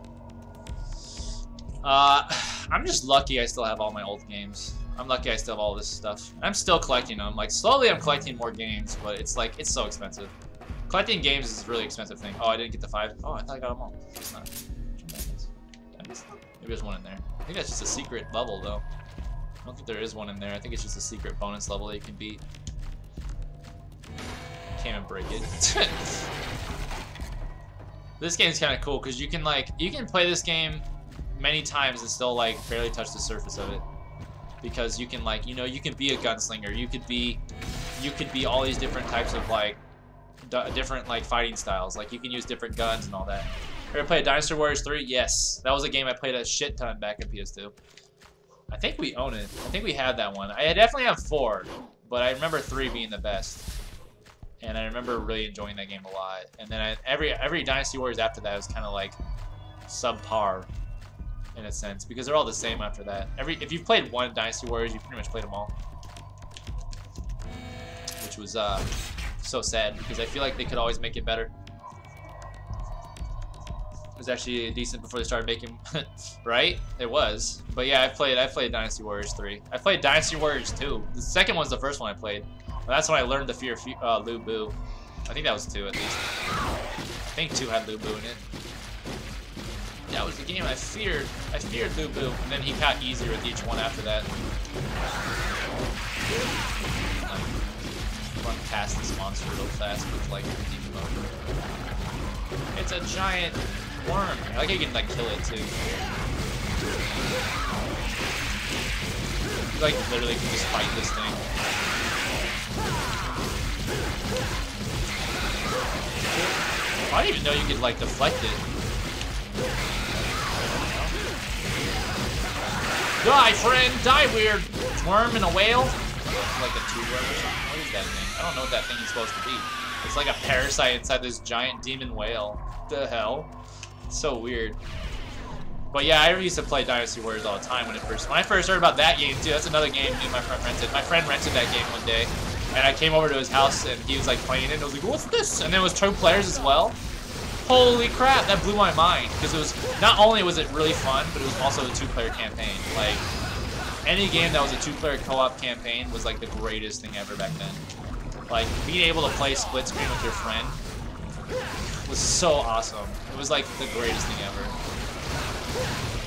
I'm just lucky I still have all my old games. I'm lucky I still have all this stuff. And I'm still collecting them. Like, slowly I'm collecting more games, but it's like, it's so expensive. Collecting games is a really expensive thing. Oh, I didn't get the 5. Oh, I thought I got them all. It's not. Maybe there's one in there. I think that's just a secret level, though. I don't think there is one in there. I think it's just a secret bonus level that you can beat. Can't even break it. This game's kind of cool because you can play this game many times and still like barely touch the surface of it, because you can like, you know, you can be a gunslinger, you could be all these different types of like different like fighting styles. Like you can use different guns and all that. Ever played Dynasty Warriors 3? Yes, that was a game I played a shit ton back in PS2. I think we own it. I think we had that one. I definitely have 4, but I remember 3 being the best. And I remember really enjoying that game a lot. And then every Dynasty Warriors after that was kind of like subpar in a sense, because they're all the same after that. If you've played one Dynasty Warriors, you pretty much played them all. Which was so sad, because I feel like they could always make it better. It was actually decent before they started making, right? It was. But yeah, I played Dynasty Warriors 3. I played Dynasty Warriors 2. The second one's the first one I played. Well, that's when I learned the fear of Lu Bu. I think that was 2 at least. I think 2 had Lu Bu in it. That was the game I feared. I feared Lu Bu, and then he got easier with each one after that. Like, run past this monster real fast with like demon mode. It's a giant worm. I like how you can like kill it too. You like literally can just fight this thing. I didn't even know you could like deflect it. Die, friend! Die, weird worm and a whale. Like a tube worm or something. What is that thing? I don't know what that thing is supposed to be. It's like a parasite inside this giant demon whale. What the hell? It's so weird. But yeah, I used to play Dynasty Warriors all the time when I first heard about that game too. That's another game me and my friend rented. My friend rented that game one day, and I came over to his house and he was like playing it. And I was like, "What's this?" And then it was 2 players as well. Holy crap, that blew my mind, because it was, not only was it really fun, but it was also a 2-player campaign. Like, any game that was a 2-player co-op campaign was like the greatest thing ever back then. Like, being able to play split screen with your friend was so awesome. It was like the greatest thing ever.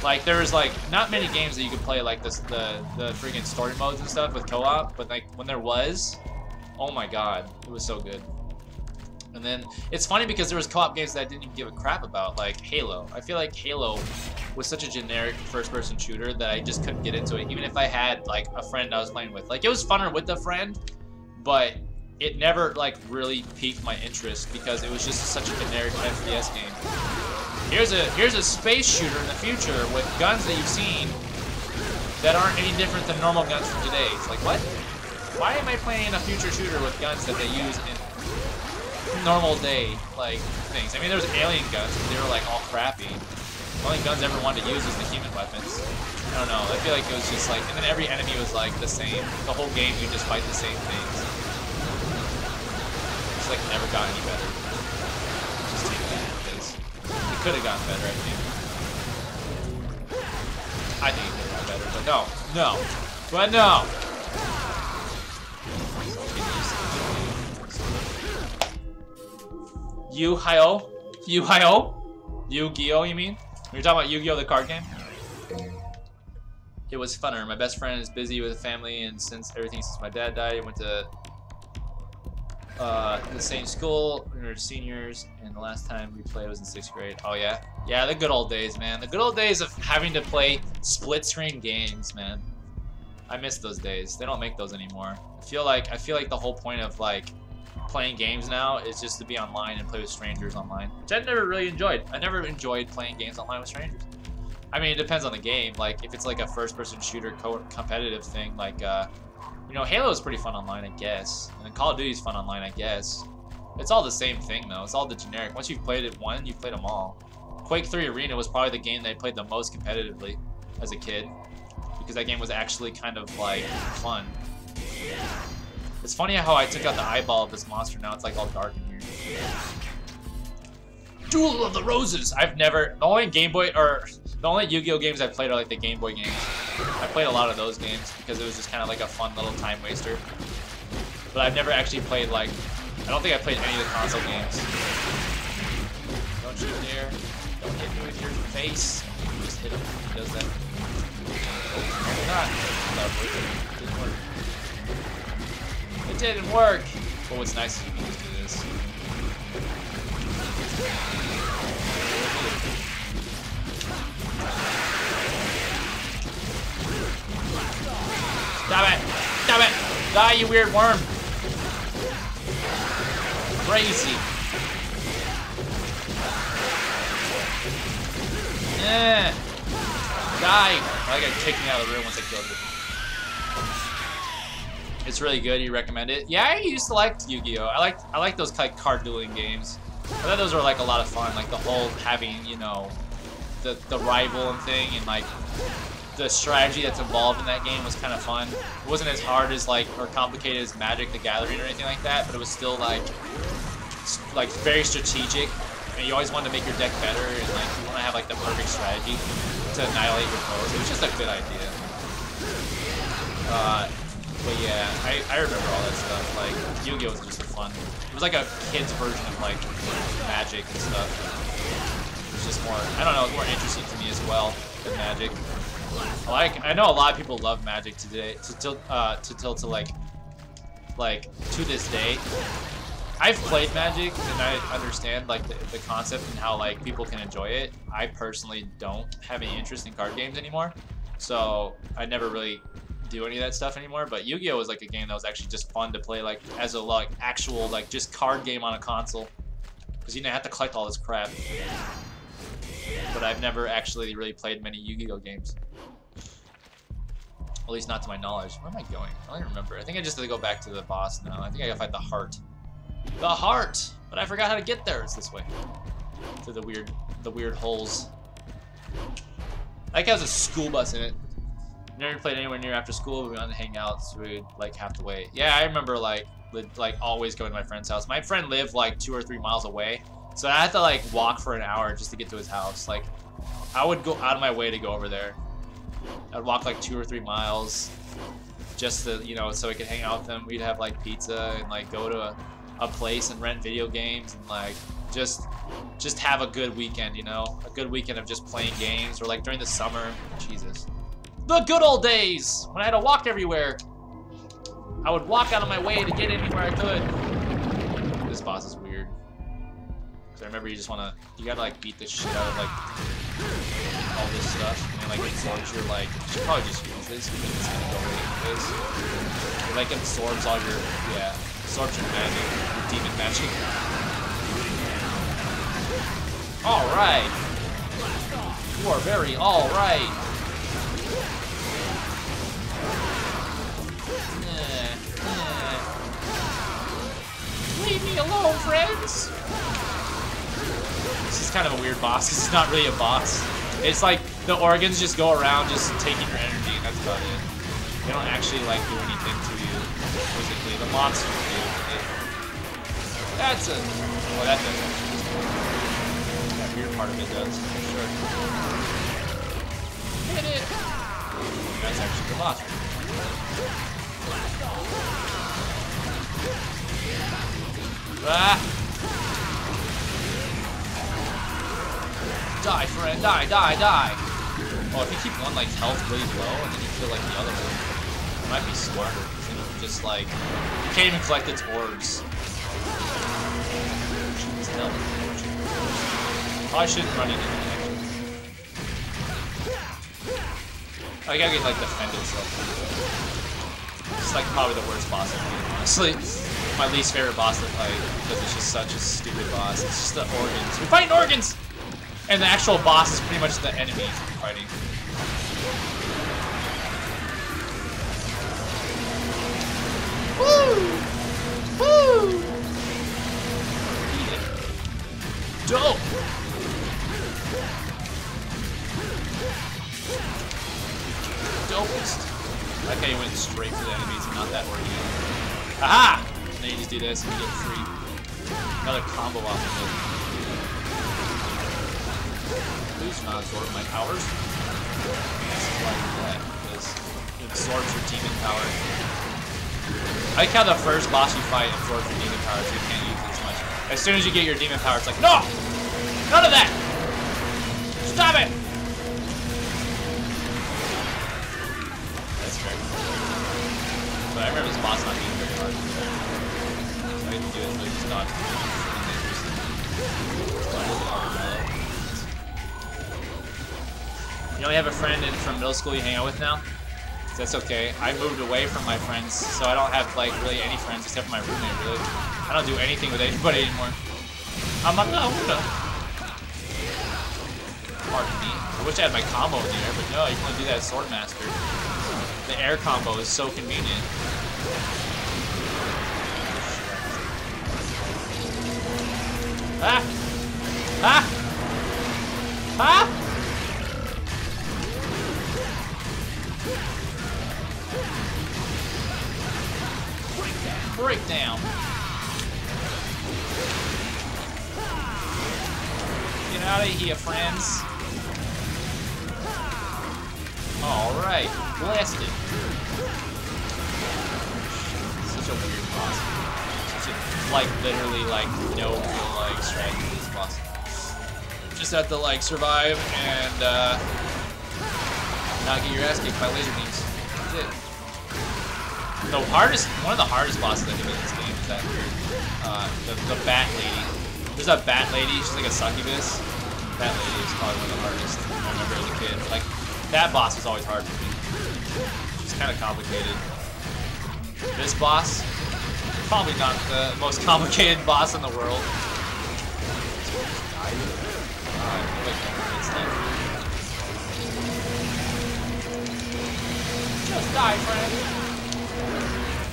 Like, there was like, not many games that you could play like this, the freaking story modes and stuff with co-op, but like, when there was, oh my god, it was so good. And then, it's funny because there was co-op games that I didn't even give a crap about, like Halo. I feel like Halo was such a generic first-person shooter that I just couldn't get into it, even if I had, like, a friend I was playing with. Like, it was funner with a friend, but it never, like, really piqued my interest because it was just such a generic FPS game. Here's a space shooter in the future with guns that you've seen that aren't any different than normal guns from today. It's like, what? Why am I playing a future shooter with guns that they use in normal day, like, things? I mean, there was alien guns, but they were, like, all crappy. The only guns I ever wanted to use was the human weapons. I don't know, I feel like it was just, like, and then every enemy was, like, the same. The whole game, you just fight the same things. It's, like, never got any better. Just take that, because it could have gotten better, I think. I think it could have gotten better, but no. No. But no! Yu-Gi-Oh? Yu-Gi-Oh? Yu-Gi-Oh, you mean? You're talking about Yu-Gi-Oh, the card game? It was funner. My best friend is busy with a family, and since my dad died, he went to the same school. We were seniors, and the last time we played was in 6th grade. Oh yeah? Yeah, the good old days, man. The good old days of having to play split-screen games, man. I miss those days. They don't make those anymore. I feel like the whole point of, like, playing games now is just to be online and play with strangers online, which I never really enjoyed. I never enjoyed playing games online with strangers. I mean, it depends on the game. Like, if it's like a first-person shooter competitive thing, like, you know, Halo is pretty fun online, I guess. And then Call of Duty is fun online, I guess. It's all the same thing, though. It's all the generic. Once you've played it one, you've played them all. Quake 3 Arena was probably the game that I played the most competitively as a kid, because that game was actually kind of, like, fun. It's funny how I took out the eyeball of this monster, now it's like all dark in here. Duel of the Roses! I've never, the only Yu-Gi-Oh games I've played are like the Game Boy games. I played a lot of those games because it was just kind of like a fun little time waster. But I've never actually played, like, I don't think I played any of the console games. Don't you dare. Don't hit me with your face. Just hit him. He does that. Oh, not. That didn't work. It didn't work! But what's nice is you can just do this. Stop it! Stop it! Die, you weird worm! crazy. Yeah. Die. I got kicked me out of the room once I killed it. It's really good. You recommend it? Yeah, I used to like Yu-Gi-Oh. I like those like card dueling games. I thought those were like a lot of fun. Like the whole having, you know, the rival and thing, and like the strategy that's involved in that game was kind of fun. It wasn't as hard as like or complicated as Magic the Gathering or anything like that, but it was still like very strategic. And you always wanted to make your deck better, and like you want to have like the perfect strategy to annihilate your foes. It was just a good idea. But yeah, I remember all that stuff. Like Yu-Gi-Oh was just fun. It was like a kid's version of like Magic and stuff. It was just more, I don't know, it was more interesting to me as well than Magic. I know a lot of people love Magic today, to this day. I've played Magic and I understand like the concept and how like people can enjoy it. I personally don't have any interest in card games anymore, so I never really do any of that stuff anymore. But Yu-Gi-Oh was like a game that was actually just fun to play, like as a like actual like just card game on a console, because you didn't have to collect all this crap. But I've never actually really played many Yu-Gi-Oh games. At least not to my knowledge. Where am I going? I don't even remember. I think I just have to go back to the boss now. I think I gotta fight the heart. The heart! But I forgot how to get there. It's this way. To the weird holes. I think it has a school bus in it. Never played anywhere near after school, but we wanted to hang out, so we'd like have to wait. Yeah, I remember like always going to my friend's house. My friend lived like 2 or 3 miles away, so I had to like walk for an hour just to get to his house. Like, I would go out of my way to go over there. I'd walk like 2 or 3 miles just to, you know, so I could hang out with him. We'd have like pizza and like go to a place and rent video games and like just have a good weekend, you know, a good weekend of just playing games. Or like during the summer, Jesus, the good old days when I had to walk everywhere. I would walk out of my way to get anywhere I could. This boss is weird. Cause I remember you gotta like beat the shit out of like all this stuff, and like absorbs your like. You should probably just use this because it's gonna go right into this. It like absorbs all your absorbs your magic, your demon magic. All right, you are very all right. Leave me alone, friends. This is kind of a weird boss because it's not really a boss. It's like the organs just go around just taking your energy, and that's about it. They don't actually like do anything to you physically. The monsters do. That's a. Well, that does actually. That weird part of it does, for sure. Hit it. That's actually the boss. Ah! Die, friend, die, die, die! Oh, if you keep one like health really low and then you kill like the other one, it might be smarter, because then you can just like, you can't even collect its orbs. Probably shouldn't run into it. I gotta get like defend itself. It's like probably the worst boss in the game, honestly. My least favorite boss to fight, because it's just such a stupid boss. It's just the organs. We're fighting organs! And the actual boss is pretty much the enemy you're fighting. Woo! Woo! Eat it. Dope! Dopest. That guy went straight for the enemies and not that organ. Aha! And then you just do this and you get free. Another combo off of it. Please not absorb my powers. That's why I do that, because it absorbs your demon power. I like how the first boss you fight absorbs your demon power, so you can't use it as much. As soon as you get your demon power, it's like, no! None of that! Stop it! That's fair. But I remember this boss not being very hard. So I had to do it, but it's not freaking interesting. You only have a friend from middle school you hang out with now? That's okay. I moved away from my friends, so I don't have like really any friends except for my roommate. Really, I don't do anything with anybody anymore. I'm alone. Pardon me. I wish I had my combo in the air, but no, you can only do that as Swordmaster. The air combo is so convenient. Ah! Ah! Ah! Breakdown. Get out of here, friends. Alright, blasted. Such a weird boss. Such a, like, literally, like, no real, like, strategy to this boss. Just have to, like, survive and, not get your ass kicked by laser beams. That's it. One of the hardest bosses I think in this game is that the bat lady. There's a bat lady, she's like a succubus. That lady is probably one of the hardest I remember as a kid. Like, that boss was always hard for me. She's kind of complicated. This boss, probably not the most complicated boss in the world. Just die, friend.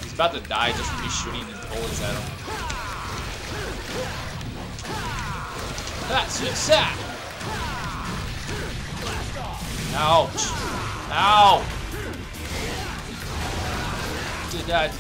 He's about to die just from me shooting his bullets at him. That's just that. Ouch. Ow. To die. This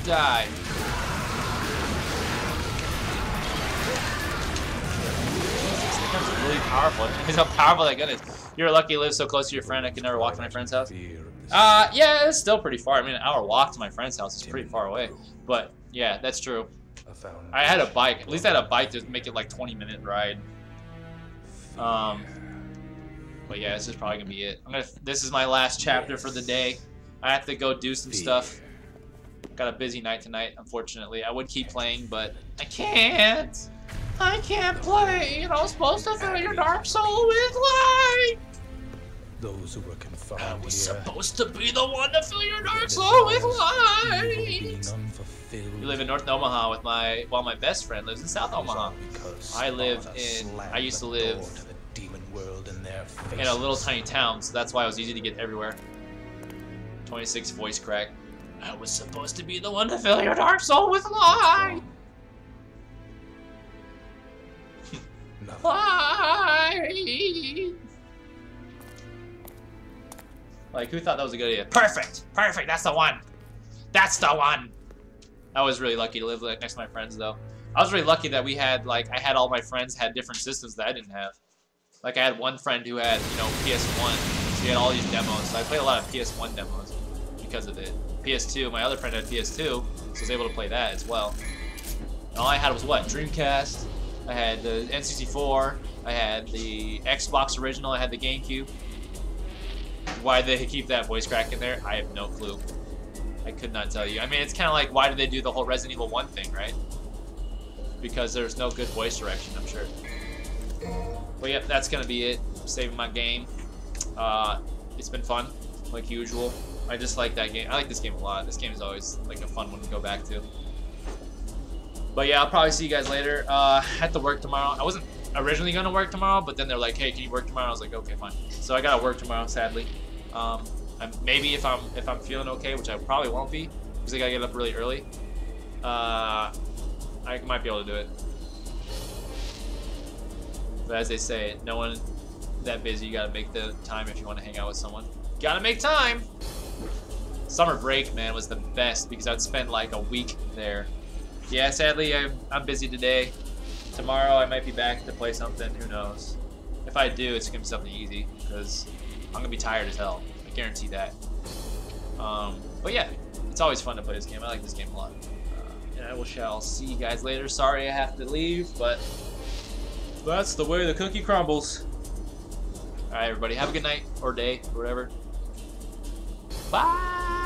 becomes really powerful. It's how powerful that gun is. You're lucky to live so close to your friend. I could never walk to my friend's house. Yeah, it's still pretty far. I mean, an hour walk to my friend's house is pretty far away. But yeah, that's true. I had a bike. At least I had a bike to make it like 20-minute ride. But yeah, this is probably gonna be it. This is my last chapter for the day. I have to go do some stuff. Got a busy night tonight, unfortunately. I would keep playing, but I can't. I can't play. You're not supposed to fill your dark soul with light. Those who were confined I was here, supposed to be the one to fill your dark soul with light. You live in North Omaha with my best friend lives in South Omaha. I used to live in a little tiny town, so that's why it was easy to get everywhere. 26 voice crack. I was supposed to be the one to fill your dark soul with light. Light. Like, who thought that was a good idea? Perfect! Perfect! That's the one! That's the one! I was really lucky to live like next to my friends, though. I was really lucky that we had, like, I had all my friends had different systems that I didn't have. Like, I had one friend who had, you know, PS1, so he had all these demos. So I played a lot of PS1 demos because of it. PS2, my other friend had PS2, so I was able to play that as well. And all I had was what? Dreamcast. I had the N64. I had the Xbox original. I had the GameCube. Why they keep that voice crack in there, I have no clue. I could not tell you. I mean, it's kind of like, why did they do the whole Resident Evil 1 thing, right? Because there's no good voice direction, I'm sure. But yeah, that's gonna be it. Saving my game. It's been fun, like usual. I just like that game. I like this game a lot. This game is always like a fun one to go back to. But yeah, I'll probably see you guys later. I have to work tomorrow. I wasn't originally gonna work tomorrow, but then they're like, "Hey, can you work tomorrow?" I was like, "Okay, fine." So I gotta work tomorrow, sadly. Maybe if I'm feeling okay, which I probably won't be, because I gotta get up really early. I might be able to do it. But as they say, no one that busy. You gotta make the time if you want to hang out with someone. Gotta make time. Summer break, man, was the best because I'd spend like a week there. Yeah, sadly, I'm busy today. Tomorrow I might be back to play something. Who knows? If I do, it's gonna be something easy because I'm gonna be tired as hell. I guarantee that. But yeah, it's always fun to play this game. I like this game a lot. And I shall see you guys later. Sorry I have to leave, but that's the way the cookie crumbles. All right, everybody, have a good night or day or whatever. Bye.